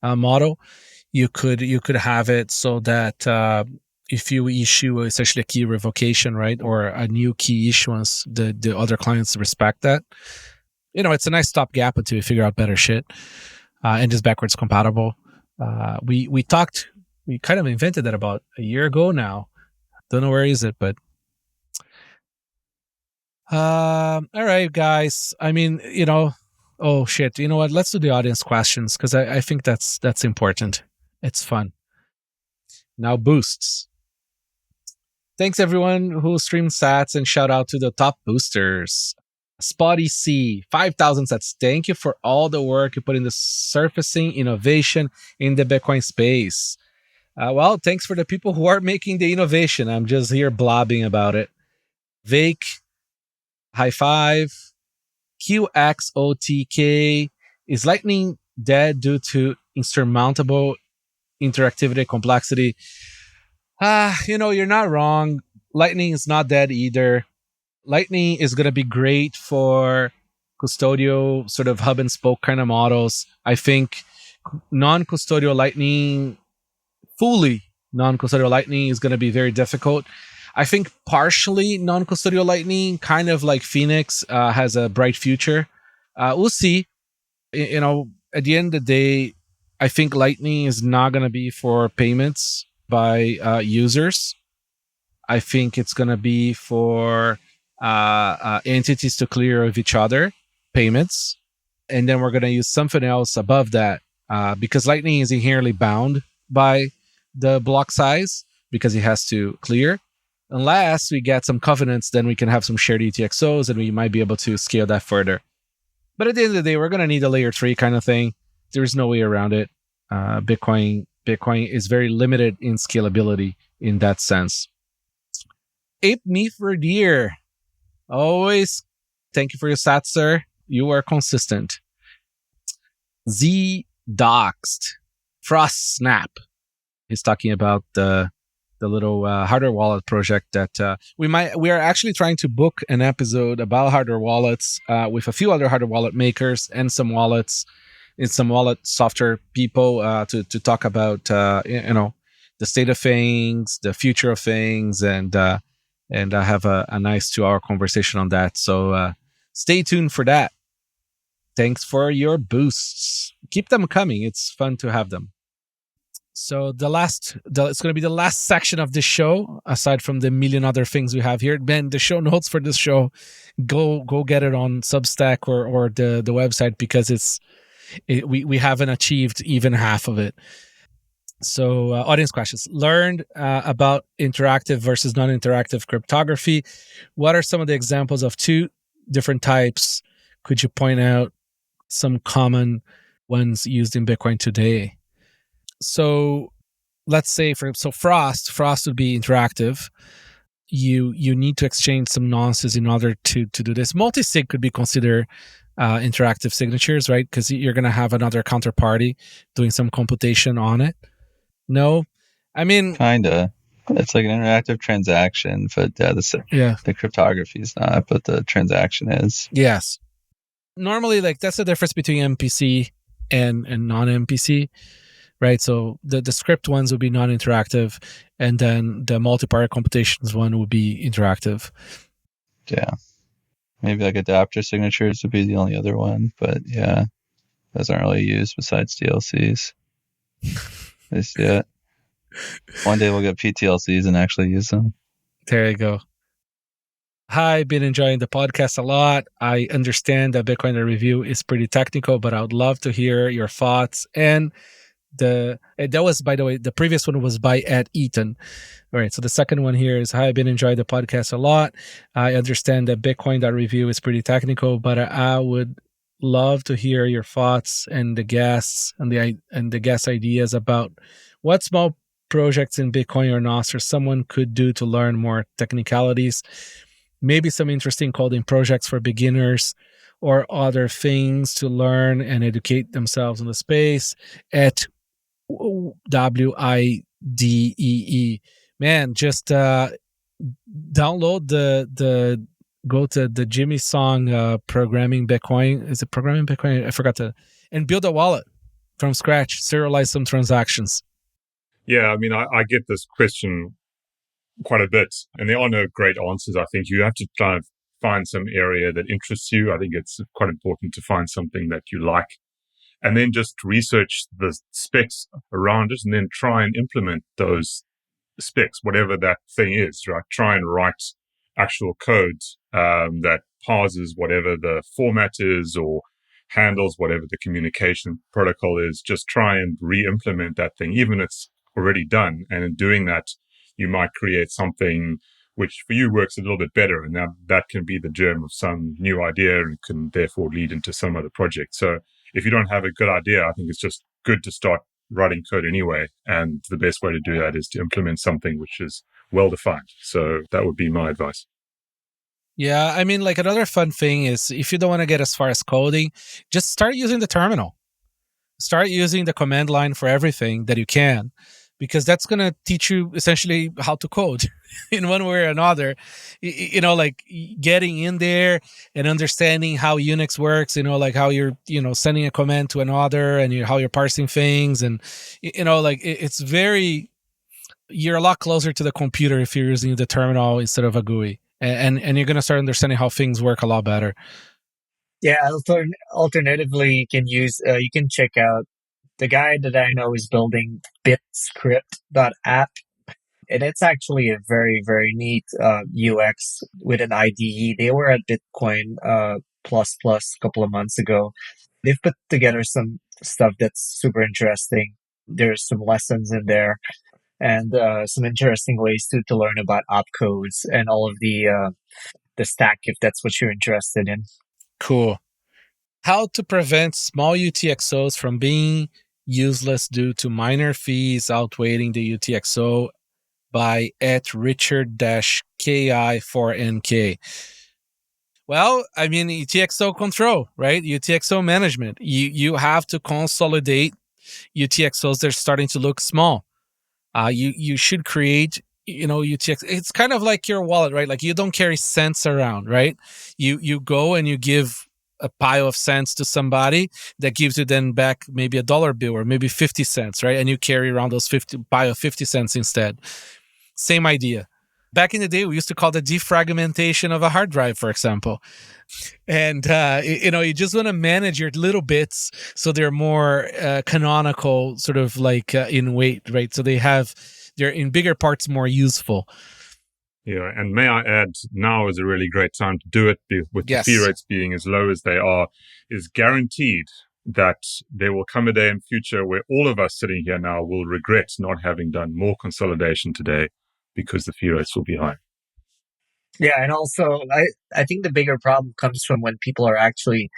model, you could have it so that if you issue essentially a key revocation, right, or a new key issuance, the other clients respect that. It's a nice stopgap until you figure out better shit, and is backwards compatible. We kind of invented that about a year ago now. Don't know where is it, but all right, guys. I mean, oh shit. You know what? Let's do the audience questions, because I think that's important. It's fun. Now, boosts. Thanks everyone who streamed sats, and shout out to the top boosters. Spotty C, 5,000 sats. Thank you for all the work you put in the surfacing innovation in the Bitcoin space. Well, thanks for the people who are making the innovation. I'm just here blabbing about it. Vake, high five. QXOTK, is Lightning dead due to insurmountable interactivity complexity? You're not wrong. Lightning is not dead either. Lightning is going to be great for custodial sort of hub and spoke kind of models. I think non-custodial Lightning, fully non-custodial Lightning, is going to be very difficult. I think partially non-custodial Lightning, kind of like Phoenix, has a bright future. We'll see. At the end of the day, I think Lightning is not going to be for payments by users. I think it's going to be for entities to clear of each other payments. And then we're going to use something else above that, because Lightning is inherently bound by the block size because it has to clear. Unless we get some covenants, then we can have some shared UTXOs and we might be able to scale that further. But at the end of the day, we're going to need a layer 3 kind of thing. There's no way around it. Bitcoin is very limited in scalability in that sense. Ape Me for Deer. Always thank you for your sats, sir. You are consistent. Z Doxed. Frost Snap. He's talking about the little hardware wallet project that we are actually trying to book an episode about hardware wallets with a few other hardware wallet makers and some wallets and some wallet software people to talk about the state of things, the future of things, and I have a nice 2-hour conversation on that. So stay tuned for that. Thanks for your boosts. Keep them coming. It's fun to have them. So it's going to be the last section of this show, aside from the million other things we have here. Ben, the show notes for this show, go get it on Substack or the website, because we haven't achieved even half of it. So audience questions. Learned about interactive versus non-interactive cryptography. What are some of the examples of 2 different types? Could you point out some common ones used in Bitcoin today? So let's say Frost would be interactive. You need to exchange some nonces in order to do this. Multi-sig could be considered interactive signatures, right? Because you're going to have another counterparty doing some computation on it. No? I mean... Kinda. It's like an interactive transaction, but the cryptography is not, but the transaction is. Yes. Normally, that's the difference between MPC and non-MPC. Right, so the script ones would be non-interactive, and then the multi-party computations one would be interactive. Yeah, maybe adapter signatures would be the only other one, but yeah, those aren't really used besides DLCs. Yeah, one day we'll get PTLCs and actually use them. There you go. Hi, been enjoying the podcast a lot. I understand that Bitcoin review is pretty technical, but I would love to hear your thoughts. And that was, by the way, the previous one was by @Eaton. All right, so the second one here is, hi, I've been enjoying the podcast a lot. I understand that Bitcoin.review is pretty technical, but I would love to hear your thoughts and the guests and the guest ideas about what small projects in Bitcoin or Nostr someone could do to learn more technicalities. Maybe some interesting coding projects for beginners or other things to learn and educate themselves in the space. WIDEE. Man, just download the go to the Jimmy Song programming Bitcoin. Is it programming Bitcoin? I forgot and build a wallet from scratch. Serialize some transactions. Yeah, I mean, I get this question quite a bit, and there are no great answers. I think you have to try and find some area that interests you. I think it's quite important to find something that you like, and then just research the specs around it, and then try and implement those specs, whatever that thing is, right? Try and write actual code that parses whatever the format is or handles whatever the communication protocol is. Just try and re-implement that thing, even if it's already done. And in doing that, you might create something which for you works a little bit better. And that can be the germ of some new idea and can therefore lead into some other project. So if you don't have a good idea, I think it's just good to start writing code anyway. And the best way to do that is to implement something which is well-defined. So that would be my advice. Yeah, I mean, like another fun thing is if you don't want to get as far as coding, just start using the terminal. Start using the command line for everything that you can, because that's going to teach you essentially how to code in one way or another. Like getting in there and understanding how Unix works, like how you're, sending a command to another and how you're parsing things. And, it's very, you're a lot closer to the computer if you're using the terminal instead of a GUI. And you're going to start understanding how things work a lot better. Yeah, alternatively, you can check out the guy that I know is building bitscript.app, and it's actually a very, very neat UX with an IDE. They were at Bitcoin plus a couple of months ago. They've put together some stuff that's super interesting. There's some lessons in there and some interesting ways to learn about opcodes and all of the stack if that's what you're interested in. Cool. How to prevent small UTXOs from being useless due to minor fees outweighing the UTXO by @Richard-KI4NK. Well, I mean, UTXO control, right? UTXO management. You have to consolidate UTXOs that are starting to look small. You should create, UTX. It's kind of like your wallet, right? Like you don't carry cents around, right? You go and you give a pile of cents to somebody that gives you then back maybe a dollar bill or maybe 50 cents, right? And you carry around those pile of 50 cents instead. Same idea. Back in the day, we used to call the defragmentation of a hard drive, for example. And, you just want to manage your little bits so they're more canonical, sort of like in weight, right? So they're in bigger parts more useful. Yeah, and may I add, now is a really great time to do it with the fee rates being as low as they are. Is guaranteed that there will come a day in future where all of us sitting here now will regret not having done more consolidation today because the fee rates will be high. Yeah, and also I think the bigger problem comes from when people are actually,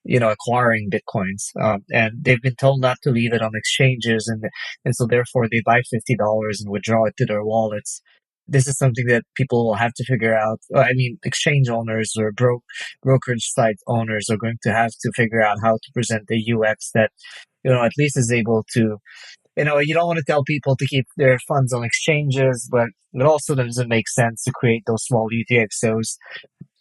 acquiring Bitcoins, and they've been told not to leave it on exchanges, and so therefore they buy $50 and withdraw it to their wallets. This is something that people will have to figure out. I mean, exchange owners or brokerage site owners are going to have to figure out how to present a UX that, at least is able to, you don't want to tell people to keep their funds on exchanges, but it also doesn't make sense to create those small UTXOs.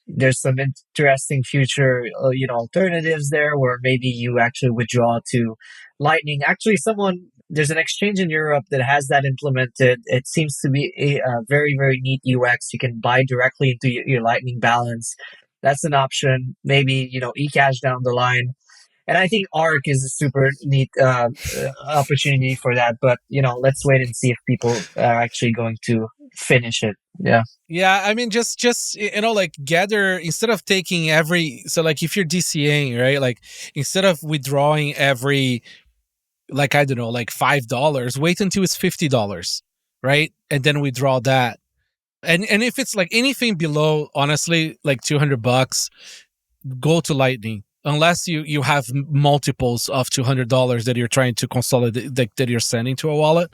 There's some interesting future, alternatives there where maybe you actually withdraw to Lightning. Actually, there's an exchange in Europe that has that implemented. It seems to be a very, very neat UX. You can buy directly into your Lightning balance. That's an option. Maybe, eCash down the line. And I think ARC is a super neat opportunity for that. But, let's wait and see if people are actually going to finish it. Yeah. Yeah, I mean, just gather, instead of taking so like if you're DCAing, right? Like instead of withdrawing every, like, I don't know, like $5, wait until it's $50, right? And then withdraw that. And if it's like anything below, honestly, like $200, go to Lightning. Unless you have multiples of $200 that you're trying to consolidate, that you're sending to a wallet.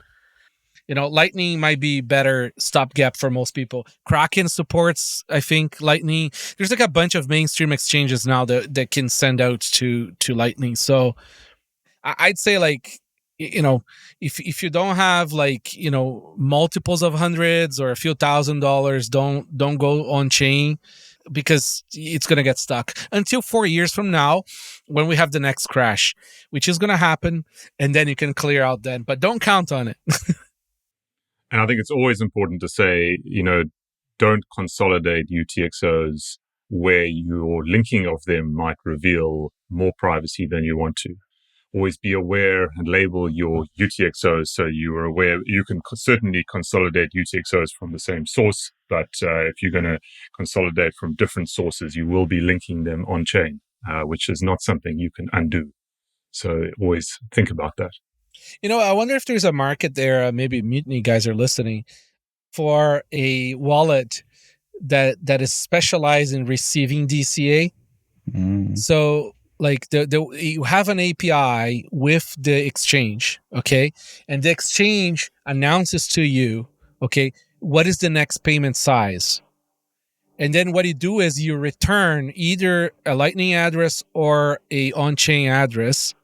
Lightning might be better stopgap for most people. Kraken supports, I think, Lightning. There's like a bunch of mainstream exchanges now that can send out to Lightning. So I'd say, like, if you don't have like, multiples of hundreds or a few $1,000s, don't go on chain, because it's going to get stuck until 4 years from now when we have the next crash, which is going to happen. And then you can clear out then, but don't count on it. And I think it's always important to say, don't consolidate UTXOs where your linking of them might reveal more privacy than you want to. Always be aware and label your UTXOs so you are aware. You can certainly consolidate UTXOs from the same source, but if you're going to consolidate from different sources, you will be linking them on chain, which is not something you can undo. So always think about that. I wonder if there's a market there, maybe Mutiny guys are listening, for a wallet that is specialized in receiving DCA. So like you have an API with the exchange, okay? And the exchange announces to you, okay, what is the next payment size? And then what you do is you return either a Lightning address or a on-chain address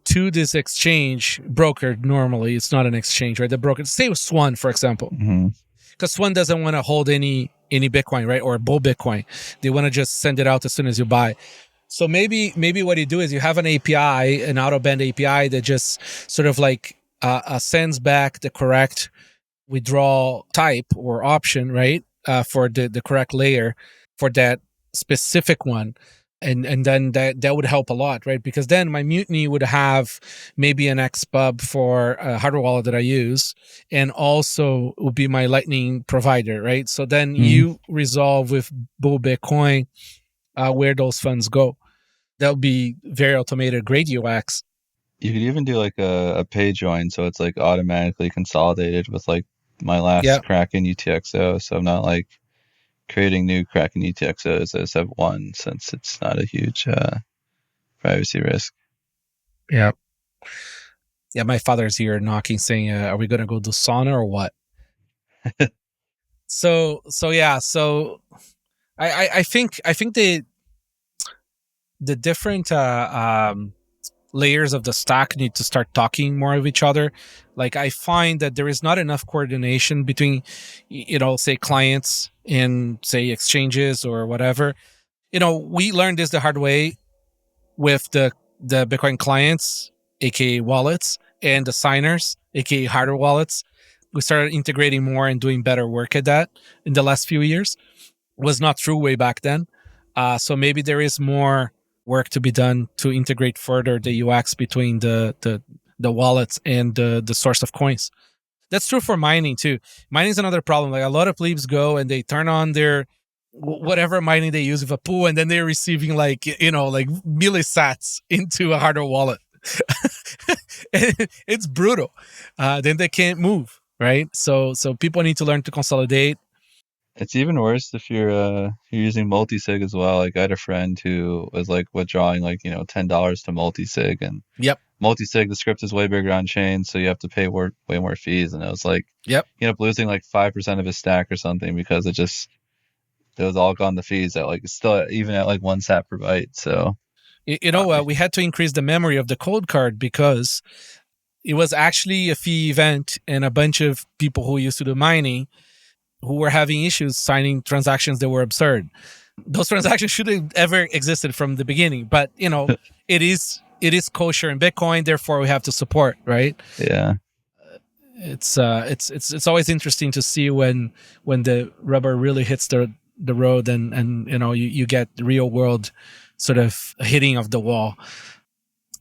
to this exchange broker. Normally, it's not an exchange, right? The broker, say with Swan, for example, because Swan doesn't want to hold any Bitcoin, right? Or bull Bitcoin. They want to just send it out as soon as you buy. So maybe what you do is you have an API, an out-of-band API that just sort of like sends back the correct withdrawal type or option, right? For the correct layer for that specific one. And then that would help a lot, right? Because then my Mutiny would have maybe an XPub for a hardware wallet that I use, and also would be my Lightning provider, right? So then you resolve with Bull Bitcoin where those funds go. That would be very automated, great UX. You could even do like a Payjoin, so it's like automatically consolidated with like my last Kraken UTXO. So I'm not like creating new Kraken UTXOs. I just have one, since it's not a huge privacy risk. Yeah. Yeah, my father's here knocking, saying, "Are we going to go do sauna or what?" So I think the different layers of the stack need to start talking more of each other. Like I find that there is not enough coordination between, say clients and say exchanges or whatever. We learned this the hard way with the Bitcoin clients, aka wallets, and the signers, aka hardware wallets. We started integrating more and doing better work at that in the last few years. It was not true way back then. So maybe there is more work to be done to integrate further the UX between the wallets and the source of coins. That's true for mining too. Mining is another problem. Like a lot of plebes go and they turn on their whatever mining they use with a pool, and then they're receiving like millisats into a hardware wallet. It's brutal. Then they can't move, right? So people need to learn to consolidate. It's even worse if you're using multisig as well. Like I had a friend who was like withdrawing like $10 to multisig, and multisig, the script is way bigger on chain, so you have to pay way more fees. And it was like he ended up losing like 5% of his stack or something because it was all gone to fees at like still even at like 1 sat per byte. So we had to increase the memory of the COLDCARD because it was actually a fee event, and a bunch of people who used to do mining who were having issues signing transactions that were absurd. Those transactions shouldn't have ever existed from the beginning, but it is kosher in Bitcoin, therefore we have to support, right? Yeah. It's always interesting to see when the rubber really hits the road and you get real world sort of hitting of the wall.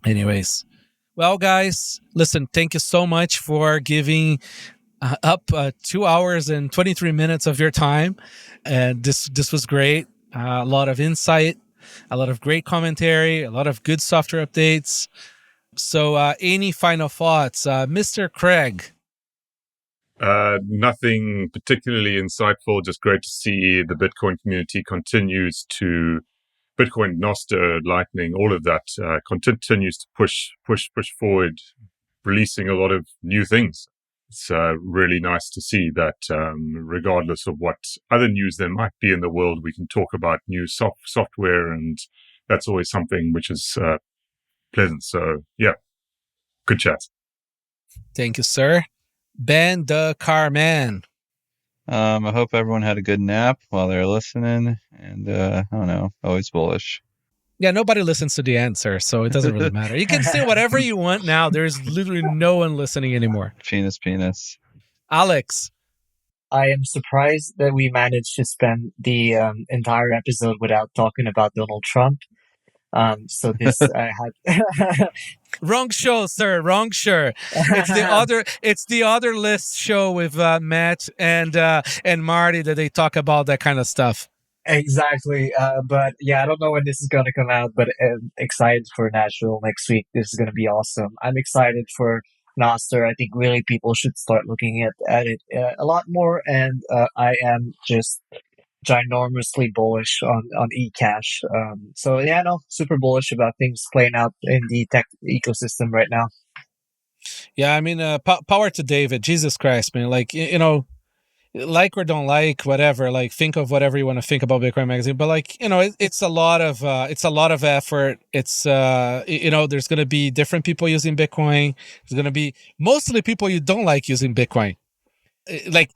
Anyways, well guys, listen, thank you so much for giving up 2 hours and 23 minutes of your time, and this was great. A lot of insight, a lot of great commentary, a lot of good software updates. So any final thoughts, Mr. Craig? Nothing particularly insightful, just great to see the Bitcoin community continues to, Bitcoin, Noster, Lightning, all of that continues to push forward, releasing a lot of new things. It's really nice to see that regardless of what other news there might be in the world, we can talk about new software, and that's always something which is pleasant. So, yeah, good chat. Thank you, sir. Ben the Carman. I hope everyone had a good nap while they were listening, and I don't know, always bullish. Yeah, nobody listens to the answer, so it doesn't really matter. You can say whatever you want now. There's literally no one listening anymore. Penis. Alex. I am surprised that we managed to spend the entire episode without talking about Donald Trump. So this I had Wrong show, sir. Wrong show. It's the other list show with Matt and Marty that they talk about that kind of stuff. Exactly. But yeah, I don't know when this is going to come out, but I'm excited for Nashville next week. This is going to be awesome. I'm excited for Nostr. I think really people should start looking at it a lot more. And I am just ginormously bullish on eCash. So yeah, no, super bullish about things playing out in the tech ecosystem right now. Yeah, I mean, power to David. Jesus Christ, man. Like, you know, like or don't like, whatever, like think of whatever you want to think about Bitcoin Magazine, but like, you know, it's a lot of effort. It's you know, there's going to be different people using Bitcoin. There's going to be mostly people you don't like using Bitcoin. Like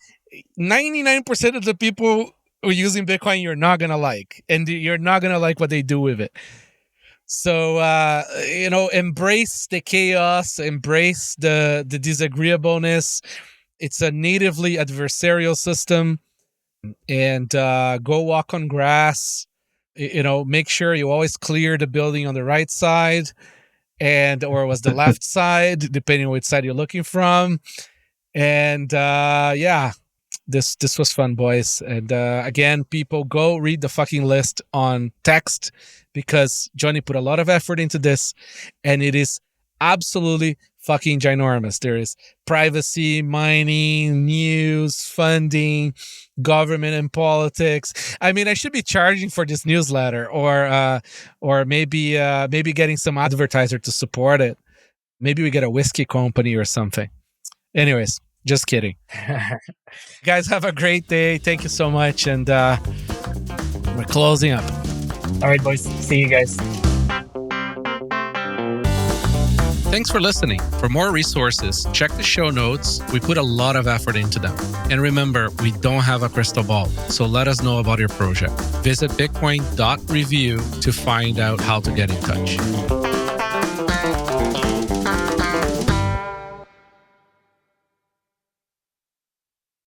99% of the people who are using Bitcoin you're not going to like, and you're not going to like what they do with it. So you know, embrace the chaos, embrace the disagreeableness. It's a natively adversarial system, and go walk on grass. You know, make sure you always clear the building on the right side, or was the left side, depending on which side you're looking from. And yeah, this was fun, boys. And again, people, go read the fucking list on text, because Johnny put a lot of effort into this, and it is absolutely fucking ginormous. There is privacy, mining, news, funding, government and politics. I mean, I should be charging for this newsletter, or maybe getting some advertiser to support it. Maybe we get a whiskey company or something. Anyways, just kidding. Guys, have a great day. Thank you so much, and we're closing up. All right, boys. See you guys. Thanks for listening. For more resources, check the show notes. We put a lot of effort into them. And remember, we don't have a crystal ball, so let us know about your project. Visit bitcoin.review to find out how to get in touch.